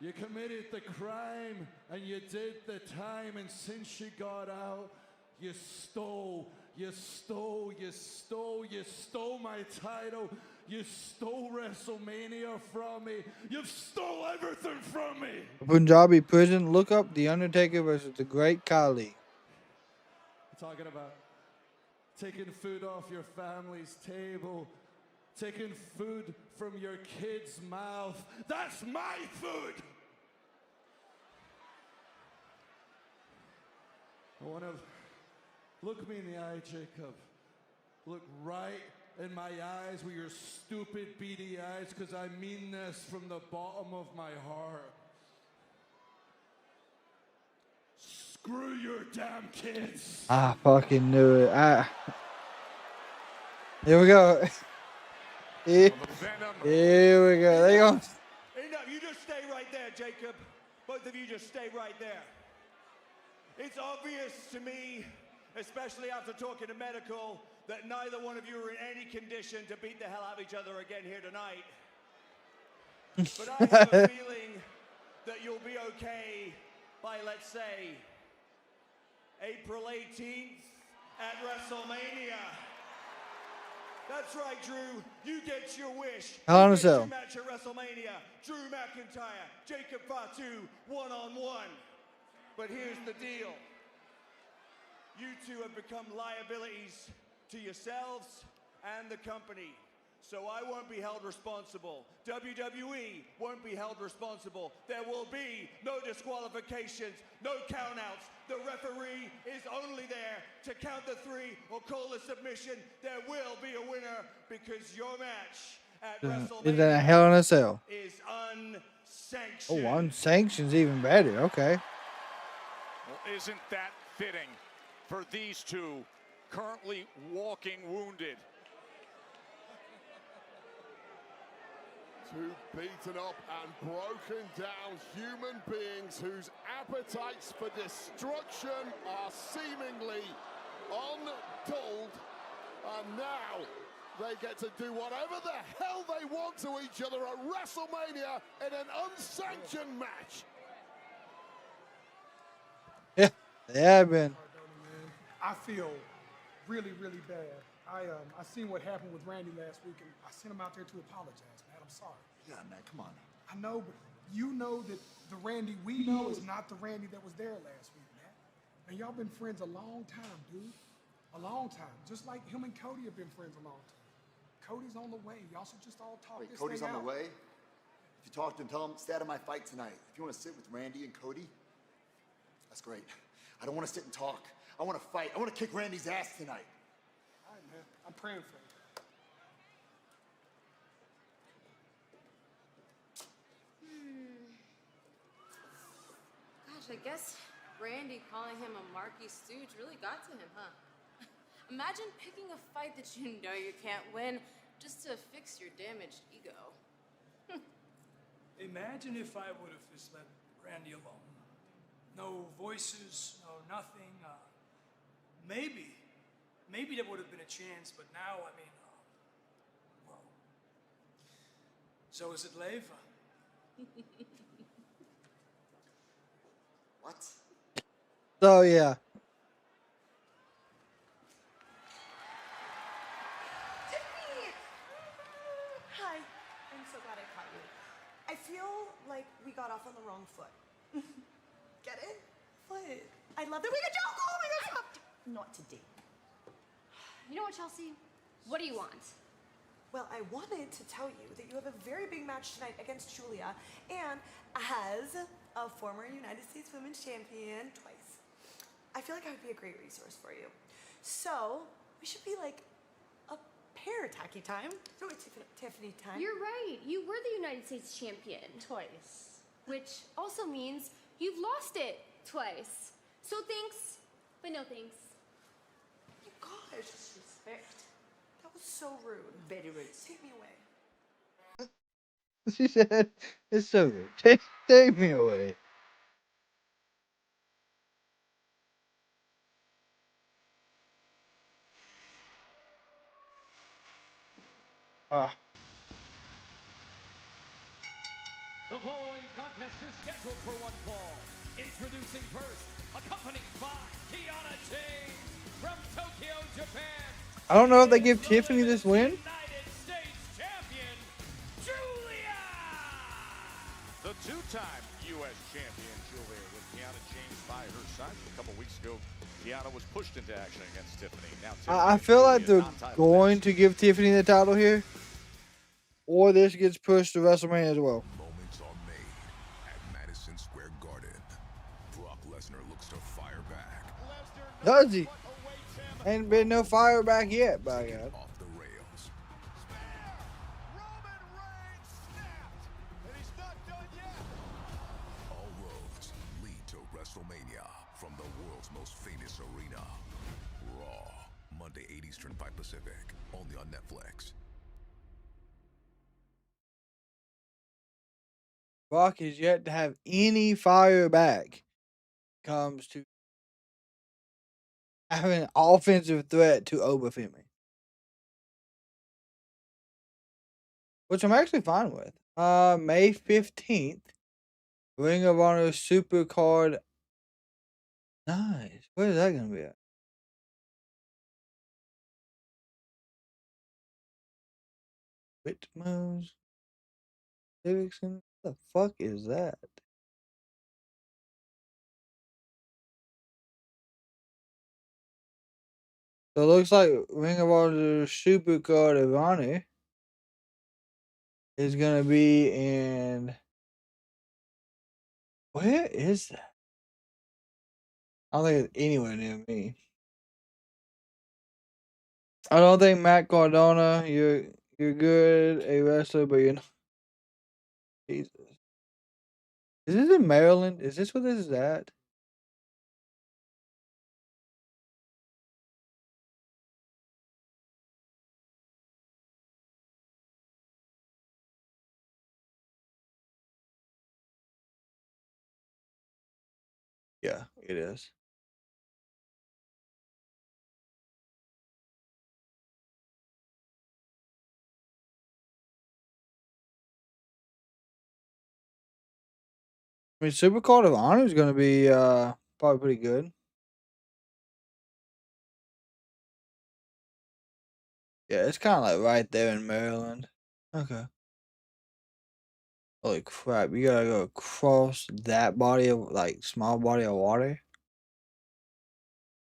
S10: You committed the crime and you did the time, and since you got out, you stole my title. You stole WrestleMania from me. You've stole everything from me.
S1: Punjabi prison. Look up The Undertaker versus the Great Khali.
S10: Talking about taking food off your family's table, taking food from your kid's mouth. That's my food. I want to look me in the eye, Jacob. Look right in my eyes with your stupid beady eyes, because I mean this from the bottom of my heart. Screw your damn kids.
S1: I fucking knew it. Here we go. Here we go. They go.
S15: Enough. You just stay right there, Jacob. Both of you just stay right there. It's obvious to me, especially after talking to medical, that neither one of you are in any condition to beat the hell out of each other again here tonight. But I have a feeling that you'll be okay by, let's say, April 18th at WrestleMania. That's right, Drew. You get your wish.
S1: Hell in a
S15: You get your
S1: Cell.
S15: match at WrestleMania. Drew McIntyre, Jacob Fatu, one-on-one. But here's the deal. You two have become liabilities to yourselves and the company. So I won't be held responsible. WWE won't be held responsible. There will be no disqualifications, no countouts. The referee is only there to count the three or call a submission. There will be a winner because your match at WrestleMania
S1: Is that a Hell in a Cell?
S15: is unsanctioned.
S1: Oh, unsanctioned's even better. Okay.
S2: Well, isn't that fitting for these two currently walking wounded?
S13: Two beaten up and broken down human beings whose appetites for destruction are seemingly undulled, and now they get to do whatever the hell they want to each other at WrestleMania in an unsanctioned match.
S1: Yeah, they have been.
S12: I feel really, really bad. I seen what happened with Randy last week, and I sent him out there to apologize, man. I'm sorry.
S21: Yeah, man, come on.
S12: I know, but you know that the Randy we know is not the Randy that was there last week, man. And y'all been friends a long time, dude. A long time. Just like him and Cody have been friends a long time. Cody's on the way. Y'all should just all talk this
S21: Cody's
S12: thing
S21: on
S12: out.
S21: the way? If you talk to him, tell him, stay out of my fight tonight. If you want to sit with Randy and Cody, that's great. I don't want to sit and talk. I want to fight. I want to kick Randy's ass tonight.
S12: All right, man. I'm praying for you.
S16: Gosh, I guess Randy calling him a Marky stooge really got to him, huh? Imagine picking a fight that you know you can't win just to fix your damaged ego.
S17: Imagine if I would have just let Randy alone. No voices, no nothing. Maybe there would have been a chance, but now, I mean, well, so is it Leva?
S21: What?
S1: So, yeah.
S19: Tiffany! Hi. I'm so glad I caught you. I feel like we got off on the wrong foot. Get it? What? I love that we could joke. Oh my God, stop. Not today.
S16: You know what, Chelsea? What do you want?
S19: Well, I wanted to tell you that you have a very big match tonight against Julia, and as a former United States Women's Champion twice, I feel like I would be a great resource for you. So we should be like a pair tacky time. No, it's Tiffany time.
S20: You're right. You were the United States champion. Twice. Which also means you've lost it twice. So thanks, but no thanks.
S19: Oh my gosh.
S20: Disrespect.
S19: That was so rude.
S16: Very rude.
S19: Take me away.
S1: She said, it's so good. Take me away. Ah.
S8: The following contest is scheduled for one fall. Introducing first, accompanied by Kiana Jade from Tokyo, Japan.
S1: I don't know if they give Tiffany this win.
S8: United States champion, Julia.
S2: The two-time U.S. champion, Julia, with Kiana James by her side. A couple weeks ago, Kiana was pushed into action against Tiffany. Now Tiffany
S1: I feel like they're going to give Tiffany the title here, or this gets pushed to WrestleMania as well.
S5: Moments are made at Madison Square Garden. Brock Lesnar looks to fire back.
S1: Does he? Ain't been no fire back yet, by God.
S5: Off the rails. All roads lead to WrestleMania from the world's most famous arena. Raw, Monday 8 Eastern, 5 Pacific, only on Netflix.
S1: Brock is yet to have any fire back. Comes to having an offensive threat to overfilming, which I'm actually fine with. May 15th, Ring of Honor Super Card. Nice. Where is that gonna be at? Whitmo's Livingston. What the fuck is that? So it looks like Ring of Honor Super Card of Honor is gonna be in. Where is that? I don't think it's anywhere near me. I don't think Matt Cardona, you're good, a wrestler, but you're not. Jesus. Is this in Maryland? Is this where this is at? Yeah, it is. I mean, Super Card of Honor is going to be probably pretty good. Yeah, it's kind of like right there in Maryland. Okay. Holy crap, you gotta go across that body of, like, small body of water?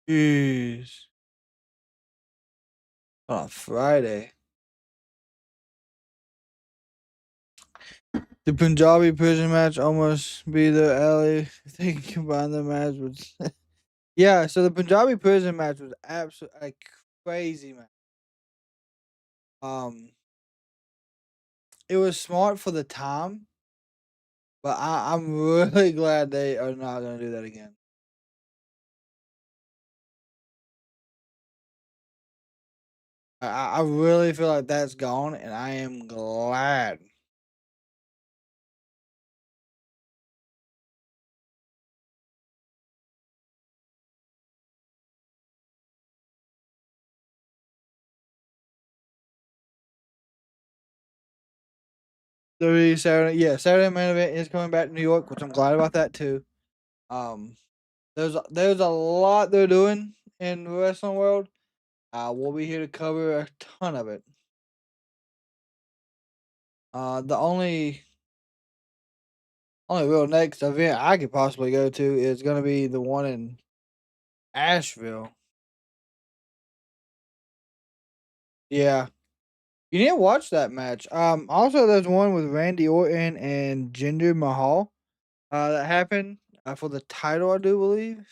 S1: Jeez. On a Friday. The Punjabi prison match almost be the alley if they can combine the match with. Yeah, so the Punjabi prison match was absolutely crazy, man. It was smart for the time, but I'm really glad they are not gonna do that again. I really feel like that's gone, and I am glad. Saturday main event is coming back to New York, which I'm glad about that too. There's a lot they're doing in the wrestling world. We'll be here to cover a ton of it. The only real next event I could possibly go to is gonna be the one in Asheville. Yeah. You need to watch that match. Also there's one with Randy Orton and Jinder Mahal. That happened for the title, I do believe.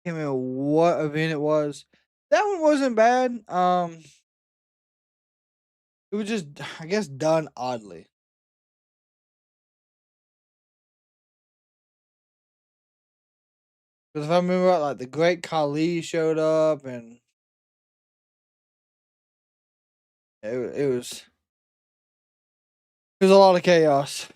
S1: Can't remember what event it was. That one wasn't bad. It was just, I guess, done oddly. Because if I remember right, like the Great Khali showed up, and it was a lot of chaos.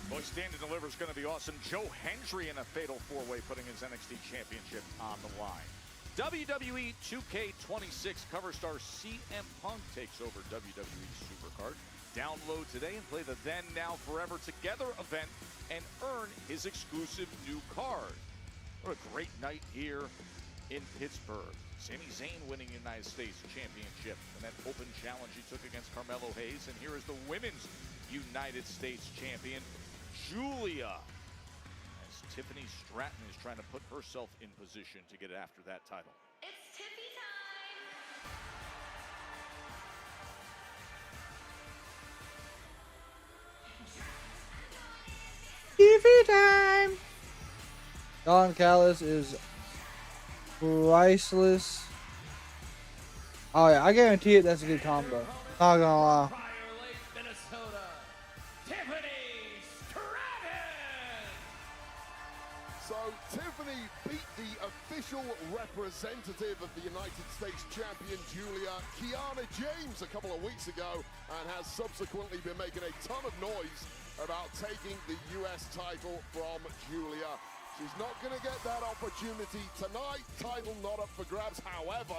S2: Boy, Stand and Deliver is going to be awesome. Joe Hendry in a fatal four-way putting his NXT championship on the line. WWE 2K26 cover star CM Punk takes over WWE Supercard. Download today and play the Then, Now, Forever Together event and earn his exclusive new card. What a great night here in Pittsburgh. Sami Zayn winning United States Championship and that open challenge he took against Carmelo Hayes. And here is the Women's United States Champion, Julia, as Tiffany Stratton is trying to put herself in position to get after that title.
S20: It's Tiffy time!
S1: TV time. Don Callis is priceless. Oh yeah, I guarantee it. That's a good combo. Not gonna lie.
S8: Minnesota, Tiffany Stratton.
S13: So Tiffany beat the official representative of the United States champion, Julia, Kiana James, a couple of weeks ago, and has subsequently been making a ton of noise about taking the US title from Julia. She's not going to get that opportunity tonight. Title not up for grabs. However,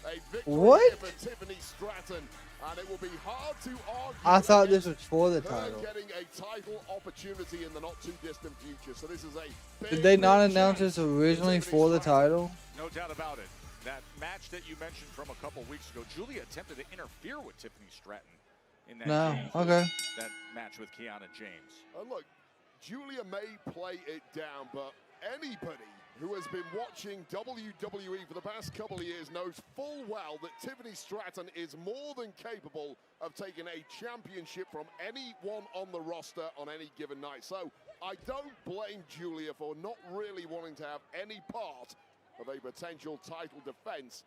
S13: a victory here for Tiffany Stratton, and it will be hard to argue.
S1: I thought this was for the title.
S13: Getting a title opportunity in the not too distant future. So this is a big,
S1: Did they not announce this originally for the title?
S2: No doubt about it. That match that you mentioned from a couple weeks ago, Julia attempted to interfere with Tiffany Stratton in that that match with Kiana James.
S13: Look, Julia may play it down, but anybody who has been watching WWE for the past couple of years knows full well that Tiffany Stratton is more than capable of taking a championship from anyone on the roster on any given night. So I don't blame Julia for not really wanting to have any part of a potential title defense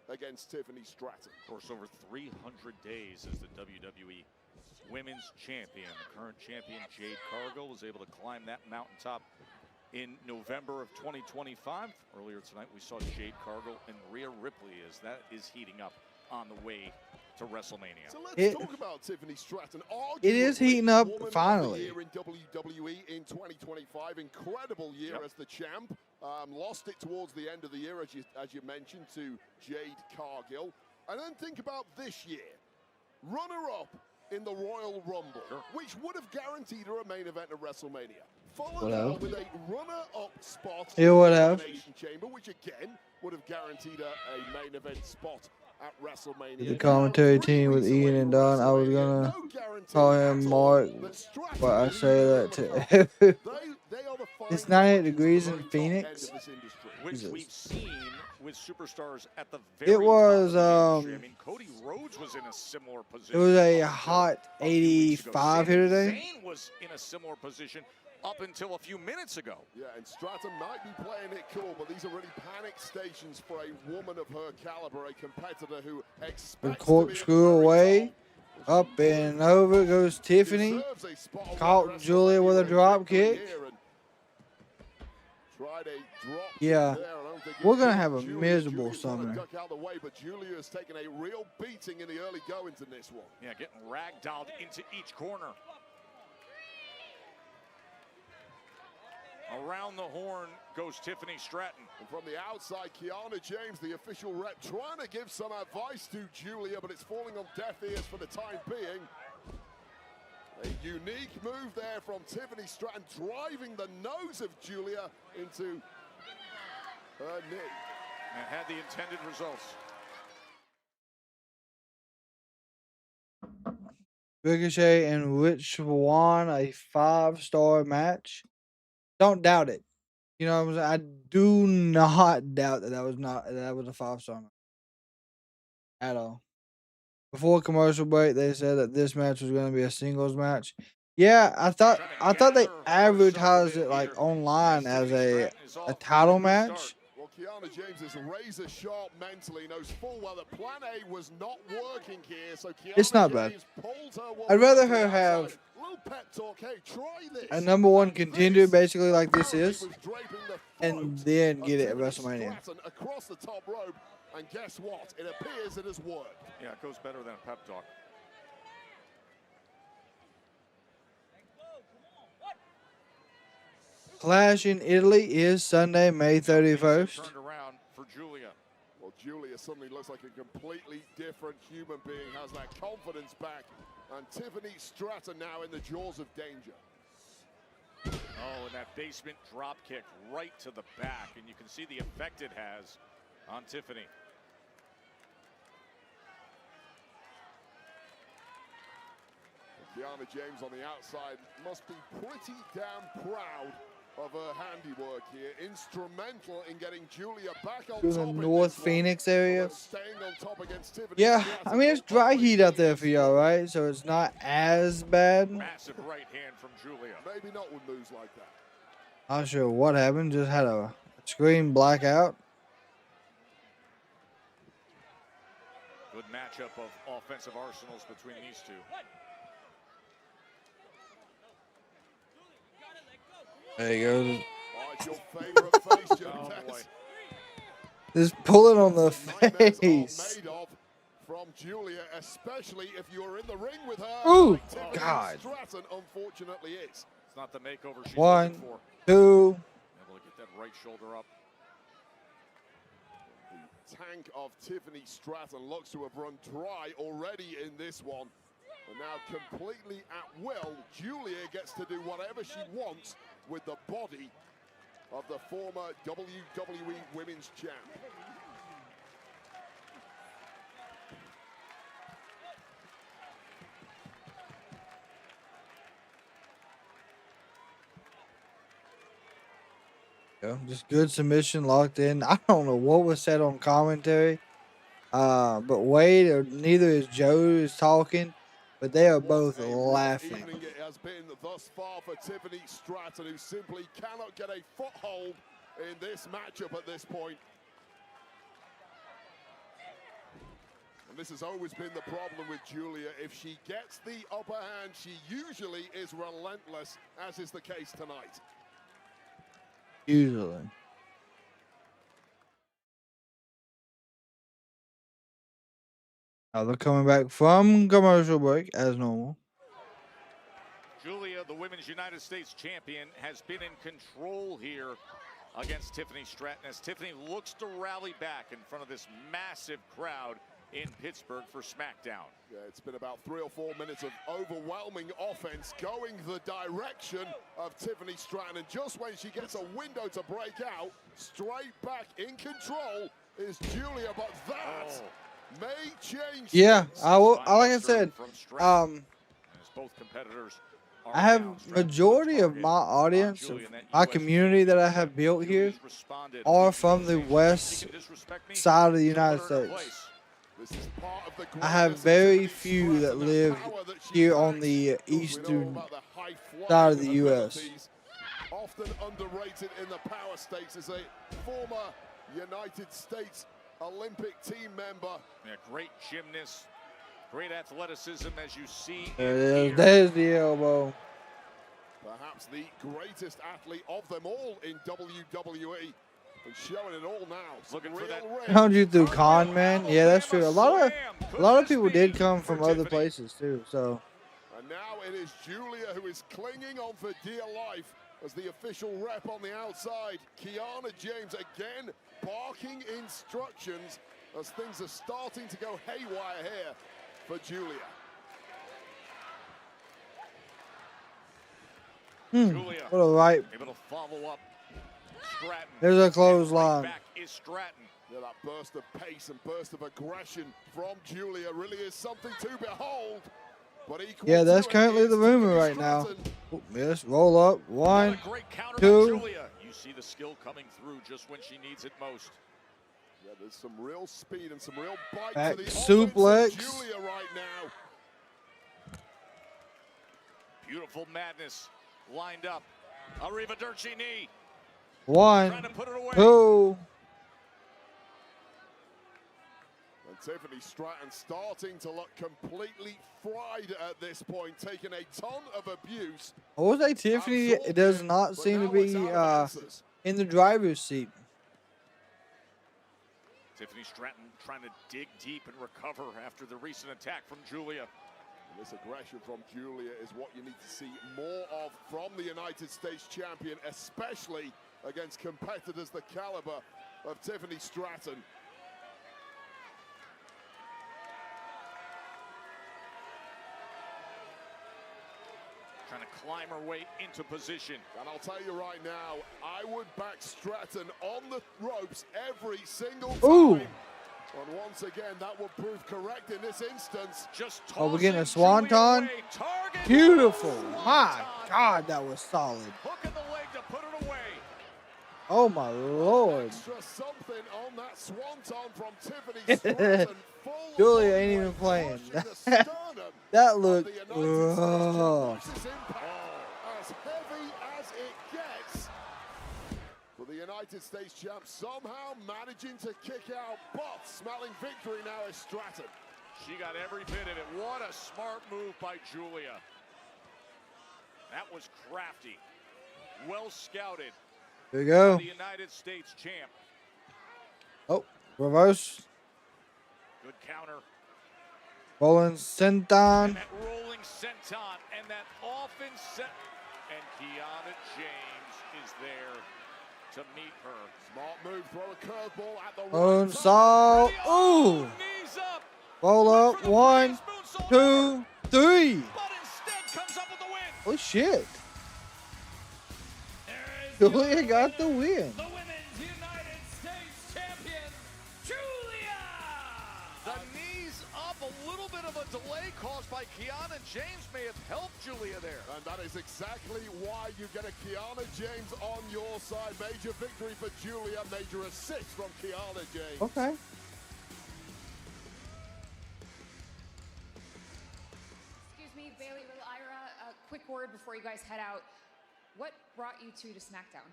S13: against Tiffany Stratton.
S2: Of course, over 300 days as the WWE Women's Champion. The current champion, Jade Cargill, was able to climb that mountaintop in November of 2025. Earlier tonight, we saw Jade Cargill and Rhea Ripley as that is heating up on the way to WrestleMania.
S13: So let's talk about Tiffany Stratton.
S1: It is heating up
S13: Woman
S1: finally.
S13: Of the year in WWE in 2025. Incredible year as the champ. Lost it towards the end of the year, as you mentioned, to Jade Cargill. And then think about this year. Runner-up in the Royal Rumble, which would have guaranteed her a main event at WrestleMania. Followed up with a runner-up spot in the Elimination Chamber, which again would have guaranteed her a main event spot at WrestleMania.
S1: The commentary team with Ian and Don. I was gonna call him Mark, but I say that to it's 98 degrees in Phoenix.
S2: Which we've seen with superstars at the
S1: It was
S2: I mean, Cody Rhodes was in a similar position.
S1: it was a hot 85 here today.
S2: Zayn was in a similar position up until a few minutes ago.
S13: Yeah, and Stratton might be playing it cool, but these are really panic stations for a woman of her caliber, a competitor who expects
S1: The corkscrew away. Up and over goes Tiffany. Caught Julia with a drop kick. Yeah, we're going to have a miserable summer.
S13: But Julia has taken a real beating in the early goings in this one.
S2: Yeah, getting ragdolled into each corner. Around the horn goes Tiffany Stratton.
S13: And from the outside, Kiana James, the official rep, trying to give some advice to Julia, but it's falling on deaf ears for the time being. A unique move there from Tiffany Stratton, driving the nose of Julia into her knee.
S2: And had the intended results.
S1: Ricochet and Rich Swann, a 5-star match. Don't doubt it. You know what I'm saying? I do not doubt that that was a 5-star match at all. Before commercial break, they said that this match was going to be a singles match. Yeah, I thought they advertised it like online as a title match.
S13: Well, Kiana James is razor sharp mentally, knows full well that plan A was not working here, so Kiana
S1: It's not bad. I'd rather her have a #1 contender, basically like this is, and then get it at WrestleMania.
S13: Across the top rope, and guess what? It appears it has worked.
S2: Yeah, it goes better than a pep talk.
S1: Clash in Italy is Sunday, May 31st.
S2: Turned around for Julia.
S13: Julia suddenly looks like a completely different human being, has that confidence back. And Tiffany Stratton now in the jaws of danger.
S2: Oh, and that basement drop kick right to the back, and you can see the effect it has on Tiffany.
S13: Kiana James on the outside must be pretty damn proud of her handiwork here. Instrumental in getting Julia back on
S1: To the
S13: top.
S1: North Phoenix area.
S13: Staying on top against Tiffany.
S1: Yeah, I mean, it's dry heat out there for y'all, right? So it's not as bad.
S2: Massive right hand from Julia.
S13: Maybe not with moves like that.
S1: Not sure what happened. Just had a screen blackout.
S2: Good matchup of offensive arsenals between these two.
S1: There you go.
S13: Oh, it's your favorite face, Joe.
S1: Just pulling on the face.
S13: Made of from Julia, especially if you're in the ring with her.
S1: Ooh,
S13: like Tiffany
S1: God.
S13: Stratton unfortunately is.
S2: It's not the makeover she's
S1: One,
S2: looking for.
S1: 2.
S2: Able to get that right shoulder up.
S13: The tank of Tiffany Stratton looks to have run dry already in this one. And now completely at will, Julia gets to do whatever she wants with the body of the former WWE Women's Champ.
S1: Yeah, just good submission, locked in. I don't know what was said on commentary, but Wade or neither is Joe is talking, but they are both laughing.
S13: Evening it has been thus far for Tiffany Stratton, who simply cannot get a foothold in this matchup at this point. And this has always been the problem with Julia. If she gets the upper hand, she usually is relentless, as is the case tonight.
S1: Usually. Now they're coming back from commercial break as normal.
S2: Julia, the Women's United States Champion, has been in control here against Tiffany Stratton as Tiffany looks to rally back in front of this massive crowd in Pittsburgh for SmackDown.
S13: Yeah, it's been about 3 or 4 minutes of overwhelming offense going the direction of Tiffany Stratton. And just when she gets a window to break out, straight back in control is Julia. But that may change.
S1: Yeah,
S13: things.
S1: like I said,
S2: As both competitors
S1: I have majority of my audience, of my community that I have built here, are from the west side of the United States. I have very few that live here on the eastern side of the U.S.
S13: Often underrated in the power states as a former United States Olympic team member.
S2: Yeah, great gymnast, great athleticism as you see.
S1: There's the elbow.
S13: Perhaps the greatest athlete of them all in WWE. And showing it all now. Looking for that
S1: Found you through con man. Yeah, that's true. A lot of people did come from other places too. So.
S13: And now it is Julia who is clinging on for dear life as the official rep on the outside. Kiana James again barking instructions as things are starting to go haywire here for Julia.
S2: Julia
S1: What a right.
S2: able to follow up. Stratton.
S1: There's a clothesline.
S2: Back is Stratton.
S13: Yeah, that burst of pace and burst of aggression from Julia really is something to behold. But
S1: yeah, that's currently the rumor right now. Yes, roll up. 1, 2.
S2: You see the skill coming through just when she needs it most.
S13: Yeah, there's some real speed and some real bite
S1: Back
S13: to the
S1: suplex.
S13: offense of Julia right now.
S2: Beautiful madness lined up. Arriva Dirty knee.
S1: 1,
S2: Trying to put it away.
S1: 2.
S13: And Tiffany Stratton starting to look completely fried at this point, taking a ton of abuse.
S1: I will say Tiffany does not seem to be in the driver's seat.
S2: Tiffany Stratton trying to dig deep and recover after the recent attack from Julia.
S13: And this aggression from Julia is what you need to see more of from the United States champion, especially against competitors the caliber of Tiffany Stratton.
S2: Trying to climb her way into position.
S13: And I'll tell you right now, I would back Stratton on the ropes every single time.
S1: Ooh.
S13: And once again, that would prove correct in this instance.
S2: Just
S1: Oh, we're getting a swanton. Beautiful. My God, that was solid.
S2: Hook in the leg to put it away.
S1: Oh my Lord.
S13: Extra something on that swanton from Tiffany Stratton.
S1: Julia ain't even playing. That looked rough.
S13: As heavy as it gets. For the United States champ, somehow managing to kick out, but smelling victory now is Stratton.
S2: She got every bit of it. What a smart move by Julia. That was crafty. Well scouted.
S1: There you go.
S2: The United States champ.
S1: Oh, reverse.
S2: Good counter.
S1: Rolling senton.
S2: And that rolling senton and that often set. And Kiana James is there to meet her.
S13: Smart move, throw a curveball at the
S1: Moonsault. Ooh.
S2: Knees up.
S1: Roll up. 1, 2, 3.
S2: But instead comes up with the win.
S1: Oh shit. Julia got the win.
S8: The Women's United States Champion, Julia!
S2: The knees up, a little bit of a delay caused by Kiana James may have helped Julia there.
S13: And that is exactly why you get a Kiana James on your side. Major victory for Julia, major assist from Kiana James.
S1: Okay.
S18: Excuse me, Bailey, Ira, a quick word before you guys head out. What brought you two to SmackDown?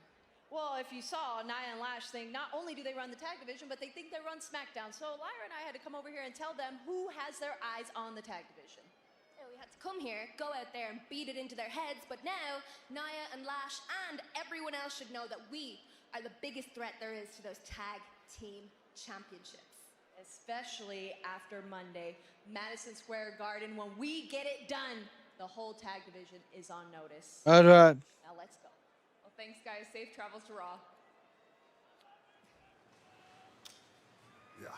S3: Well, if you saw Nia and Lash thing, not only do they run the tag division, but they think they run SmackDown. So Lyra and I had to come over here and tell them who has their eyes on the tag division.
S20: So we had to come here, go out there and beat it into their heads, but now Nia and Lash and everyone else should know that we are the biggest threat there is to those tag team championships.
S3: Especially after Monday, Madison Square Garden, when we get it done, the whole tag division is on notice.
S1: All right.
S3: Now let's go.
S18: Well, thanks, guys. Safe travels to Raw.
S10: Yeah.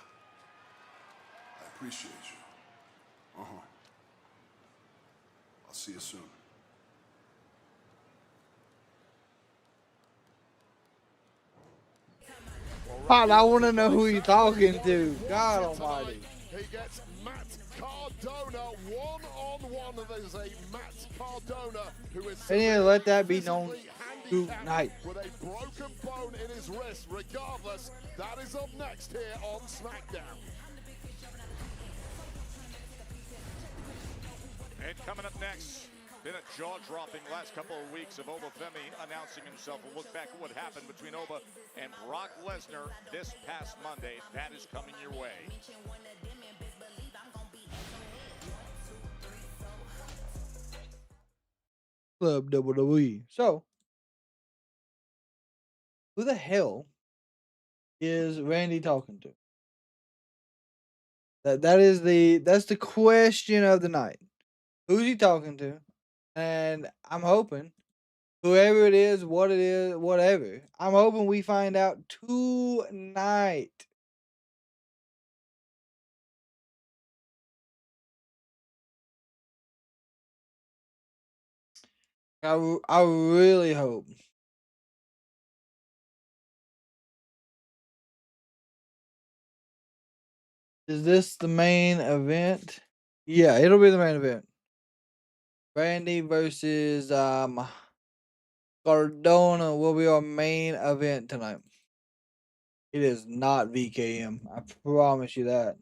S10: I appreciate you. I'll see you soon.
S1: God, I want to know who you're talking to. God almighty.
S13: He gets Matt Cardona one-on-one. There's a Matt Cardona who is
S1: They need to let that be known tonight.
S13: with a broken bone in his wrist. Regardless, that is up next here on SmackDown.
S2: And coming up next, been a jaw-dropping last couple of weeks of Obafemi announcing himself. We'll look back at what happened between Oba and Brock Lesnar this past Monday. That is coming your way.
S1: Club WWE. So, who the hell is Randy talking to? That's the question of the night. Who's he talking to? And I'm hoping whoever it is, what it is, whatever. I'm hoping we find out tonight. I really hope. Is this the main event? Yeah, it'll be the main event. Randy versus Cardona will be our main event tonight. It is not VKM. I promise you that.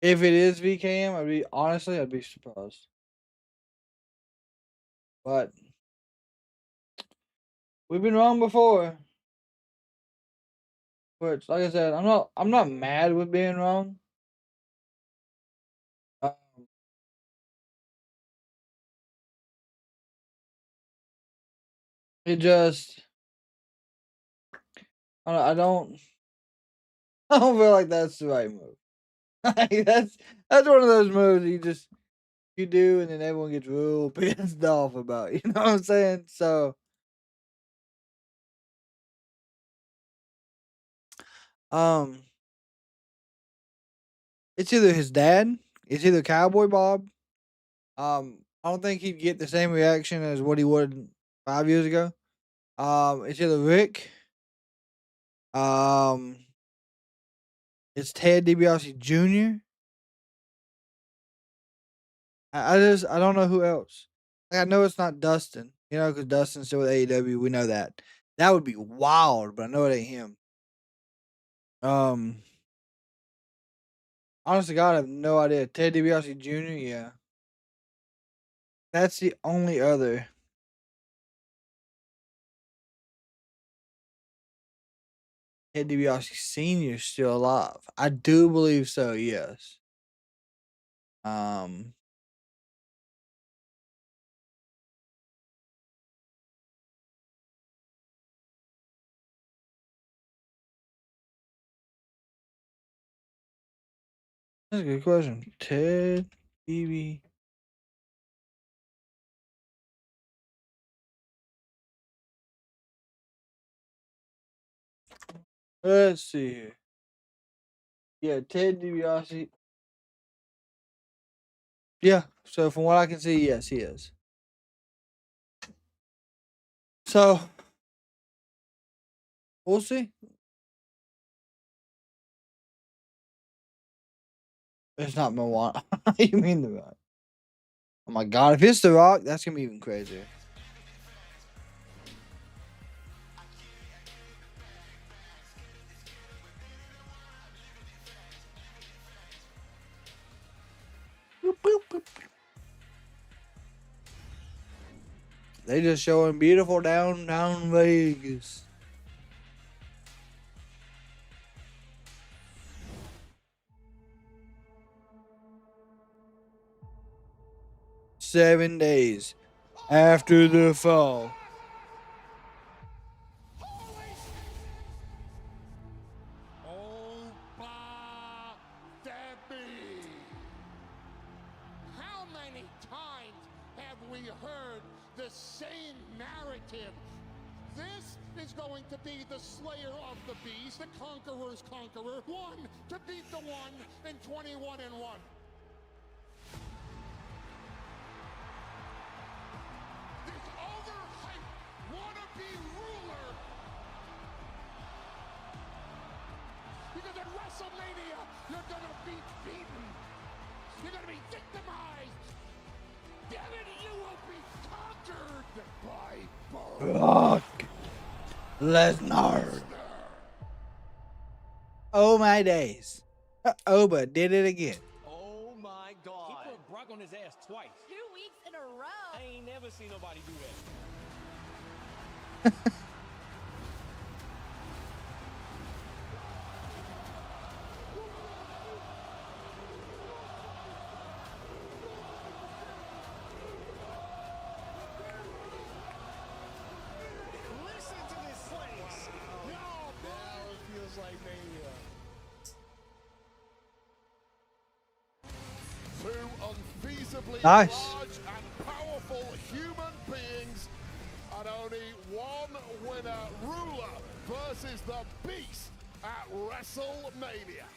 S1: If it is VKM, I'd be surprised. But we've been wrong before. Which, like I said, I'm not mad with being wrong. It just I don't feel like that's the right move. that's one of those moves you do and then everyone gets real pissed off about. You know what I'm saying? So It's either his dad, it's either Cowboy Bob. I don't think he'd get the same reaction as what he would 5 years ago. It's either Rick, um, it's Ted DiBiase Jr. I don't know who else. Like, I know it's not Dustin, because Dustin's still with AEW. We know that. That would be wild, but I know it ain't him. Honest to God, I have no idea. Ted DiBiase Jr., yeah. That's the only other. Ted DiBiase Sr. is still alive. I do believe so, yes. That's a good question. Ted DiBiase. Let's see here. Yeah, Ted DiBiase. Yeah, so from what I can see, yes, he is. So, we'll see. It's not Milwaukee. You mean The Rock? Oh my God, if it's The Rock, that's gonna be even crazier. They just showing beautiful downtown Vegas. "7 days after the fall."
S13: How many times have we heard the same narrative? This is going to be the slayer of the beast, the conqueror's conqueror, one to beat the one in 21-1. This overhyped wannabe ruler. Because at WrestleMania, you're gonna be beaten. You're gonna be victimized. Damn it, you will be conquered by
S1: Brock Lesnar. Oh my days. Oba did it again.
S4: Oh my God. He put Brock on his ass twice.
S16: 2 weeks in a row.
S4: I ain't never seen nobody do that.
S13: Listen to this place. Now it feels like mania. Two unfeasibly
S1: Nice.
S13: large and powerful human beings, and only one winner, ruler versus the beast at WrestleMania.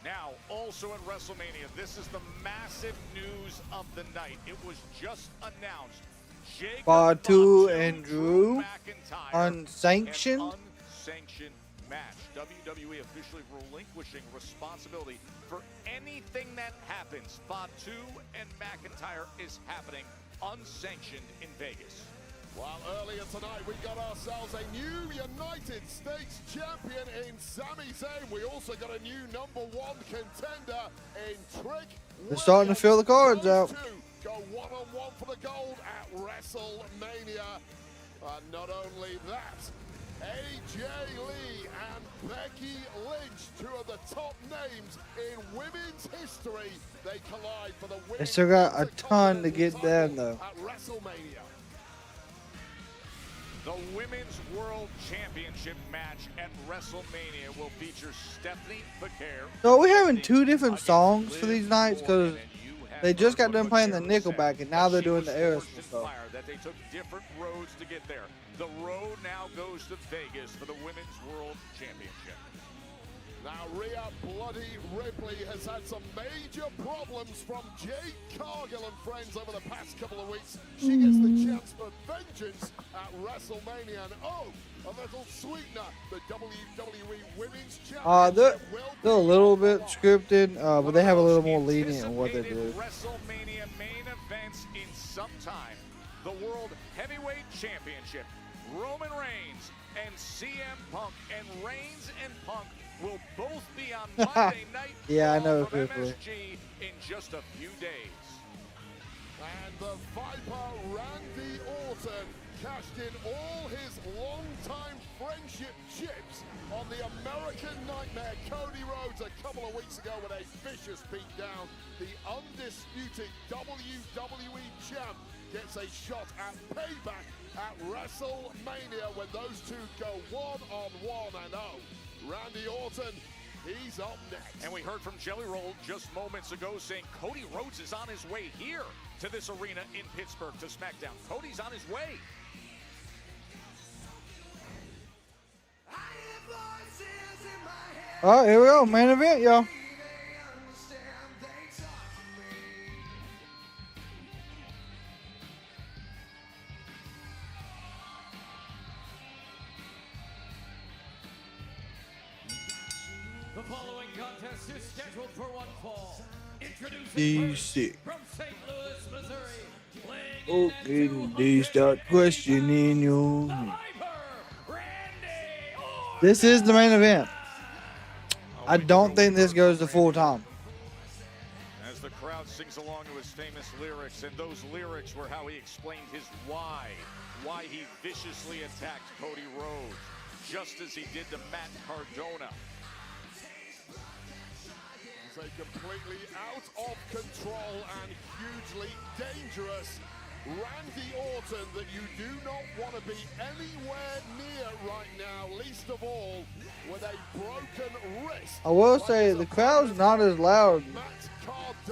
S2: Now, also at WrestleMania, this is the massive news of the night. It was just announced.
S1: Fatu and Drew
S2: McIntyre,
S1: unsanctioned.
S2: an unsanctioned match. WWE officially relinquishing responsibility for anything that happens. Fatu and McIntyre is happening unsanctioned in Vegas.
S13: While earlier tonight we got ourselves a new United States champion in Sami Zayn. We also got a new #1 contender in Trick.
S1: They're starting to fill the cards out.
S13: Go one-on-one for the gold at WrestleMania. And not only that, AJ Lee and Becky Lynch, two of the top names in women's history. They collide for the
S1: They
S13: women's
S1: still got a ton to get done, though.
S13: at WrestleMania.
S2: The Women's World Championship match at WrestleMania will feature Stephanie Becker.
S1: So we're having two different songs for these nights because they just got done playing the Nickelback and now they're doing the Aerosmith stuff.
S2: That they took different roads to get there. The road now goes to Vegas for the Women's World Championship.
S13: Now, Rhea Bloody Ripley has had some major problems from Jade, Cargill and friends over the past couple of weeks. She gets the chance for vengeance at WrestleMania. And a little sweetener, the WWE Women's Championship
S1: they're a little bit scripted, but they have a little more lenient in what they do.
S2: WrestleMania main events in some time. The World Heavyweight Championship. Roman Reigns and CM Punk, and Reigns and Punk will both be on Monday night.
S1: Yeah, I know.
S2: From MSG in just a few days.
S13: And the Viper Randy Orton cashed in all his long-time friendship chips on the American Nightmare Cody Rhodes a couple of weeks ago with a vicious beatdown. The undisputed WWE champ gets a shot at payback at WrestleMania when those two go one-on-one. And Randy Orton, he's up next.
S2: And we heard from Jelly Roll just moments ago saying Cody Rhodes is on his way here to this arena in Pittsburgh to SmackDown. Cody's on his way.
S1: All right, here we go. Main event, y'all.
S8: The following contest is scheduled for one fall. Introducing
S1: D6.
S8: from St. Louis, Missouri.
S1: Okay, they start questioning you. This is the main event. I don't think this goes to full time.
S2: As the crowd sings along to his famous lyrics, and those lyrics were how he explained his why he viciously attacked Cody Rhodes, just as he did to Matt Cardona.
S13: It's a completely out of control and hugely dangerous Randy Orton that you do not want to be anywhere near right now, least of all with a broken wrist.
S1: I will say the crowd's not as loud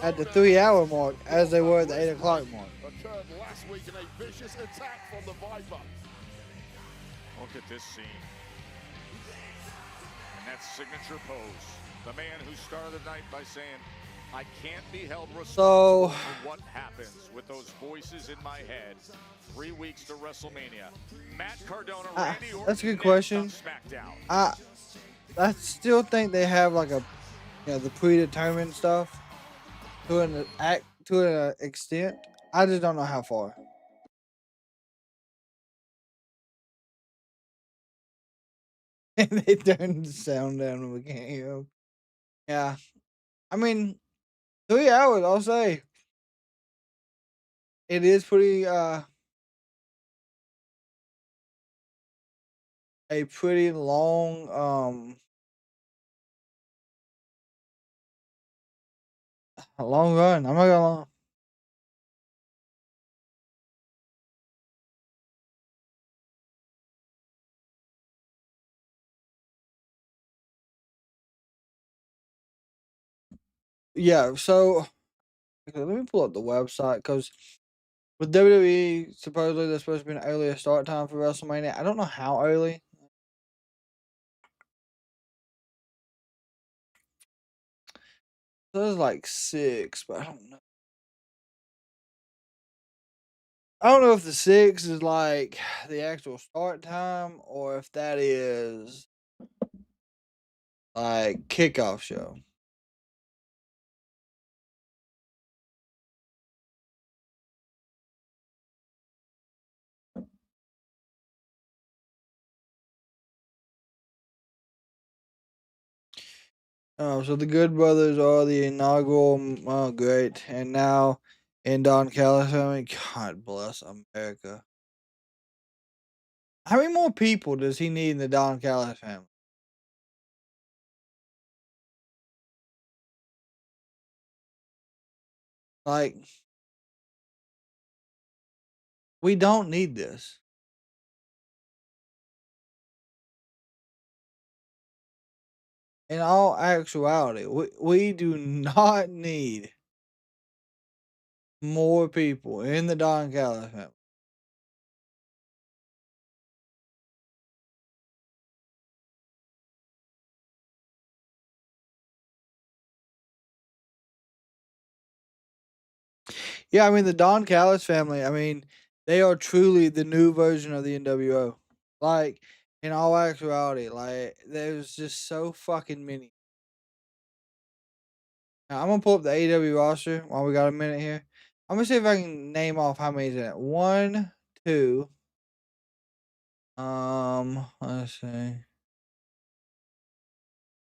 S1: at the 3-hour mark as they were at the 8 o'clock mark.
S13: Occurred last week in a vicious attack from the Viper.
S2: Look at this scene. And that signature pose. The man who started the night by saying, I can't be held responsible for what happens with those voices in my head. 3 weeks to WrestleMania. Matt Cardona, Randy Orton.
S1: That's a good question. I still think they have like a, the predetermined stuff to an extent. I just don't know how far. And they turned the sound down and we can't hear them. Yeah. I mean, 3 hours, I'll say. It is pretty, a pretty long, a long run. I'm not gonna lie. Yeah, so let me pull up the website because with WWE, supposedly there's supposed to be an earlier start time for WrestleMania. I don't know how early. So it's like 6, but I don't know. I don't know if the 6 is like the actual start time or if that is like kickoff show. So the Good Brothers are the inaugural, great, and now in Don Callis, God bless America. How many more people does he need in the Don Callis family? Like, we don't need this. In all actuality, we do not need more people in the Don Callis family. Yeah, I mean the Don Callis family. I mean, they are truly the new version of the NWO. Like in all actuality, like there's just so fucking many. Now, I'm gonna pull up the AEW roster while we got a minute here. I'm gonna see if I can name off how many's in it. 1, 2. Let's see.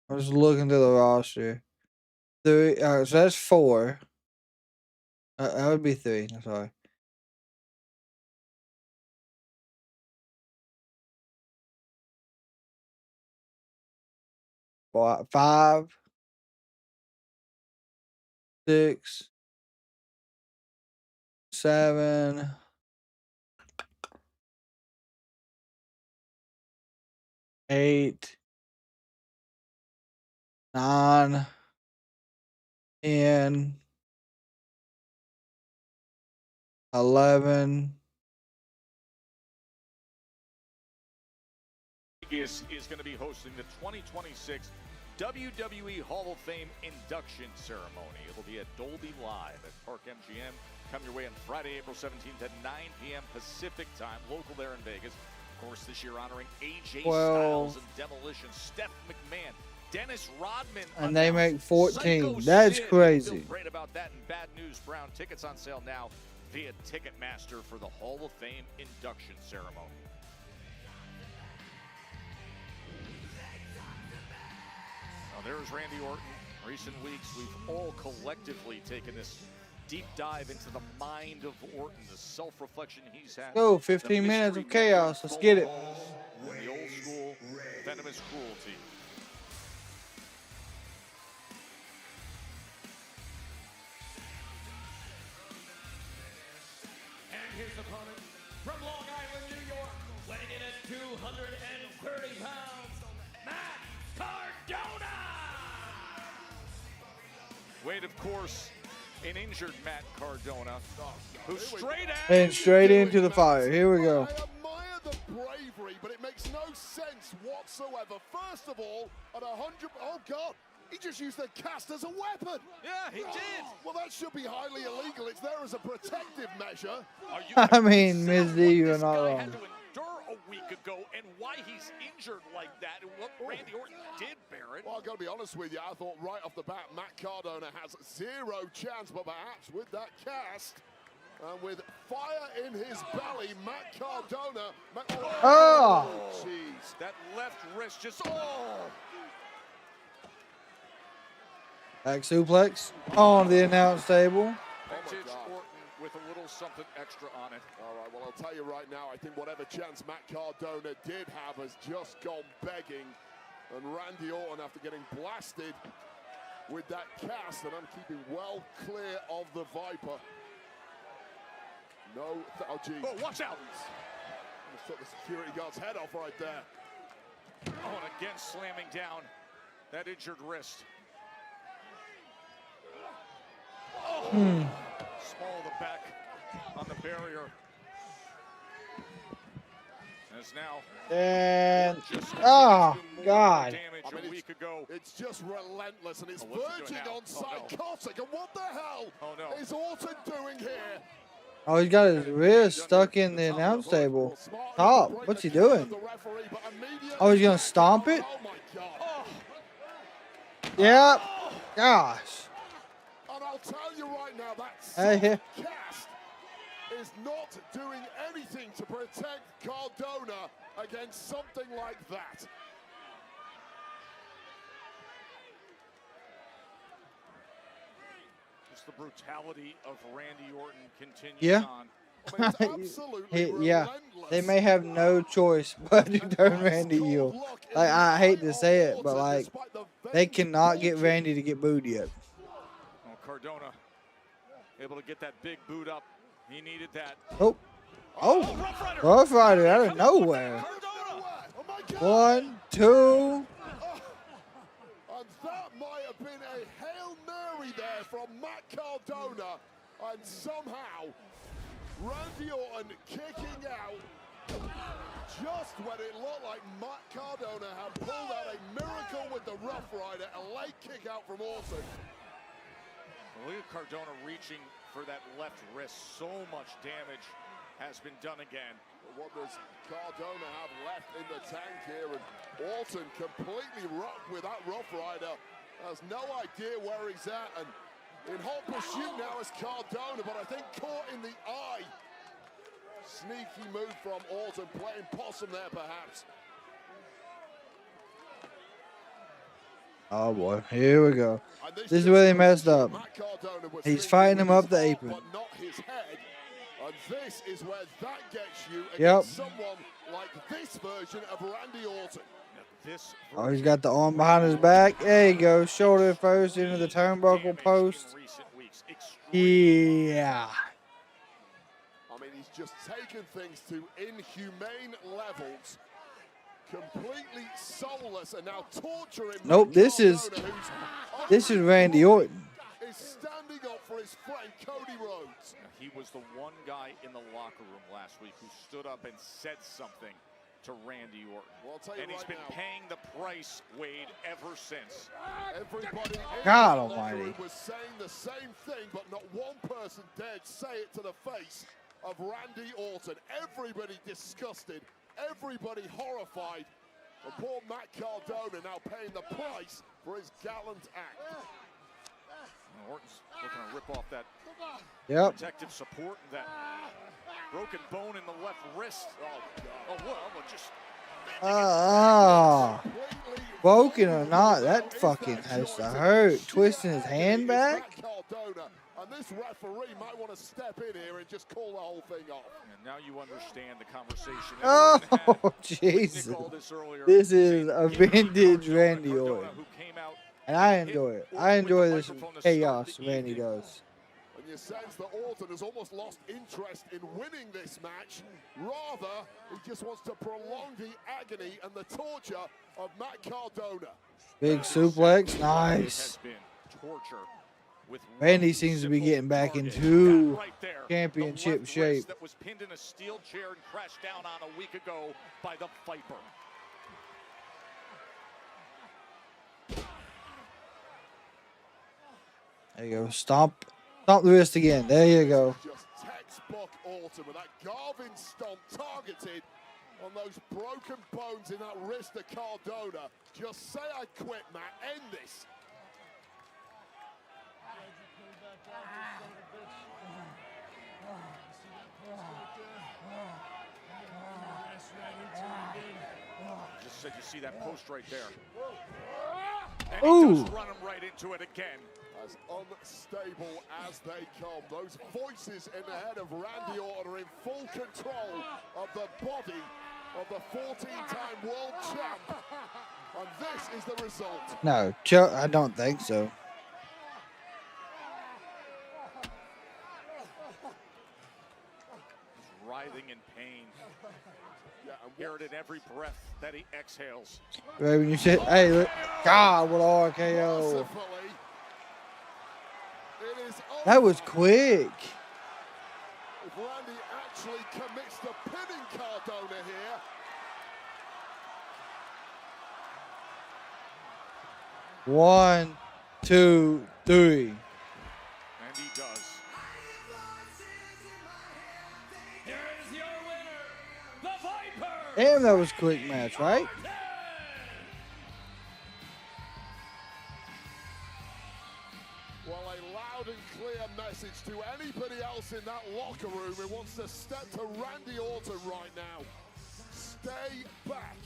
S1: I'm just looking through the roster. 3. So that's 4. That would be 3. I'm sorry. Four, 5, 6, 7, 8, 9, 10, 11.
S2: Vegas is going to be hosting the 2026 WWE Hall of Fame induction ceremony. It'll be at Dolby Live at Park MGM. Come your way on Friday, April 17th at 9 p.m. Pacific time, local there in Vegas. Of course, this year honoring AJ Styles and Demolition, Steph McMahon, Dennis Rodman.
S1: And they make 14. That's crazy.
S2: Feel great about that. And bad news, Brown. Tickets on sale now via Ticketmaster for the Hall of Fame induction ceremony. There's Randy Orton. Recent weeks, we've all collectively taken this deep dive into the mind of Orton, the self-reflection he's had.
S1: Go, 15 minutes of chaos. Let's get it.
S2: The old school venomous cruelty.
S8: And his opponent from Long Island, New York, weighing in at 230 pounds, Matt Cardona.
S2: Wade, of course, an injured Matt Cardona, who
S1: straight into the fire. Here we go.
S13: I admire the bravery, but it makes no sense whatsoever. First of all, at 100, oh God, he just used the cast as a weapon.
S2: Yeah, he did.
S13: Well, that should be highly illegal. It's there as a protective measure.
S1: I mean, Ms. D, you're not wrong.
S2: endure a week ago and why he's injured like that and what Randy Orton did, Barrett.
S13: Well, I've got to be honest with you. I thought right off the bat, Matt Cardona has zero chance, but perhaps with that cast and with fire in his belly, Matt Cardona.
S1: Oh!
S2: Jeez, that left wrist just,
S1: Back suplex on the announce table.
S2: Vintage Orton with a little something extra on it.
S13: All right, well, I'll tell you right now, I think whatever chance Matt Cardona did have has just gone begging. And Randy Orton, after getting blasted with that cast, and I'm keeping well clear of the Viper. No, oh, geez.
S2: Oh, watch out.
S13: Almost took the security guard's head off right there.
S2: Oh, and again slamming down that injured wrist. Oh, small of the back on the barrier. As now,
S1: And oh God!
S13: I mean,
S2: a week ago.
S13: It's just relentless, and it's
S2: what's he
S13: verging
S2: doing now?
S13: on psychotic. And what the hell is Orton doing here?
S1: Oh, he's got his wrist stuck in the announce table. Top. What's he doing? Oh, he's gonna stomp it? Yep. Gosh.
S13: And I'll tell you right now,
S1: Hey,
S13: that cast is not doing anything to protect Cardona against something like that.
S2: Just the brutality of Randy Orton continues
S1: Yeah.
S2: on.
S1: Yeah, they may have no choice but to turn Randy heel. Like, I hate to say it, but like, they cannot get Randy to get booed yet.
S2: Well, Cardona able to get that big boot up. He needed that.
S1: Oh, Rough Rider out of nowhere. 1, 2.
S13: And that might have been a Hail Mary there from Matt Cardona. And somehow, Randy Orton kicking out just when it looked like Matt Cardona had pulled out a miracle with the Rough Rider, a late kick out from Orton.
S2: Look at Cardona reaching for that left wrist. So much damage has been done again.
S13: What does Cardona have left in the tank here? And Orton completely rocked with that Rough Rider. Has no idea where he's at. And in hot pursuit now is Cardona, but I think caught in the eye. Sneaky move from Orton, playing possum there perhaps.
S1: Oh boy, here we go. This is where they messed up. He's fighting him up the apron.
S13: But not his head. And this is where that gets you
S1: Yep.
S13: against someone like this version of Randy Orton.
S1: Oh, he's got the arm behind his back. There you go. Shoulder first into the turnbuckle post. Yeah.
S13: I mean, he's just taken things to inhumane levels. Completely soulless and now torturing.
S1: Nope, this is Randy Orton.
S13: Is standing up for his friend Cody Rhodes.
S2: He was the one guy in the locker room last week who stood up and said something to Randy Orton.
S13: Well, I'll tell you
S2: and he's
S13: right
S2: been
S13: now,
S2: paying the price, Wade, ever since.
S13: Everybody in
S1: God
S13: the locker
S1: almighty.
S13: room was saying the same thing, but not one person dared say it to the face of Randy Orton. Everybody disgusted, everybody horrified. And poor Matt Cardona now paying the price for his gallant act.
S2: Orton's looking to rip off that protective support and that broken bone in the left wrist. Oh, well, just...
S1: Broken or not, that fucking has to hurt. Twisting his hand back.
S13: And this referee might want to step in here and just call the whole thing off.
S2: And now you understand the conversation.
S1: Oh, Jesus. This is a vintage Randy Orton. And I enjoy it. I enjoy this chaos Randy does.
S13: And you sense that Orton has almost lost interest in winning this match. Rather, he just wants to prolong the agony and the torture of Matt Cardona.
S1: Big suplex. Nice. Randy seems to be getting back into championship shape.
S2: That was pinned in a steel chair and crashed down on a week ago by the Viper.
S1: There you go. Stomp the wrist again. There you go.
S13: Just textbook Orton with that Garvin stomp targeted on those broken bones in that wrist of Cardona. Just say I quit, Matt. End this.
S2: Just said you see that post right there. And
S1: Ooh.
S2: he does run him right into it again.
S13: As unstable as they come. Those voices in the head of Randy Orton are in full control of the body of the 14-time world champ. And this is the result.
S1: No, I don't think so.
S2: He's writhing in pain. Hear it in every breath that he exhales.
S1: Right when you said, hey, look, God, what RKO. That was quick.
S13: If Randy actually commits to pinning Cardona here.
S1: One, two, three.
S2: And he does.
S8: Here is your winner, the Viper.
S1: Damn, that was a quick match, right?
S13: Well, a loud and clear message to anybody else in that locker room who wants to step to Randy Orton right now. Stay back.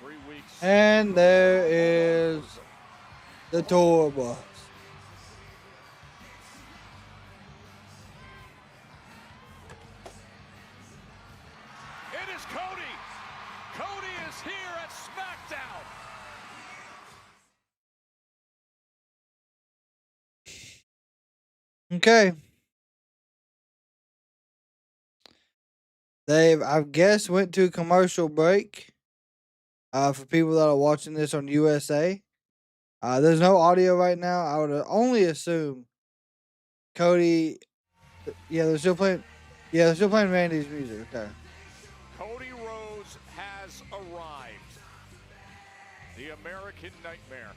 S2: 3 weeks.
S1: And there is the tour bus.
S2: It is Cody. Cody is here at SmackDown.
S1: Okay. They've, I guess, went to commercial break. For people that are watching this on USA, there's no audio right now. I would only assume Cody. Yeah, they're still playing. Yeah, they're still playing Randy's music. Okay.
S2: Cody Rhodes has arrived. The American Nightmare.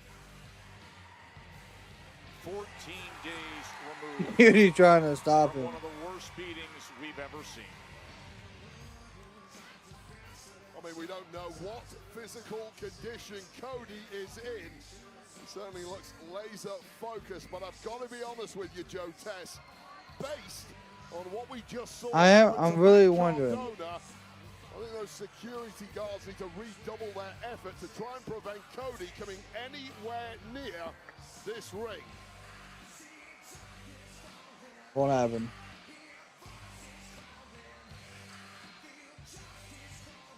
S2: 14 days removed.
S1: Security trying to stop him.
S2: One of the worst beatings we've ever seen.
S13: I mean, we don't know what physical condition Cody is in. He certainly looks laser focused, but I've got to be honest with you, Joe Tess. Based on what we just saw,
S1: I'm really wondering.
S13: Cardona, I think those security guards need to redouble their effort to try and prevent Cody coming anywhere near this ring.
S1: What happened?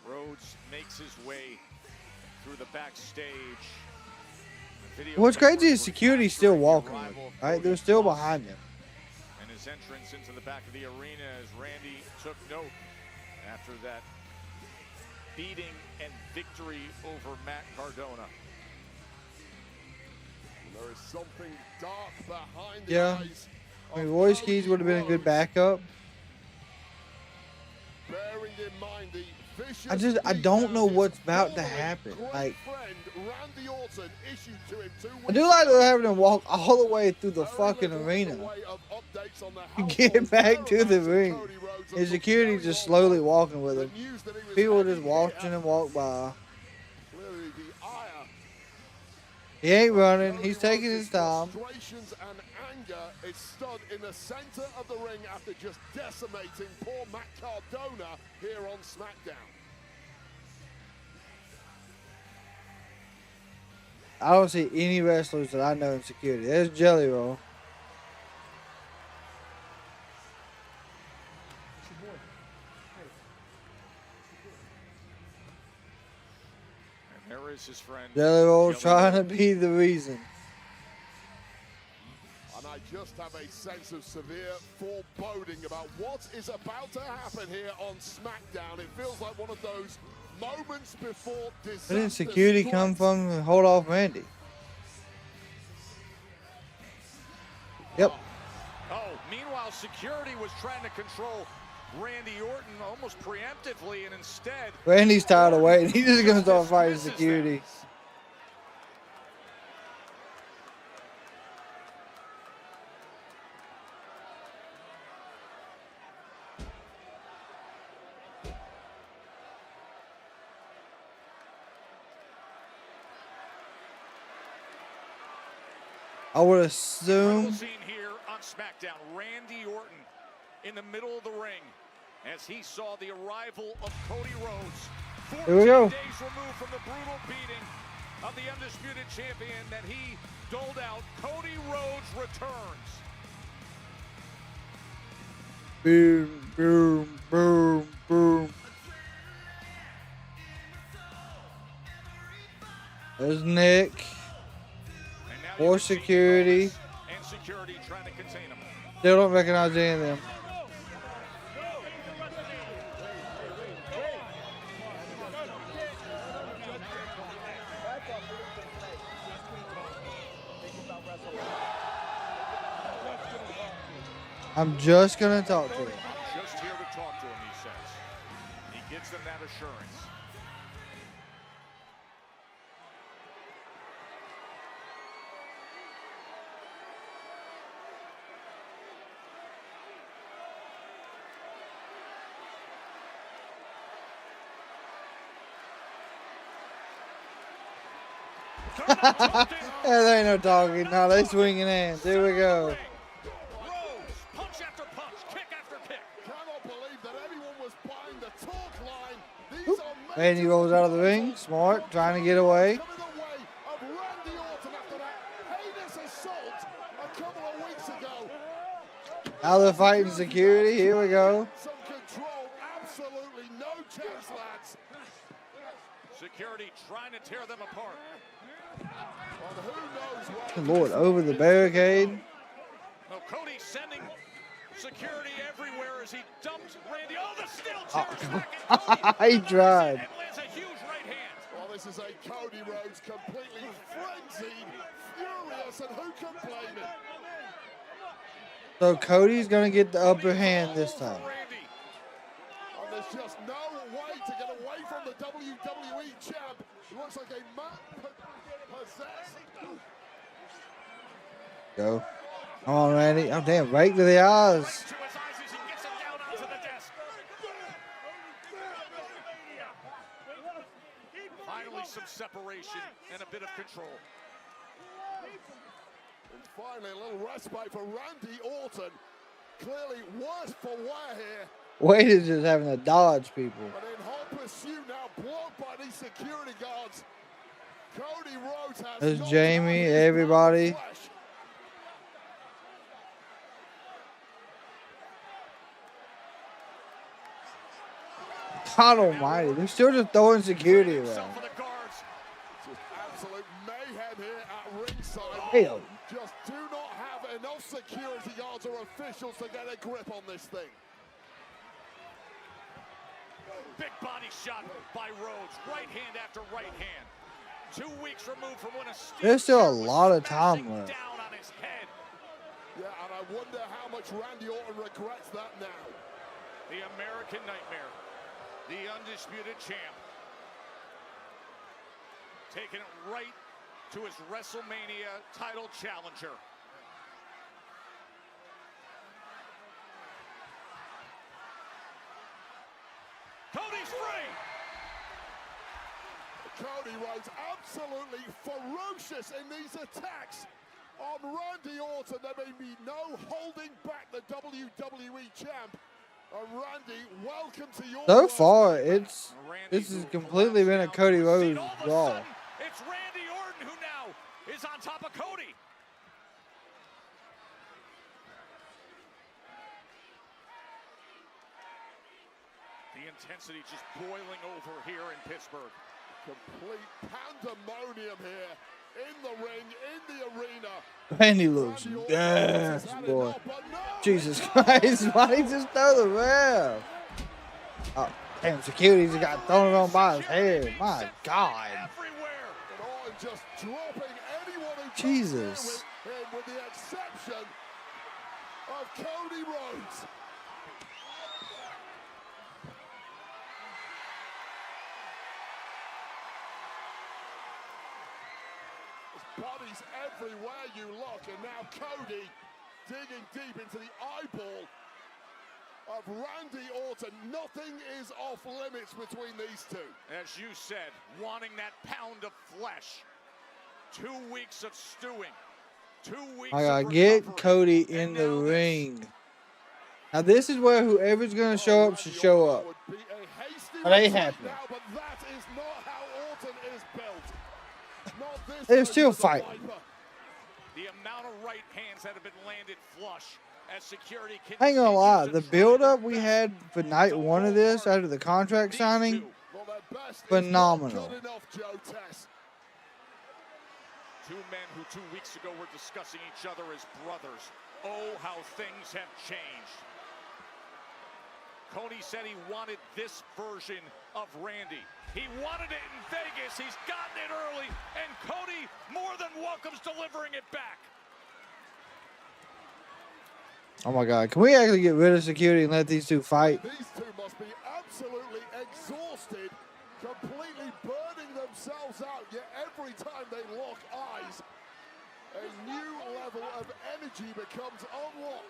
S2: Rhodes makes his way through the backstage.
S1: What's crazy is security still walking with him, right? They're still behind him.
S2: And his entrance into the back of the arena as Randy took note after that beating and victory over Matt Cardona.
S13: There is something dark behind the
S1: Yeah.
S13: eyes.
S1: I mean, Royce Keys would have been a good backup.
S13: Bearing in mind the vicious
S1: I don't know what's about to happen. Like,
S13: friend Randy Orton issued to him 2
S1: I do like having him walk all the way through the fucking arena to get back to the ring. His security just slowly walking with him. People just watching him walk by. He ain't running. He's taking his time.
S13: Frustrations and anger is stood in the center of the ring after just decimating poor Matt Cardona here on SmackDown.
S1: I don't see any wrestlers that I know in security. There's Jelly Roll.
S2: And there is his friend.
S1: Jelly Roll trying to be the reason.
S13: And I just have a sense of severe foreboding about what is about to happen here on SmackDown. It feels like one of those moments before disaster.
S1: Where did security come from and hold off Randy? Yep.
S2: Oh, meanwhile, security was trying to control Randy Orton almost preemptively, and instead...
S1: Randy's tired of waiting. He's just going to start fighting security. I would assume.
S2: Scene here on SmackDown, Randy Orton in the middle of the ring as he saw the arrival of Cody Rhodes.
S1: Here we go.
S2: 14 days removed from the brutal beating of the undisputed champion that he doled out. Cody Rhodes returns.
S1: Boom, boom, boom, boom. There's Nick. More security.
S2: And security trying to contain him.
S1: They don't recognize any of them. I'm just gonna talk to him.
S2: Just here to talk to him, he says. He gives them that assurance.
S1: Yeah, there ain't no talking. No, they swinging hands. Here we go.
S2: Punch after punch, kick after kick.
S13: Cannot believe that anyone was buying the talk line. These are
S1: Randy rolls out of the ring. Smart, trying to get away.
S13: coming away of Randy Orton after that heinous assault a couple of weeks ago.
S1: Now they're fighting security. Here we go.
S13: Some control, absolutely no chance, lads.
S2: Security trying to tear them apart.
S13: And who knows what
S1: Good Lord, over the barricade.
S2: No, Cody sending security everywhere as he dumped Randy. Oh, the steel chair.
S1: He tried.
S2: And lands a huge right hand.
S13: Well, this is a Cody Rhodes completely frenzied, furious, and who can blame him?
S1: So Cody's gonna get the upper hand this time.
S13: And there's just no way to get away from the WWE champ. He looks like a man possessed.
S1: Go. Come on, Randy. Oh, damn. Right to the eyes.
S2: Finally, some separation and a bit of control.
S13: And finally, a little respite for Randy Orton. Clearly worse for wear here.
S1: Wade is just having to dodge people.
S13: But in hot pursuit now, blocked by these security guards. Cody Rhodes has
S1: There's Jamie, everybody. God almighty, they're still just throwing security around.
S13: Absolute mayhem here at ringside.
S1: Hell.
S13: Just do not have enough security guards or officials to get a grip on this thing.
S2: Big body shot by Rhodes. Right hand after right hand. 2 weeks removed from when a
S1: There's still a lot of time left.
S2: down on his head.
S13: Yeah, and I wonder how much Randy Orton regrets that now.
S2: The American Nightmare. The undisputed champ. Taking it right to his WrestleMania title challenger. Cody's free!
S13: Cody Rhodes absolutely ferocious in these attacks on Randy Orton. There may be no holding back the WWE champ. Randy, welcome to your
S1: So far, this has completely been a Cody Rhodes brawl.
S2: It's Randy Orton who now is on top of Cody. The intensity just boiling over here in Pittsburgh.
S13: Complete pandemonium here in the ring, in the arena.
S1: Randy looks gas, boy. Jesus Christ, why did he just throw the ref? Oh, damn, security just got thrown on by his head. My God.
S13: Just dropping anyone who
S1: Jesus.
S13: with the exception of Cody Rhodes. Bodies everywhere you look, and now Cody digging deep into the eyeball of Randy Orton. Nothing is off limits between these two.
S2: As you said, wanting that pound of flesh. 2 weeks of stewing. 2 weeks
S1: I
S2: of
S1: gotta get
S2: recovery.
S1: Cody in the ring. Now this is where whoever's gonna show up should show up. It ain't happening.
S13: But that is not how Orton is built. Not this
S1: They're still fighting.
S2: The amount of right hands that have been landed flush as security
S1: I ain't gonna lie, the build-up we had for night one of this after the contract signing, phenomenal.
S2: Two men who 2 weeks ago were discussing each other as brothers. Oh, how things have changed. Cody said he wanted this version of Randy. He wanted it in Vegas. He's gotten it early, and Cody more than welcomes delivering it back.
S1: Oh my God, can we actually get rid of security and let these two fight?
S13: These two must be absolutely exhausted, completely burning themselves out, yet every time they lock eyes, a new level of energy becomes unlocked.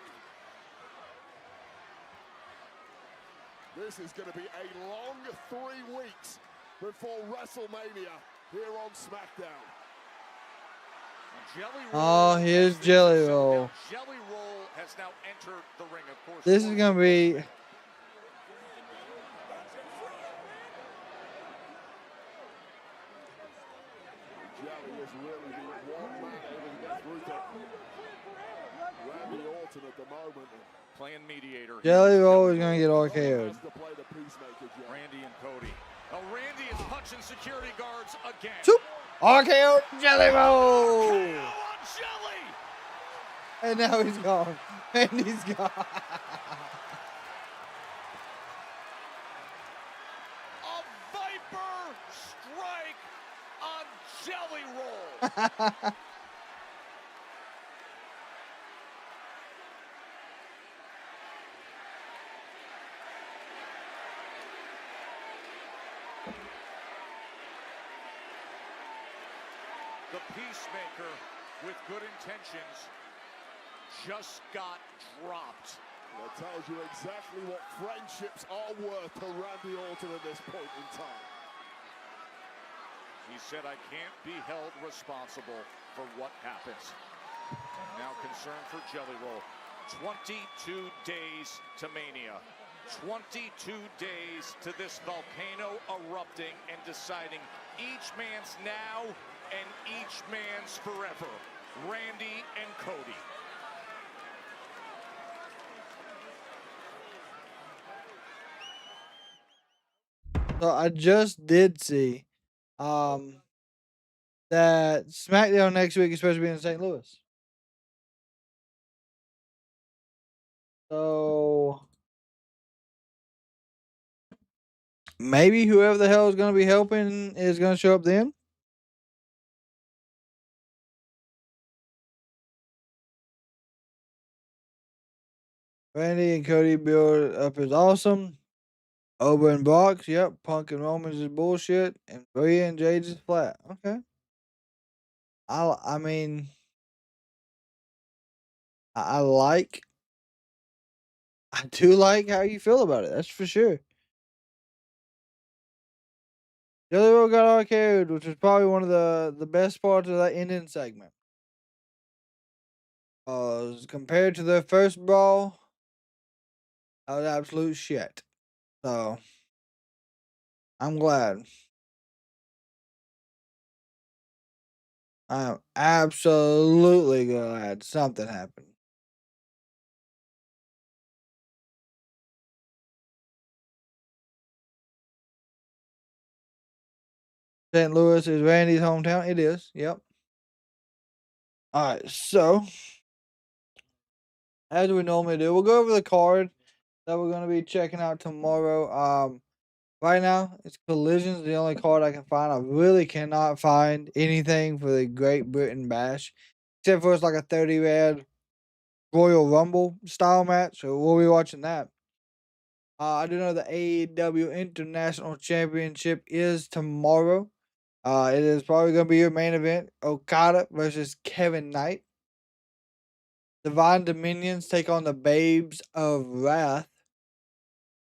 S13: This is going to be a long 3 weeks before WrestleMania here on SmackDown.
S1: Oh, here's Jelly Roll.
S2: Jelly Roll has now entered the ring, of course.
S1: This is gonna be.
S13: Jelly is really the one man able to get through to Randy Orton at the moment.
S2: Playing mediator.
S1: Jelly Roll is gonna get RKO'd.
S2: Randy and Cody. Oh, Randy is punching security guards again.
S1: RKO Jelly Roll!
S2: Jelly!
S1: And now he's gone. And he's gone.
S2: A Viper strike on Jelly Roll. The Peacemaker with good intentions just got dropped.
S13: That tells you exactly what friendships are worth to Randy Orton at this point in time.
S2: He said, I can't be held responsible for what happens. Now concerned for Jelly Roll. 22 days to Mania. 22 days to this volcano erupting and deciding each man's now and each man's forever. Randy and Cody.
S1: So I just did see that SmackDown next week is supposed to be in St. Louis. So maybe whoever the hell is going to be helping is going to show up then. Randy and Cody build up is awesome. Over in Brock's, yep. Punk and Roman's is bullshit. And Rhea and Jade is flat. Okay. I mean, I do like how you feel about it. That's for sure. The other one got arcade, which was probably one of the best parts of that ending segment. Compared to their first brawl, that was absolute shit. So, I'm glad. I'm absolutely glad something happened. St. Louis is Randy's hometown. It is. Yep. All right. So, as we normally do, we'll go over the card that we're going to be checking out tomorrow. Right now, it's Collision's the only card I can find. I really cannot find anything for the Great Britain Bash, except for it's like a 30-man Royal Rumble style match. So we'll be watching that. I do know the AEW International Championship is tomorrow. It is probably going to be your main event. Okada versus Kevin Knight. Divine Dominions take on the Babes of Wrath.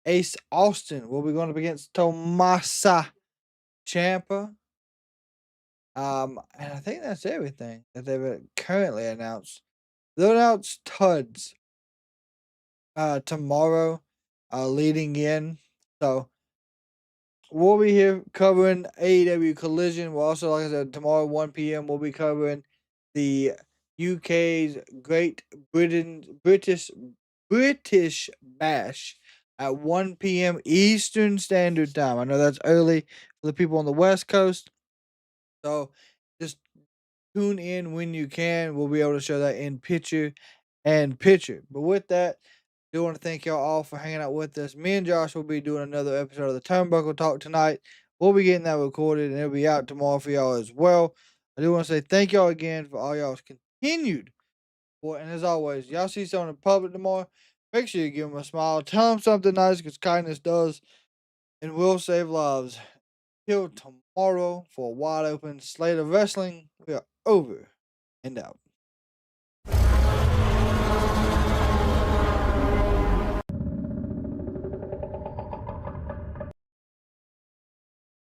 S1: Ace Austin will be going up against Tomasa Ciampa. And I think that's everything that they've currently announced. They'll announce Tuds tomorrow, leading in. So we'll be here covering AEW Collision. We'll also, like I said, tomorrow 1 p.m. we'll be covering the UK's Great British Bash at 1 p.m. Eastern Standard Time. I know that's early for the people on the West Coast. So just tune in when you can. We'll be able to show that in picture. But with that, I do want to thank y'all all for hanging out with us. Me and Josh will be doing another episode of the Turnbuckle Talk tonight. We'll be getting that recorded and it'll be out tomorrow for y'all as well. I do want to say thank y'all again for all y'all's continued support. And as always, y'all see someone in public tomorrow, make sure you give them a smile. Tell them something nice because kindness does and will save lives. Till tomorrow for a wide open slate of wrestling. We are over and out.